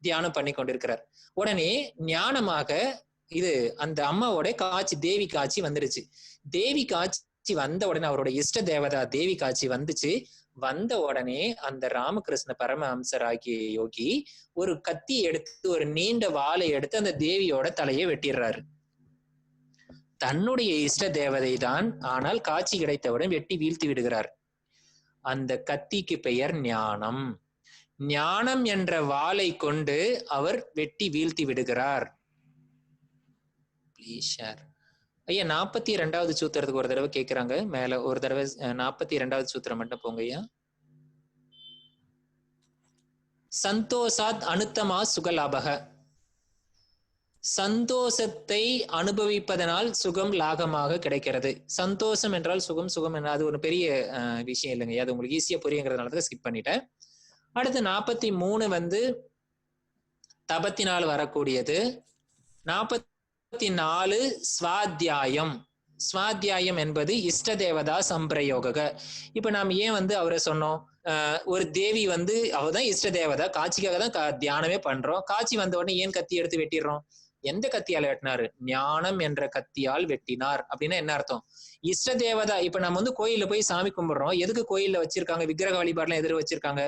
தியானம் பண்ணி கொண்டிருக்கிறார். உடனே ஞானமாக இது அந்த அம்மாவோட காட்சி, தேவி காட்சி வந்துடுச்சு. தேவி காட்சி வந்த உடனே அவரோட இஷ்ட தேவதா தேவி காட்சி வந்துச்சு. வந்த உடனே அந்த ராமகிருஷ்ண பரம அம்சராகிய யோகி ஒரு கத்தி எடுத்து, ஒரு நீண்ட வாளை எடுத்து அந்த தேவியோட தலையை வெட்டிடுறாரு. தன்னுடைய இஷ்ட தேவதை தான், ஆனால் காட்சி கிடைத்தவுடன் வெட்டி வீழ்த்தி விடுகிறார். அந்த கத்திக்கு பெயர் ஞானம். ஞானம் என்ற வாளை கொண்டு அவர் வெட்டி வீழ்த்தி விடுகிறார். Please share. ஐயா 42வது சூத்திரத்துக்கு ஒரு தடவை கேட்கிறாங்க. மேல ஒரு தடவை 42வது சூத்திரம் மட்டும் போங்க ஐயா. சந்தோஷாத் அனுத்தமா சுகலாபக. சந்தோஷத்தை அனுபவிப்பதனால் சுகம் லாபமாக கிடைக்கிறது. சந்தோஷம் என்றால் சுகம், சுகம் என்றால் அது ஒரு பெரிய விஷயம் இல்லைங்க. அது உங்களுக்கு ஈஸியா புரியுங்கிறதுனால ஸ்கிப் பண்ணிட்டேன். அடுத்து 43 தபத்தினால் வரக்கூடியது. 44 ஸ்வாத்தியாயம். ஸ்வாத்தியாயம் என்பது இஷ்ட தேவதா சம்பிரயோக. இப்ப நாம் ஏன் அவரை சொன்னோம்? ஒரு தேவி அவதான் இஷ்ட தேவதா, காட்சிக்காக தான் தியானமே பண்றோம். காட்சி வந்த உடனே ஏன் கத்தி எடுத்து வெட்டிடுறோம்? எந்த கத்தியால வெட்டினாரு? ஞானம் என்ற கத்தியால் வெட்டினார். அப்படின்னா என்ன அர்த்தம்? இஷ்ட தேவதா, இப்ப நம்ம கோயில்ல போய் சாமி கும்பிடுறோம். எதுக்கு கோயில்ல வச்சிருக்காங்க? விக்கிரக வழிபாடுலாம் எதிர வச்சிருக்காங்க?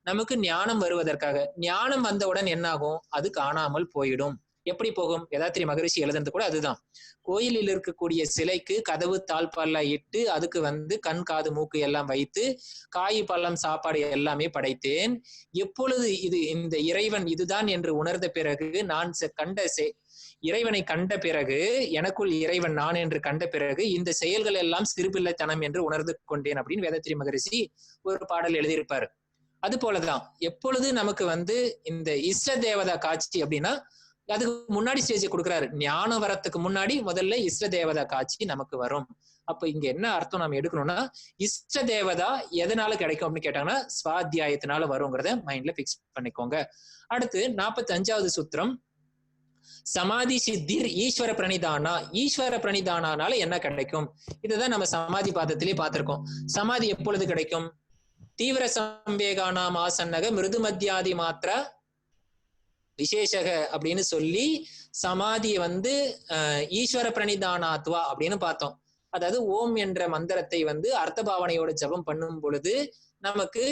நமக்கு ஞானம் வருவதற்காக. ஞானம் வந்தவுடன் என்ன ஆகும்? அது காணாமல் போயிடும். எப்படி போகும்? வேதாத்திரி மகரிஷி எழுதுறது கூட அதுதான். கோயிலில் இருக்கக்கூடிய சிலைக்கு கதவு தாழ்பால்ல இட்டு அதுக்கு வந்து கண் காது மூக்கு எல்லாம் வைத்து காய் பழம் சாப்பாடு எல்லாமே படைத்தேன். எப்பொழுது இது இந்த இறைவன் இதுதான் என்று உணர்ந்த பிறகு நான் இறைவனை கண்ட பிறகு, எனக்குள் இறைவன் நான் என்று கண்ட பிறகு இந்த செயல்கள் எல்லாம் சிறுபிள்ளைத்தனம் என்று உணர்ந்து கொண்டேன் அப்படின்னு வேதாத்திரி மகரிஷி ஒரு பாடல் எழுதியிருப்பாரு. அது போலதான் எப்பொழுது நமக்கு வந்து இந்த இஷ்ட தேவதா காட்சி அப்படின்னா அதுக்கு முன்னாடி ஸ்டேஜ் கொடுக்குறாரு. ஞானம் வரத்துக்கு முன்னாடி முதல்ல இஷ்ட தேவதா காட்சி நமக்கு வரும். அப்ப இங்க என்ன அர்த்தம் நம்ம எடுக்கணும்னா, இஷ்ட தேவதா எதனால கிடைக்கும் அப்படின்னு கேட்டாங்கன்னா ஸ்வாத்தியாயத்தினால வருங்கிறத மைண்ட்ல பிக்ஸ் பண்ணிக்கோங்க. அடுத்து 45வது சூத்திரம், சமாதி சித்திர் ஈஸ்வர பிரணிதானா. ஈஸ்வர பிரணிதானால என்ன கிடைக்கும்? இதுதான் நம்ம சமாதி பாதத்திலே பார்த்திருக்கோம். சமாதி எப்பொழுது கிடைக்கும்? தீவிர சம்பேகானாம் ஆசன்னக மிருது மத்தியாதி மாத்திர விசேஷக அப்படின்னு சொல்லி சமாதியை வந்து ஈஸ்வர பிரணிதானாத்வா அப்படின்னு பார்த்தோம். அதாவது ஓம் என்ற மந்திரத்தை வந்து அர்த்த பாவனையோட ஜபம் பண்ணும் பொழுது நமக்கு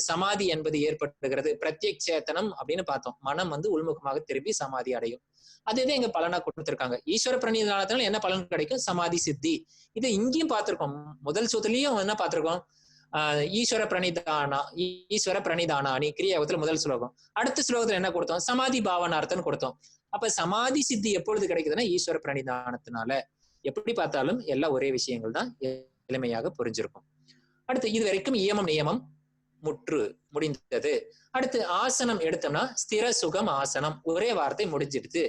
சமாதி என்பது ஏற்படுகிறது. பிரத்யக் சேத்தனம் அப்படின்னு பார்த்தோம். மனம் வந்து உள்முகமாக திரும்பி சமாதி அடையும். அதுதான் இங்க பலனா கொடுத்திருக்காங்க. ஈஸ்வர பிரணிதானத்தினால என்ன பலன் கிடைக்கும்? சமாதி சித்தி. இது இங்கேயும் பார்த்திருக்கோம். முதல் சூத்திலையும் என்ன பார்த்திருக்கோம்? ஈஸ்வர பிரணிதானா நீ கிரியாவத்துல முதல் ஸ்லோகம். அடுத்த ஸ்லோகத்துல என்ன கொடுத்தோம்? சமாதி பாவனார்த்தம் கொடுத்தோம். அப்ப சமாதி சித்தி எப்பொழுது கிடைக்குதுன்னா ஈஸ்வர பிரணிதானத்தினால. எப்படி பார்த்தாலும் எல்லாம் ஒரே விஷயங்கள் தான், எளிமையாக புரிஞ்சிருக்கும். அடுத்து இது வரைக்கும் இயமம் நியமம் முடிந்தது. அடுத்து ஆசனம் எடுத்தோம்னா ஸ்திர சுகம் ஆசனம். ஒரே வார்த்தை முடிஞ்சிடுது.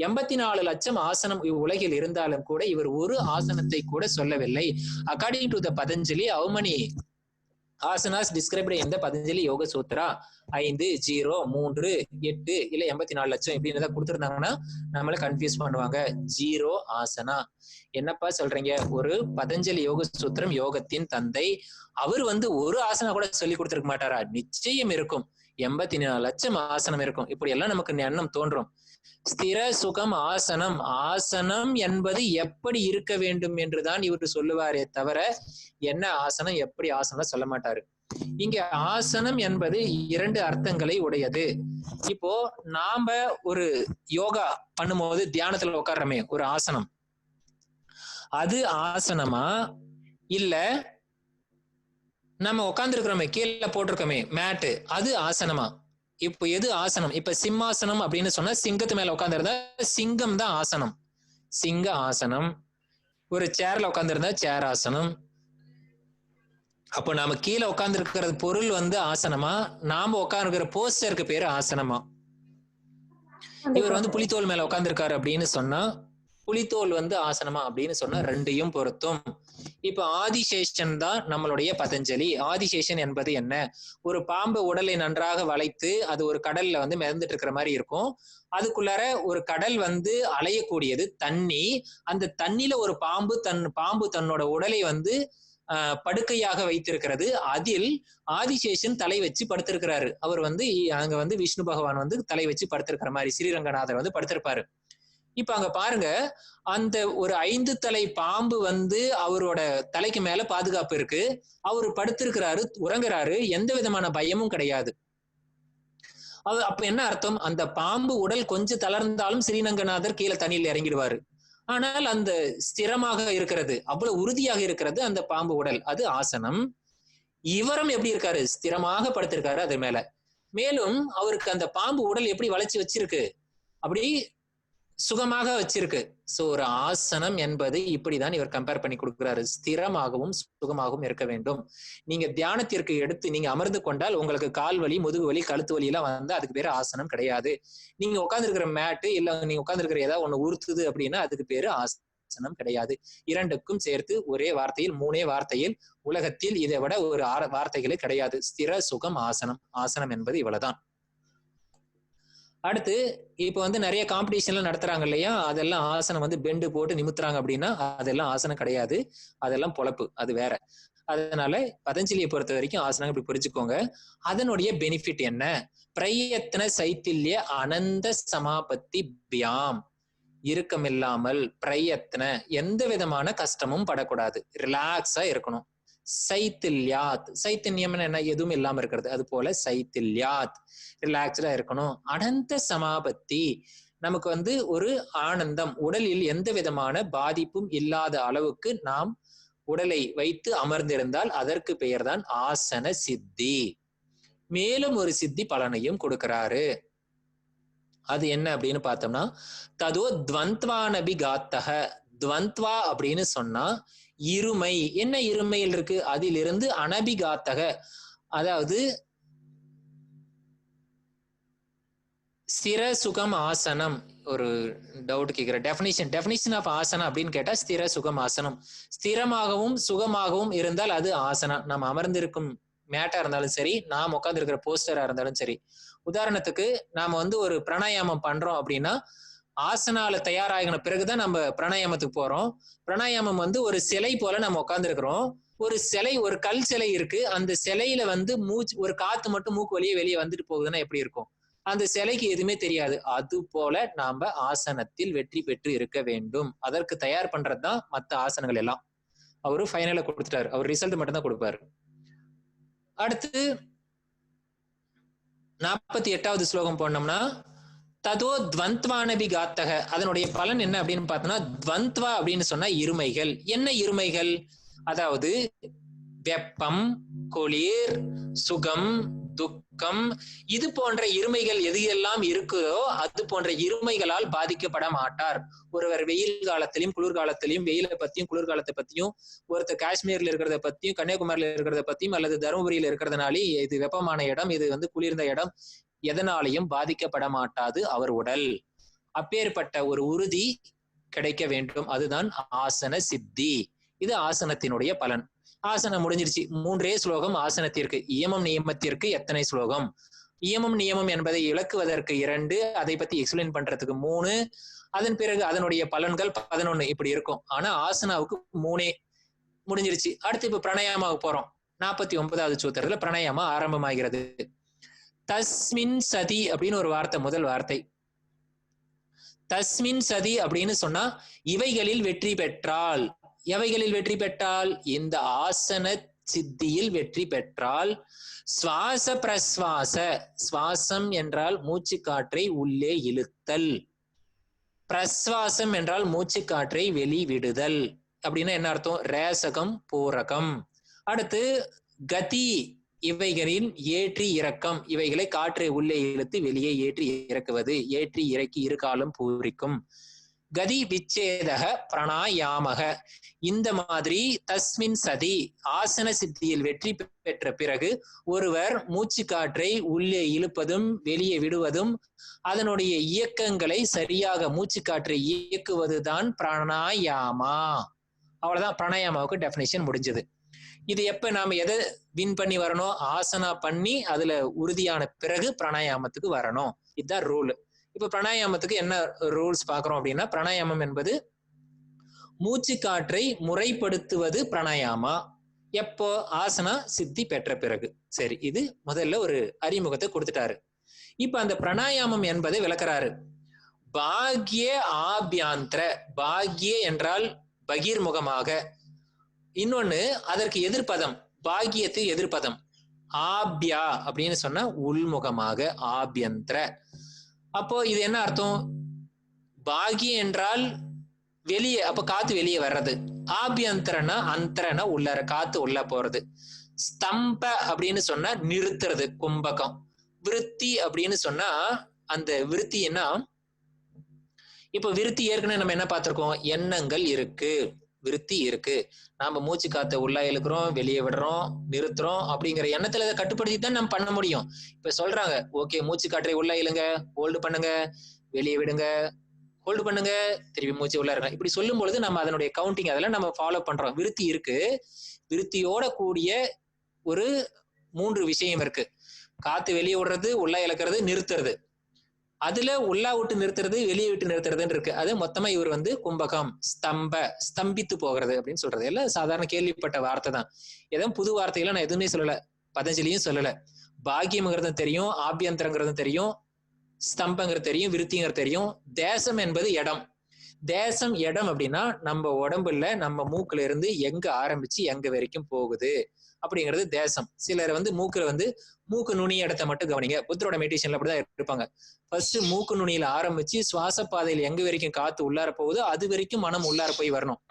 84 லட்சம் ஆசனம் உலகில் இருந்தாலும் கூட இவர் ஒரு ஆசனத்தை கூட சொல்லவில்லை. According to the Patanjali, how many asanas described in the Patanjali Yoga Sutra? 5, 0, 3, 8 இல்ல 84 லட்சம் இப்படின்னு தான் கொடுத்துருந்தாங்கன்னா நம்மள கன்ஃபியூஸ் பண்ணுவாங்க. 0 ஆசனா. என்னப்பா சொல்றீங்க? ஒரு பதஞ்சலி யோக சூத்திரம் யோகத்தின் தந்தை, அவர் வந்து ஒரு ஆசனா கூட சொல்லி கொடுத்திருக்க மாட்டாரா? நிச்சயம் இருக்கும். 84 லட்சம் ஆசனம் இருக்கும். இப்படி எல்லாம் நமக்கு எண்ணம் தோன்றும். ஸ்திர சுகம் ஆசனம். ஆசனம் என்பது எப்படி இருக்க வேண்டும் என்றுதான் இவர் சொல்லுவாரே தவிர என்ன ஆசனம் எப்படி ஆசனம் சொல்ல மாட்டாரு. இங்க ஆசனம் என்பது 2 அர்த்தங்களை உடையது. இப்போ நாம ஒரு யோகா பண்ணும்போது தியானத்துல உட்கார்றமே ஒரு ஆசனம், அது ஆசனமா இல்ல நம்ம உட்கார்ந்து இருக்கிறோமே கீழே போட்டிருக்கோமே மேட்டு, அது ஆசனமா? இப்போ எது ஆசனம்? இப்ப சிம்மாசனம் அப்படின்னு சொன்னா சிங்கத்து மேல உட்கார்ந்துருந்தா சிங்கம் தான் ஆசனம், சிங்க ஆசனம். ஒரு சேர்ல உட்கார்ந்துருந்தா சேர் ஆசனம். அப்போ நாம கீழே உட்கார்ந்து இருக்கிறது பொருள் வந்து ஆசனமா, நாம உட்கார்ந்துருக்கிற போஸ்டருக்கு பேரு ஆசனமா? இவர் வந்து புலித்தோல் மேல உட்கார்ந்துருக்காரு அப்படின்னு சொன்னா புலித்தோல் வந்து ஆசனமா அப்படின்னு சொன்னா ரெண்டையும் பொருத்தும். இப்ப ஆதிசேஷன் தான் நம்மளுடைய பதஞ்சலி. ஆதிசேஷன் என்பது என்ன? ஒரு பாம்பு உடலை நன்றாக வளைத்து அது ஒரு கடல்ல வந்து மிதந்துட்டு இருக்கிற மாதிரி இருக்கும். அதுக்குள்ளார ஒரு கடல் வந்து அலையக்கூடியது தண்ணி. அந்த தண்ணியில ஒரு பாம்பு தன்னோட உடலை வந்து படுக்கையாக வைத்திருக்கிறது. அதில் ஆதிசேஷன் தலை வச்சு படுத்திருக்கிறாரு. அவர் வந்து அங்க வந்து விஷ்ணு பகவான் வந்து தலை வச்சு படுத்திருக்கிற மாதிரி ஸ்ரீரங்கநாதர் வந்து படுத்திருப்பாரு. இப்ப அங்க பாருங்க, அந்த ஒரு 5 தலை பாம்பு வந்து அவரோட தலைக்கு மேல பாதுகாப்பு இருக்கு. அவரு படுத்திருக்கிறாரு, உறங்குறாரு, எந்த விதமான பயமும் கிடையாது. அப்ப என்ன அர்த்தம்? அந்த பாம்பு உடல் கொஞ்சம் தளர்ந்தாலும் ஸ்ரீரங்கநாதர் கீழே தண்ணியில் இறங்கிடுவாரு. ஆனால் அந்த ஸ்திரமாக இருக்கிறது, அவ்வளவு உறுதியாக இருக்கிறது அந்த பாம்பு உடல், அது ஆசனம். இவரும் எப்படி இருக்காரு? ஸ்திரமாக படுத்திருக்காரு அது மேல. மேலும் அவருக்கு அந்த பாம்பு உடல் எப்படி வளைச்சு வச்சிருக்கு? அப்படி சுகமாக வச்சிருக்கு. சோ ஒரு ஆசனம் என்பது இப்படிதான் இவர் கம்பேர் பண்ணி கொடுக்கிறாரு. ஸ்திரமாகவும் சுகமாகவும் இருக்க வேண்டும். நீங்க தியானத்திற்கு எடுத்து நீங்க அமர்ந்து கொண்டால் உங்களுக்கு கால் வலி, முதுகு வலி, கழுத்து வலி எல்லாம் வந்து அதுக்கு பேரு ஆசனம் கிடையாது. நீங்க உட்கார்ந்து இருக்கிற மேட்டு இல்ல நீங்க உட்கார்ந்து இருக்கிற ஏதாவது ஒண்ணு உறுத்துது அப்படின்னா அதுக்கு பேரு ஆசனம் கிடையாது. இரண்டுக்கும் சேர்த்து ஒரே வார்த்தையில் 3 வார்த்தையில் உலகத்தில் இதை விட ஒரு வார்த்தைகளே கிடையாது. ஸ்திர சுகம் ஆசனம். ஆசனம் என்பது இவ்வளவுதான். அடுத்து இப்ப வந்து நிறைய காம்படிஷன்ல நடத்துறாங்க இல்லையா, அதெல்லாம் ஆசனம் வந்து பெண்டு போட்டு நிமித்துறாங்க அப்படின்னா அதெல்லாம் ஆசனம் கிடையாது, அதெல்லாம் பொழப்பு, அது வேற. அதனால பதஞ்சலியை பொறுத்த வரைக்கும் ஆசனம் இப்படி புரிஞ்சுக்கோங்க. அதனுடைய பெனிஃபிட் என்ன? பிரயத்ன சைத்தில்ய அனந்த சமாபத்தி பியாம். இறுக்கமில்லாமல் பிரயத்ன, எந்த விதமான கஷ்டமும் படக்கூடாது, ரிலாக்ஸா இருக்கணும். சைத்தில்யாத், சைத்தன்யம் என்ன? எதுவும் இல்லாம இருக்கிறது. அது போல சைத்தில்யாத், ரிலாக்ஸ்டா இருக்கணும். அனந்த சமாபத்தி, நமக்கு வந்து ஒரு ஆனந்தம், உடலில் எந்த விதமான பாதிப்பும் இல்லாத அளவுக்கு நாம் உடலை வைத்து அமர்ந்திருந்தால் அதற்கு பெயர்தான் ஆசன சித்தி. மேலும் ஒரு சித்தி பலனையும் கொடுக்கிறாரு. அது என்ன அப்படின்னு பார்த்தோம்னா, ததோ துவந்த்வானபி காத்தக. துவந்த்வா அப்படின்னு சொன்னா இருமை. என்ன இருமையில் இருக்கு? அதிலிருந்து அனபிகாத்தக, அதாவது ஸ்திர சுகம் ஆசனம். ஒரு டவுட் கேட்கிற டெஃபினிஷன் ஆஃப் ஆசனம் அப்படின்னு கேட்டா ஸ்திர சுகம் ஆசனம். ஸ்திரமாகவும் சுகமாகவும் இருந்தால் அது ஆசனம். நம்ம அமர்ந்திருக்கும் மேட்டா இருந்தாலும் சரி, நாம் உட்கார்ந்து இருக்கிற போஸ்டரா இருந்தாலும் சரி. உதாரணத்துக்கு நாம வந்து ஒரு பிராணாயாமம் பண்றோம் அப்படின்னா, ஆசனால தயாராகின பிறகுதான் நம்ம பிராணாயாமத்துக்கு போறோம். பிராணாயாமம் வந்து ஒரு சிலை போல நம்ம உட்கார்ந்து இருக்கிறோம். ஒரு சிலை, ஒரு கல் சிலை இருக்கு. அந்த சிலையில வந்து ஒரு காத்து மட்டும் மூக்கு வழியே வெளியே வந்துட்டு போகுதுன்னா எப்படி இருக்கும்? அந்த சிலைக்கு எதுவுமே தெரியாது. அது போல நாம ஆசனத்தில் வெற்றி பெற்று இருக்க வேண்டும். அதற்கு தயார் பண்றதுதான் மத்த ஆசனங்கள் எல்லாம். அவரு ஃபைனலா கொடுத்துட்டாரு. அவர் ரிசல்ட் மட்டும் தான் கொடுப்பாரு. அடுத்து 48வது ஸ்லோகம் போனோம்னா, ததோ துவந்த்வானபி காத்தக. அதனுடைய பலன் என்ன அப்படின்னு பார்த்தோம்னா, துவந்த்வா அப்படின்னு சொன்னா இருமைகள். என்ன இருமைகள்? அதாவது வெப்பம், குளிர், சுகம், துக்கம், இது போன்ற இருமைகள் எது எல்லாம் இருக்குதோ அது போன்ற இருமைகளால் பாதிக்கப்பட மாட்டார். ஒருவர் வெயில் காலத்திலையும் குளிர்காலத்திலையும், வெயிலை பத்தியும் குளிர்காலத்தை பத்தியும், ஒருத்தர் காஷ்மீர்ல இருக்கிறத பத்தியும், கன்னியாகுமரியில இருக்கிறத பத்தியும், அல்லது தருமபுரியில இருக்கிறதுனாலே இது வெப்பமான இடம், இது வந்து குளிர்ந்த இடம், எதனாலையும் பாதிக்கப்பட மாட்டாது அவர் உடல். அப்பேற்பட்ட ஒரு உறுதி கிடைக்க வேண்டும். அதுதான் ஆசன சித்தி. இது ஆசனத்தினுடைய பலன். ஆசனம் முடிஞ்சிருச்சு. 3 ஸ்லோகம் ஆசனத்திற்கு. இயமம் நியமத்திற்கு எத்தனை ஸ்லோகம்? இயமம் நியமம் என்பதை விளக்குவதற்கு 2, அதை பத்தி எக்ஸ்பிளைன் பண்றதுக்கு 3, அதன் பிறகு அதனுடைய பலன்கள் 11 இப்படி இருக்கும். ஆனா ஆசனாவுக்கு 3 முடிஞ்சிருச்சு. அடுத்து இப்ப பிராணாயாமாவுக்கு போறோம். 49வது சூத்திரத்துல பிராணாயாமா ஆரம்பமாகிறது. தஸ்மின் சதி அப்படின்னு ஒரு வார்த்தை, முதல் வார்த்தை. தஸ்மின் சதி அப்படின்னு சொன்னா இவைகளில் வெற்றி பெற்றால். எவைகளில் வெற்றி பெற்றால்? இந்த ஆசன சித்தியில் வெற்றி பெற்றால். சுவாச பிரஸ்வாச. சுவாசம் என்றால் மூச்சு காற்றை உள்ளே இழுத்தல், பிரஸ்வாசம் என்றால் மூச்சு காற்றை வெளிவிடுதல். அப்படின்னா என்ன அர்த்தம்? ரேசகம், பூரகம். அடுத்து கதி, இவைகளின் ஏற்றி இறக்கம். இவைகளை காற்றை உள்ளே இழுத்து வெளியே ஏற்றி இறக்குவது. ஏற்றி இறக்கி இருகாலம் பூரிக்கும். கதி விச்சேதக பிராணாயாமக. இந்த மாதிரி தஸ்மின் சதி ஆசன சித்தியில் வெற்றி பெற்ற பிறகு ஒருவர் மூச்சு காற்றை உள்ளே இழுப்பதும் வெளியே விடுவதும், அதனுடைய இயக்கங்களை சரியாக மூச்சு காற்றை இயக்குவதுதான் பிராணாயாமா. அவ்வளவுதான் பிராணாயாமாவுக்கு டெஃபினிஷன் முடிஞ்சது. இது எப்ப நாம எதை வின் பண்ணி வரணும்? ஆசனா பண்ணி அதுல உறுதியான பிறகு பிராணாயாமத்துக்கு வரணும். இதுதான் ரூல். இப்ப பிராணாயாமத்துக்கு என்ன ரூல்ஸ் பாக்குறோம் அப்படின்னா, பிராணாயாமம் என்பது மூச்சு காற்றை முறைப்படுத்துவது பிராணாயாமா. எப்போ? ஆசனா சித்தி பெற்ற பிறகு. சரி, இது முதல்ல ஒரு அறிமுகத்தை கொடுத்துட்டாரு. இப்ப அந்த பிராணாயாமம் என்பதை விளக்குறாரு. பாக்ய ஆபியாந்திர. பாக்ய என்றால் பகிர்முகமாக. இன்னொன்னு அதற்கு எதிர்ப்பதம், பாக்கியத்துக்கு எதிர்ப்பதம் ஆப்யா அப்படின்னு சொன்னா உள்முகமாக, ஆபியந்திர. அப்போ இது என்ன அர்த்தம்? பாகியம் என்றால் வெளியே, அப்ப காத்து வெளியே வர்றது. ஆபியந்திரனா அந்தரனா உள்ளார, காத்து உள்ள போறது. ஸ்தம்ப அப்படின்னு சொன்னா நிறுத்துறது, கும்பகம். விருத்தி அப்படின்னு சொன்னா அந்த விருத்தி என்ன? இப்ப விருத்தி ஏற்கனவே நம்ம என்ன பார்த்திருக்கோம்? எண்ணங்கள் இருக்கு, விருத்தி இருக்கு. நாம மூச்சு காத்த உள்ள இழுக்கிறோம், வெளியே விடுறோம், நிறுத்துறோம். அப்படிங்கிற எண்ணத்துல அதை கட்டுப்படுத்தி தான் நம்ம பண்ண முடியும். இப்ப சொல்றாங்க, ஓகே மூச்சு காற்றை உள்ள இழுங்க, ஹோல்டு பண்ணுங்க, வெளியே விடுங்க, ஹோல்டு பண்ணுங்க, திருப்பி மூச்சு உள்ள இருங்க. இப்படி சொல்லும் பொழுது நம்ம அதனுடைய கவுண்டிங் அதெல்லாம் நம்ம ஃபாலோ பண்றோம். விருத்தி இருக்கு. விருத்தியோட கூடிய ஒரு 3 விஷயம் இருக்கு. காத்து வெளியே விடுறது, உள்ள இழக்கிறது, நிறுத்துறது. அதுல உள்ளா விட்டு நிறுத்துறது, வெளியே விட்டு நிறுத்துறதுன்னு இருக்கு. அது மொத்தமா இவர் வந்து கும்பகம், ஸ்தம்ப, ஸ்தம்பித்து போகிறது அப்படின்னு சொல்றது. எல்லாம் சாதாரண கேள்விப்பட்ட வார்த்தை தான். எதுவும் புது வார்த்தைகளை நான் எதுவுமே சொல்லல, பதஞ்சலியும் சொல்லல. பாக்கியம்ங்கிறதும் தெரியும், ஆபியந்திரங்கிறதும் தெரியும், ஸ்தம்பங்கிறது தெரியும், விருத்திங்கிறது தெரியும். தேசம் என்பது இடம். தேசம் இடம் அப்படின்னா நம்ம உடம்புல, நம்ம மூக்குல இருந்து எங்க ஆரம்பிச்சு எங்க வரைக்கும் போகுது அப்படிங்கிறது தேசம். சிலர் வந்து மூக்குல வந்து மூக்கு நுனி இடத்த மட்டும் கவனிங்க. புத்தரோட மெடிடேஷன்ல அப்படிதான் இருப்பாங்க. ஃபர்ஸ்ட் மூக்கு நுனியில ஆரம்பிச்சு சுவாச பாதையில் எங்க வரைக்கும் காத்து உள்ளார போகுதோ அது வரைக்கும் மனம் உள்ளார போய் வரணும்.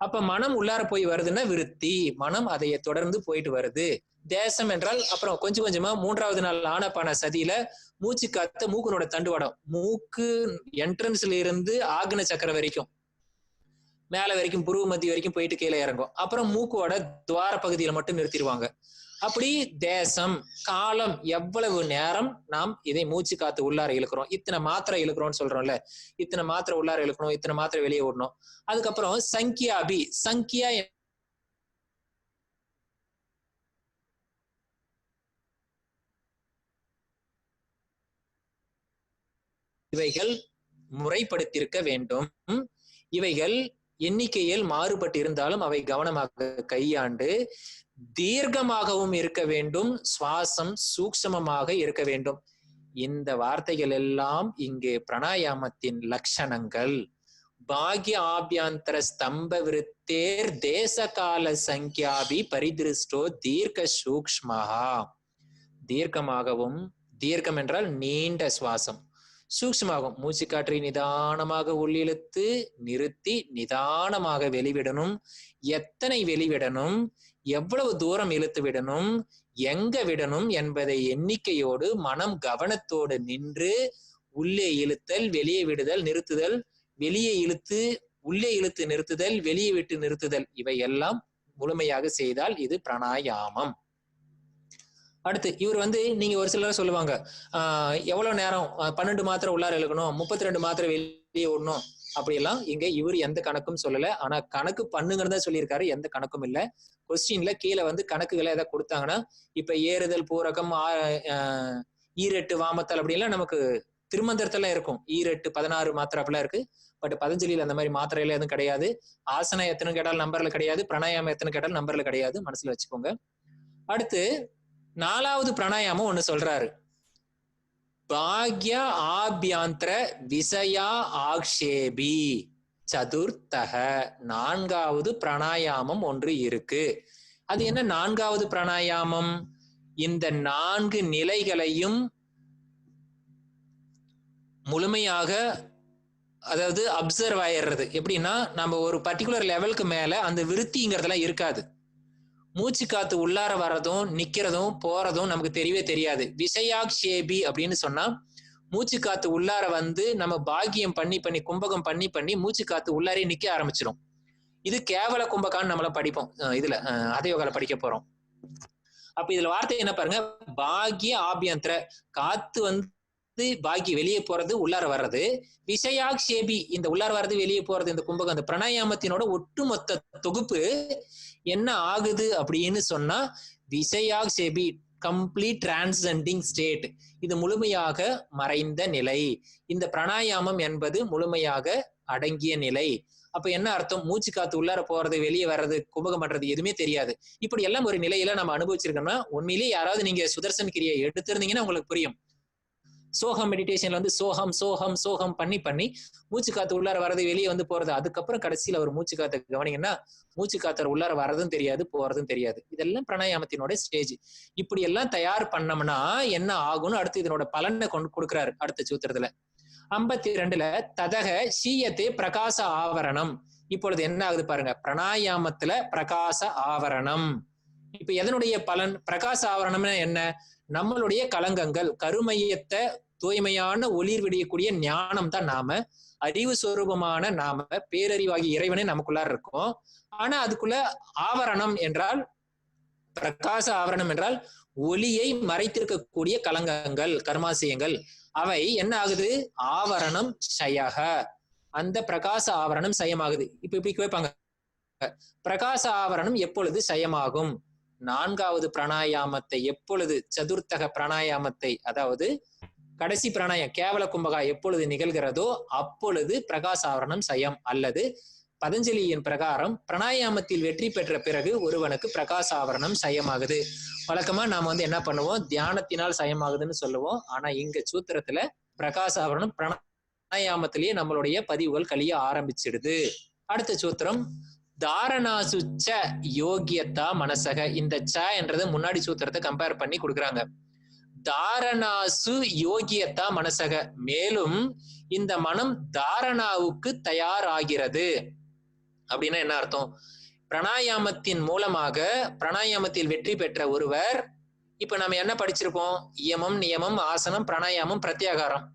அப்ப மனம் உள்ளார போய் வருதுன்னா விருத்தி, மனம் அதைய தொடர்ந்து போயிட்டு வருது. தேசம் என்றால் அப்புறம் கொஞ்சம் கொஞ்சமா 3வது நாள் ஆனபான சதியில மூச்சு காத்த மூக்குனோட தண்டுவடம், மூக்கு என்ட்ரன்ஸ்ல இருந்து ஆக்ன சக்கரம் வரைக்கும் மேல வரைக்கும் புருவ மத்தி வரைக்கும் போயிட்டு கீழே இறங்கும். அப்புறம் மூக்கோட துவார பகுதியில மட்டும் நிறுத்திடுவாங்க. அப்படி தேசம், காலம், எவ்வளவு நேரம் நாம் இதை மூச்சு காத்து உள்ளார இழுக்கிறோம், இத்தனை மாத்திரை இழுக்கிறோம்னு சொல்றோம்ல, இத்தனை மாத்திரை உள்ளார இழுக்கணும், இத்தனை மாத்திரை வெளியே விடணும். அதுக்கப்புறம் சங்கியாபி, சங்கியா இவைகள் முறைப்படுத்தியிருக்க வேண்டும். இவைகள் எண்ணிக்கையில் மாறுபட்டு இருந்தாலும் அவை கவனமாக கையாண்டு தீர்க்கமாகவும் இருக்க வேண்டும், சுவாசம் சூக்ஷ்மமாக இருக்க வேண்டும். இந்த வார்த்தைகள் எல்லாம் இங்கே பிராணாயாமத்தின் லட்சணங்கள். பாக்ய ஆபியாந்தர ஸ்தம்ப விருத்தேர் தேச கால சங்கியாபி பரிதிருஷ்டோ தீர்க்க சூக்ஷ்மஹா. தீர்க்கமாகவும், தீர்க்கம் என்றால் நீண்ட சுவாசம், சூக்ஷ்மாகும் மூச்சு காற்றை நிதானமாக உள்ளிழுத்து நிறுத்தி நிதானமாக வெளிவிடணும். எத்தனை வெளிவிடணும், எவ்வளவு தூரம் இழுத்து விடணும், எங்க விடணும் என்பதை எண்ணிக்கையோடு மனம் கவனத்தோடு நின்று உள்ளே இழுத்தல், வெளியே விடுதல், நிறுத்துதல், வெளியே இழுத்து உள்ளே இழுத்து நிறுத்துதல், வெளியே விட்டு நிறுத்துதல், இவை எல்லாம் முழுமையாக செய்தால் இது பிராணாயாமம். அடுத்து இவர் வந்து நீங்க ஒரு சிலர் சொல்லுவாங்க, எவ்வளவு நேரம் 12 மாத்திரை உள்ளார இழுக்கணும், 32 மாத்திரை வெளியே விடணும், அப்படியெல்லாம் இங்க இவர் எந்த கணக்கும் சொல்லல. ஆனா கணக்கு பண்ணுங்கன்னு தான் சொல்லியிருக்காரு, எந்த கணக்கும் இல்லை. கொஸ்டின்ல கீழே வந்து கணக்குகளை ஏதாவது கொடுத்தாங்கன்னா, இப்ப ஏறுதல், பூரகம், ஈரெட்டு, வாமத்தல் அப்படின்லாம் நமக்கு திருமந்திரத்துல இருக்கும். ஈரெட்டு 16 மாத்திரை அப்படிலாம் இருக்கு. பட் பதஞ்சலியில் அந்த மாதிரி மாத்திரையில எதுவும் கிடையாது. ஆசனம் எத்தனை கேட்டாலும் நம்பர்ல கிடையாது, பிராணாயாமம் எத்தனை கேட்டாலும் நம்பர்ல கிடையாது, மனசுல வச்சுக்கோங்க. அடுத்து 4வது பிராணாயாமம் ஒண்ணு சொல்றாரு, பாக்ய ஆபியாந்திர விசயா ஆக்ஷேபி சதுர்த்தக. 4வது பிராணாயாமம் ஒன்று இருக்கு. அது என்ன 4வது பிராணாயாமம்? இந்த 4 நிலைகளையும் முழுமையாக, அதாவது அப்சர்வ் ஆயிடுறது. எப்படின்னா, நம்ம ஒரு பர்டிகுலர் லெவலுக்கு மேல அந்த விருத்திங்கிறதுலாம் இருக்காது. மூச்சு காத்து உள்ளார வர்றதும் நிக்கிறதும் போறதும் நமக்கு தெரியவே தெரியாது. விஷயாக்ஷேபி அப்படின்னு சொன்னா, மூச்சு காத்து உள்ளார வந்து நம்ம பாக்கியம் பண்ணி பண்ணி கும்பகம் பண்ணி பண்ணி மூச்சு காத்து உள்ளாரே நிக்க ஆரம்பிச்சிடும். இது கேவல கும்பகான்னு நம்மள படிப்போம், இதுல அதயோகால படிக்க போறோம். அப்ப இதுல வார்த்தை என்ன பாருங்க, பாக்ய ஆபியந்திர, காத்து வந்து பாக்கி வெளியே போறது உள்ளார வர்றது, விஷயாக்ஷேபி இந்த உள்ளார வர்றது வெளியே போறது, இந்த கும்பகம், அந்த பிராணாயாமத்தினோட ஒட்டுமொத்த தொகுப்பு என்ன ஆகுது அப்படின்னு சொன்னா, விஷயாக்ஷேபி கம்ப்ளீட் டிரான்செண்டிங் ஸ்டேட், இது முழுமையாக மறைந்த நிலை. இந்த பிராணாயாமம் என்பது முழுமையாக அடங்கிய நிலை. அப்ப என்ன அர்த்தம்? மூச்சு காத்து உள்ளார போறது வெளியே வர்றது கும்பகம் பண்றது எதுவுமே தெரியாது. இப்படி எல்லாம் ஒரு நிலையில நம்ம அனுபவிச்சிருக்கோம்னா, உண்மையிலேயே யாராவது நீங்க சுதர்சன் கிரியை எடுத்திருந்தீங்கன்னா உங்களுக்கு புரியும். சோகம் மெடிடேஷன்ல வந்து சோகம் சோகம் சோகம் பண்ணி பண்ணி மூச்சு காத்து உள்ளார வர்றது வெளியே வந்து போறது, அதுக்கப்புறம் கடைசியில ஒரு மூச்சு காத்த கவனிங்கன்னா மூச்சு காத்தர் உள்ளார வர்றதும் தெரியாது போறதும் தெரியாது. இதெல்லாம் பிராணாயாமத்தினோட ஸ்டேஜ். இப்படி எல்லாம் தயார் பண்ணோம்னா என்ன ஆகும்னு அடுத்து இதனோட பலனை கொண்டு கொடுக்குறாரு அடுத்த சூத்திரத்துல. 52ல ததக சீயத்தே பிரகாச ஆவரணம். இப்பொழுது என்ன ஆகுது பாருங்க, பிராணாயாமத்துல பிரகாச ஆவரணம். இப்ப எதனுடைய பலன்? பிரகாச ஆவரணம்னா என்ன? நம்மளுடைய கலங்கங்கள், கருமையத்தை தூய்மையான ஒளிர் விடியக்கூடிய ஞானம் தான் நாம, அறிவு சொரூபமான நாம, பேரறிவாகி இறைவனே நமக்குள்ளார இருக்கும். ஆனா அதுக்குள்ள ஆவரணம் என்றால், பிரகாச ஆவரணம் என்றால் ஒளியை மறைத்திருக்கக்கூடிய கலங்கங்கள், கர்மாசயங்கள், அவை என்ன ஆகுது? ஆவரணம் ஷயக, அந்த பிரகாச ஆவரணம் சயமாகுது. இப்ப இப்படி கேட்பாங்க, பிரகாச ஆவரணம் எப்பொழுது சயமாகும்? 4வது பிராணாயாமத்தை எப்பொழுது, சதுர்த்தக பிராணாயாமத்தை, அதாவது கடைசி பிராணாயம் கேவல கும்பகா எப்பொழுது நிகழ்கிறதோ அப்பொழுது பிரகாச ஆவரணம் சயம், அல்லது பதஞ்சலியின் பிரகாரம் பிராணாயாமத்தில் வெற்றி பெற்ற பிறகு ஒருவனுக்கு பிரகாச ஆவரணம் சயமாகுது. வழக்கமா நாம வந்து என்ன பண்ணுவோம், தியானத்தினால் சயமாகுதுன்னு சொல்லுவோம். ஆனா இங்க சூத்திரத்துல பிரகாச ஆவரணம் பிராணாயாமத்திலேயே நம்மளுடைய பதிவுகள் கழிய ஆரம்பிச்சிடுது. அடுத்த சூத்திரம் தாரணாசுச்ச யோகியத்தா மனசக. இந்த ச என்றது முன்னாடி சூத்திரத்தை கம்பேர் பண்ணி கொடுக்குறாங்க. தாரணாசு யோகியத்தா மனசக, மேலும் இந்த மனம் தாரணாவுக்கு தயாராகிறது. அப்படின்னா என்ன அர்த்தம்? பிராணாயாமத்தின் மூலமாக பிராணாயாமத்தில் வெற்றி பெற்ற ஒருவர், இப்ப நம்ம என்ன படிச்சிருப்போம்? யமம், நியமம், ஆசனம், பிராணாயாமம், பிரத்யாகாரம்,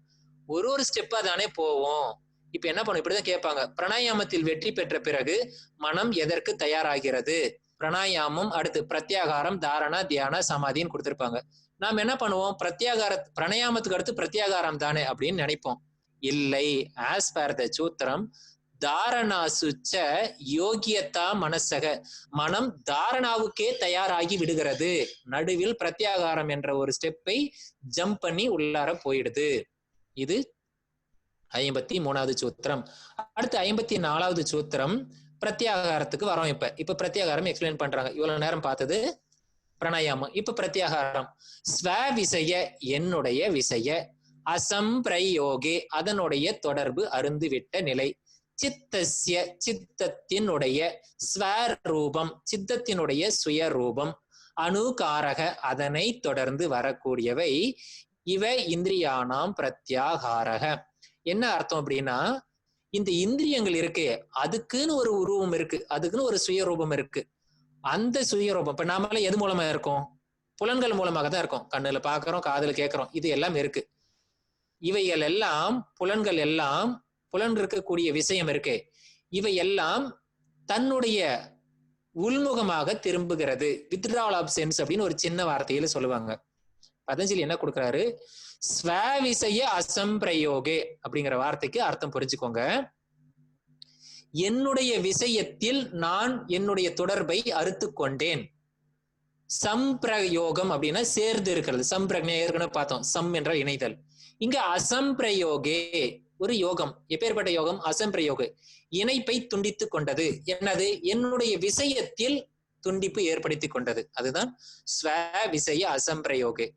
ஒரு ஸ்டெப்பா தானே போவோம். இப்ப என்ன பண்ணும்? இப்படிதான் கேட்பாங்க. பிராணாயாமத்தில் வெற்றி பெற்ற பிறகு மனம் எதற்கு தயாராகிறது? பிராணாயாமம், அடுத்து பிரத்யாகாரம், தாரணா, தியான, சமாதின்னு கொடுத்திருப்பாங்க. நாம் என்ன பண்ணுவோம்? பிராணாயாமத்துக்கு அடுத்து பிரத்யாகாரம் தானே அப்படின்னு நினைப்போம். இல்லை, ஆஸ் பர் த சூத்திரம், தாரணாசுச்ச யோகியத்தா மனசக, மனம் தாரணாவுக்கே தயாராகி விடுகிறது. நடுவில் பிரத்யாகாரம் என்ற ஒரு ஸ்டெப்பை ஜம்ப் பண்ணி உள்ளார போயிடுது. இது 53வது சூத்திரம். அடுத்து 54வது சூத்திரம் பிரத்யாகாரத்துக்கு வரோம். இப்ப பிரத்யாகாரம் எக்ஸ்பிளைன் பண்றாங்க. இவ்வளவு நேரம் பார்த்தது பிராணாயாமம். இப்ப பிரத்யாகாரம். ஸ்வ விசய, என்னுடைய விசய, அசம்பிரயோகே, அதனுடைய தொடர்பு அருந்துவிட்ட நிலை, சித்தஸ்ய, சித்தத்தினுடைய, ஸ்வரூபம், சித்தத்தினுடைய சுயரூபம், அணுகாரக, அதனை தொடர்ந்து வரக்கூடியவை, இவ இந்திரியானாம் பிரத்யாகாரக. என்ன அர்த்தம் அப்படின்னா, இந்த இந்திரியங்கள் இருக்கு, அதுக்குன்னு ஒரு உருவம் இருக்கு, அதுக்குன்னு ஒரு சுயரூபம் இருக்கு. அந்த சுயரூபம் இப்ப நாம எது மூலமா இருக்கோம்? புலன்கள் மூலமாக தான் இருக்கோம். கண்ணுல பாக்குறோம், காதுல கேட்கிறோம், இது எல்லாம் இருக்கு. இவைகள் எல்லாம், புலன்கள் எல்லாம், புலன் இருக்கக்கூடிய விஷயம் இருக்கு, இவை எல்லாம் தன்னுடைய உள்முகமாக திரும்புகிறது. வித்ட்ராவல் ஆஃப் சென்ஸ் அப்படின்னு ஒரு சின்ன வார்த்தையில சொல்லுவாங்க. பதஞ்சலி என்ன கொடுக்குறாரு? ஸ்வவிசய அசம்பிரயோகே அப்படிங்கிற வார்த்தைக்கு அர்த்தம் புரிஞ்சுக்கோங்க. என்னுடைய விஷயத்தில் நான் என்னுடைய தொடர்பை அறுத்து கொண்டேன். சம்பிரயோகம் அப்படின்னா சேர்ந்து இருக்கிறது. சம்பிரஜ்ஞை ஏற்கனவே பார்த்தோம், சம் என்றால் இணைதல். இங்க அசம்பிரயோகே ஒரு யோகம். எப்பேற்பட்ட யோகம்? அசம்பிரயோக, இணைப்பை துண்டித்து கொண்டது. என்னது? என்னுடைய விஷயத்தில் துண்டிப்பு ஏற்படுத்தி கொண்டது. அதுதான் ஸ்வ விசய அசம்பிரயோகே.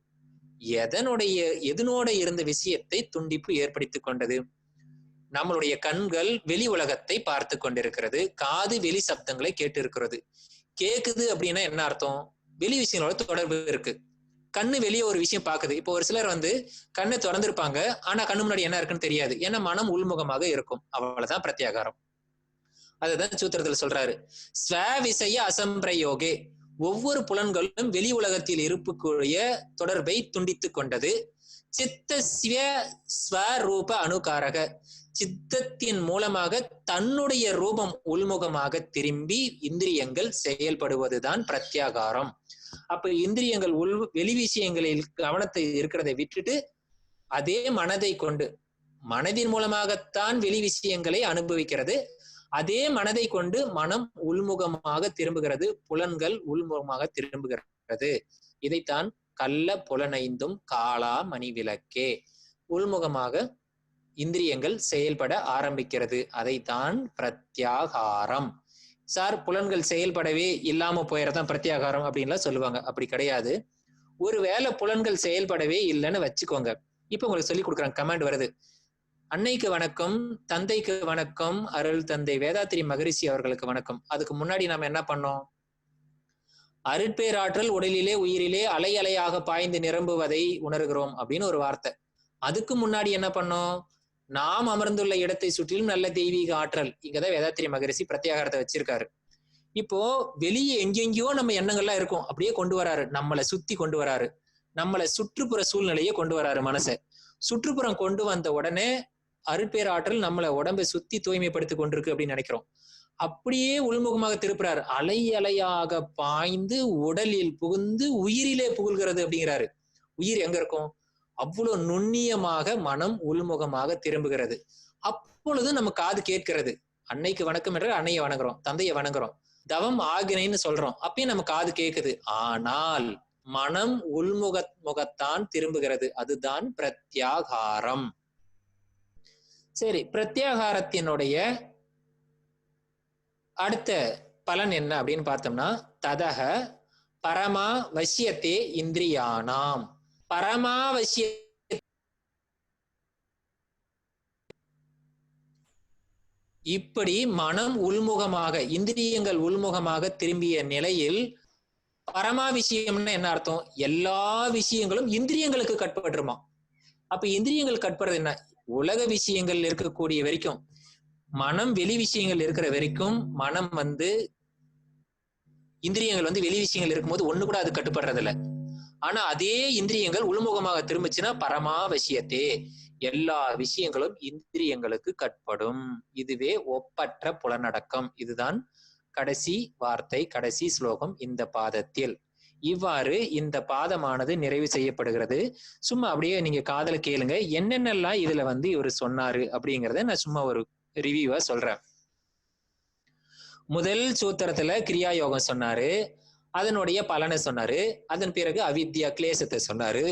எதனோட இருந்த விஷயத்தை துண்டிப்பு ஏற்படுத்தி கொண்டது? நம்மளுடைய கண்கள் வெளி உலகத்தை பார்த்து கொண்டிருக்கிறது, காது வெளி சப்தங்களை கேட்டு இருக்கிறது. கேக்குது அப்படின்னா என்ன அர்த்தம்? வெளி விஷயங்களோட தொடர்பு இருக்கு. கண்ணு வெளியே ஒரு விஷயம் பாக்குது. இப்போ ஒரு சிலர் கண்ணை திறந்திருப்பாங்க, ஆனா கண்ணு முன்னாடி என்ன இருக்குன்னு தெரியாது. ஏன்னா மனம் உள்முகமாக இருக்கும். அவ்வளவுதான் பிரத்யாகாரம். அதுதான் சூத்திரத்துல சொல்றாரு. ஸ்வ விசய அசம்பிரயோகே, ஒவ்வொரு புலன்களும் வெளி உலகத்தில் இருப்புக்குரிய தொடர்பை துண்டித்து கொண்டது. சித்தஸ்ய ஸ்வரூப அணுகாரக, சித்தத்தின் மூலமாக தன்னுடைய ரூபம் உள்முகமாக திரும்பி இந்திரியங்கள் செயல்படுவதுதான் பிரத்யாகாரம். அப்ப இந்திரியங்கள் வெளி விஷயங்களில் கவனத்தை இருக்கிறதை விட்டுட்டு அதே மனதை கொண்டு, மனதின் மூலமாகத்தான் வெளி விஷயங்களை அனுபவிக்கிறது, அதே மனதை கொண்டு மனம் உள்முகமாக திரும்புகிறது, புலன்கள் உள்முகமாக திரும்புகிறது. இதைத்தான் கள்ள புலனைந்தும் காளா மணி விளக்கே, உள்முகமாக இந்திரியங்கள் செயல்பட ஆரம்பிக்கிறது. அதைத்தான் பிரத்யாகாரம். சார், புலன்கள் செயல்படவே இல்லாம போயறதான் பிரத்யாகாரம் அப்படின்லாம் சொல்லுவாங்க. அப்படி கிடையாது. ஒருவேளை புலன்கள் செயல்படவே இல்லைன்னு வச்சுக்கோங்க. இப்ப உங்களுக்கு சொல்லி கொடுக்குறாங்க, கமாண்ட் வருது. அன்னைக்கு வணக்கம், தந்தைக்கு வணக்கம், அருள் தந்தை வேதாத்திரி மகரிஷி அவர்களுக்கு வணக்கம். அதுக்கு முன்னாடி நாம என்ன பண்ணோம்? அருட்பேராற்றல் உடலிலே உயிரிலே அலை அலையாக பாய்ந்து நிரம்புவதை உணர்கிறோம் அப்படின்னு ஒரு வார்த்தை. அதுக்கு முன்னாடி என்ன பண்ணோம்? நாம் அமர்ந்துள்ள இடத்தை சுற்றிலும் நல்ல தெய்வீக ஆற்றல். இங்கதான் வேதாத்திரி மகரிஷி பிரத்யாகாரத்தை வச்சிருக்காரு. இப்போ வெளியே எங்கெங்கயோ நம்ம எண்ணங்கள்லாம் இருக்கும், அப்படியே கொண்டு வராரு, நம்மளை சுத்தி கொண்டு வராரு, நம்மளை சுற்றுப்புற சூழ்நிலையை கொண்டு வராரு. மனசை சுற்றுப்புறம் கொண்டு வந்த உடனே அருட்பேராற்றல் நம்மளை உடம்பை சுத்தி தூய்மைப்படுத்தி கொண்டிருக்கு அப்படின்னு நினைக்கிறோம். அப்படியே உள்முகமாக திருப்புறாரு. அலை அலையாக பாய்ந்து உடலில் புகுந்து உயிரிலே புகுகிறது அப்படிங்கிறாரு. உயிர் எங்க இருக்கும்? அவ்வளவு நுண்ணியமாக மனம் உள்முகமாக திரும்புகிறது. அப்பொழுது நம்ம காது கேட்கிறது. அன்னைக்கு வணக்கம் என்ற அன்னையை வணங்குறோம், தந்தையை வணங்குறோம், தவம் ஆகினைன்னு சொல்றோம். அப்பயும் நம்ம காது கேட்குது. ஆனால் மனம் உள்முகத்தான் திரும்புகிறது. அதுதான் பிரத்யாகாரம். சரி, பிரத்யாகாரத்தினுடைய அடுத்த பலன் என்ன அப்படின்னு பார்த்தோம்னா, ததக பரமா வசியத்தே இந்திரியானாம். பரமாவசிய இப்படி மனம் உள்முகமாக, இந்திரியங்கள் உள்முகமாக திரும்பிய நிலையில் பரமா விஷயம்னு என்ன அர்த்தம்? எல்லா விஷயங்களும் இந்திரியங்களுக்கு கட்பட்டுருமா. அப்ப இந்திரியங்கள் கட்படுறது என்ன? உலக விஷயங்கள் இருக்கக்கூடிய வரைக்கும், மனம் வெளி விஷயங்கள் இருக்கிற வரைக்கும், மனம் இந்திரியங்கள் வெளி விஷயங்கள் இருக்கும்போது ஒண்ணு கூட அது கட்டுப்படுறது இல்ல. ஆனா அதே இந்திரியங்கள் உள்முகமாக திரும்பிச்சுன்னா பரமா விஷயத்தே, எல்லா விஷயங்களும் இந்திரியங்களுக்கு கட்படும். இதுவே ஒப்பற்ற புலனடக்கம். இதுதான் கடைசி வார்த்தை, கடைசி ஸ்லோகம் இந்த பாதத்தில். இவ்வாறு இந்த பாதமானது நிறைவு செய்யப்படுகிறது. சும்மா அப்படியே நீங்க காதுல கேளுங்க, என்னென்னலாம் இதுல இவரு சொன்னாரு அப்படிங்கறத நான் சும்மா ஒரு ரிவ்யூவா சொல்றேன். முதல் சூத்திரத்துல கிரியா யோகம் சொன்னாரு, அதனுடைய பலனை சொன்னாரு. அதன் பிறகு அவித்யா கிளேசத்தை சொன்னாரு.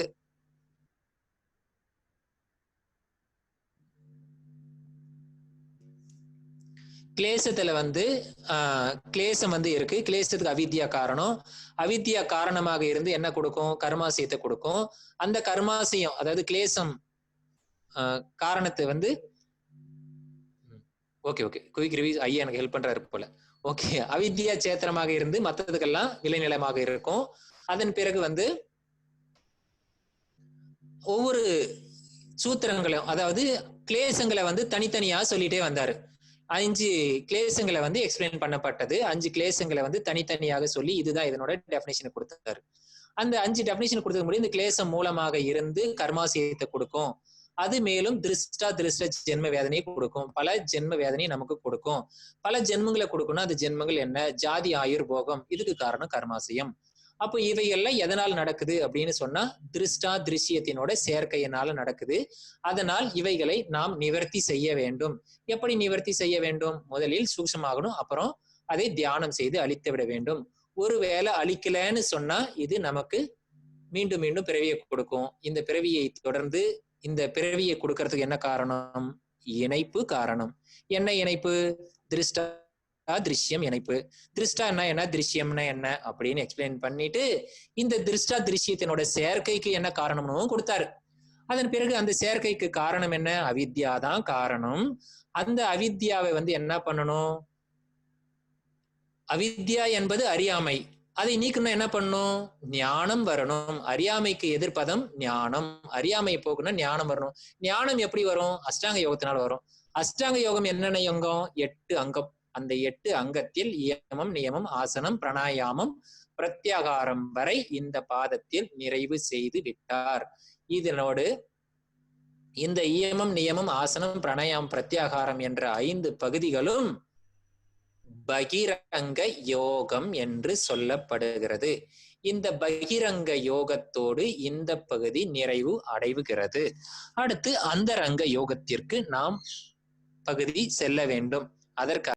கிளேசத்துல கிளேசம் இருக்கு. கிளேசத்துக்கு அவித்யா காரணம். அவித்யா காரணமாக இருந்து என்ன கொடுக்கும்? கர்மாசயத்தை கொடுக்கும். அந்த கர்மாசயம், அதாவது கிளேசம் காரணத்தை ஓகே குயிக் ரிவ்யூ ஐயா எனக்கு ஹெல்ப் பண்றாரு போல. ஓகே, அவித்யா சேத்திரமாக இருந்து மற்றதுக்கெல்லாம் விளைநிலமாக இருக்கும். அதன் பிறகு ஒவ்வொரு சூத்திரங்களும், அதாவது கிளேசங்களை தனித்தனியா சொல்லிட்டே வந்தாரு. 5 கிளேசங்களை எக்ஸ்பிளைன் பண்ணப்பட்டது. 5 கிளேசங்களை தனித்தனியாக சொல்லி இதுதான் இதனோட டெபினிஷன் கொடுத்தாரு. அந்த 5 டெபினிஷன் கொடுத்தது முடியும். இந்த கிளேசம் மூலமாக இருந்து கர்மாசயத்தை கொடுக்கும். அது மேலும் திருஷ்ட ஜென்ம வேதனையை கொடுக்கும். பல ஜென்ம வேதனையை நமக்கு கொடுக்கும். பல ஜென்மங்களை கொடுக்கணும். அது ஜென்மங்கள் என்ன? ஜாதி, ஆயுர், போகம். இதுக்கு காரணம் கர்மாசயம். அப்போ இவைகள்லாம் எதனால் நடக்குது அப்படின்னு சொன்னா திருஷ்யத்தினோட சேர்க்கையினால நடக்குது. அதனால் இவைகளை நாம் நிவர்த்தி செய்ய வேண்டும். எப்படி நிவர்த்தி செய்ய வேண்டும்? முதலில் சூக்ஷ்மமாகணும், அப்புறம் அதை தியானம் செய்து அழித்து விட வேண்டும். ஒருவேளை அழிக்கலன்னு சொன்னா இது நமக்கு மீண்டும் மீண்டும் பிறவியை கொடுக்கும். இந்த பிறவியை தொடர்ந்து இந்த பிறவியை கொடுக்கறதுக்கு என்ன காரணம்? இணைப்பு காரணம். என்ன இணைப்பு? திருஷ்டா திருஷ்யம் இணைப்பு. திருஷ்டா என்ன, திருஷ்யம்னா என்ன அப்படின்னு எக்ஸ்பிளைன் பண்ணிட்டு இந்த திருஷ்டா திருஷ்யத்தினோட சேர்க்கைக்கு என்ன காரணம்னு கொடுத்தாரு. அதன் பிறகு அந்த சேர்க்கைக்கு காரணம் என்ன? அவித்யா தான் காரணம். அந்த அவித்யாவை என்ன பண்ணணும்? அவித்யா என்பது அறியாமை. அதை நீக்கணும், என்ன பண்ணும்? ஞானம் வரணும். அறியாமைக்கு எதிர்ப்பதம் ஞானம். அறியாமை போக்கணும், ஞானம் வரணும். ஞானம் எப்படி வரும்? அஷ்டாங்க யோகத்தினால் வரும். அஷ்டாங்க யோகம் என்னென்ன யோகம்? 8 அங்கம். அந்த 8 அங்கத்தில் யமம், நியமம், ஆசனம், பிராணாயாமம், பிரத்யாகாரம் வரை இந்த பாதத்தில் நிறைவு செய்து விட்டார். இதனோடு இந்த யமம், நியமம், ஆசனம், பிராணாயாமம், பிரத்யாகாரம் என்ற 5 பகுதிகளும் பகிரங்க யோகம் என்று சொல்லப்படுகிறது. இந்த பகிரங்க யோகத்தோடு இந்த பகுதி நிறைவு அடைவுகிறது. அடுத்து அந்தரங்க யோகத்திற்கு நாம் பகுதி செல்ல வேண்டும். அதற்கு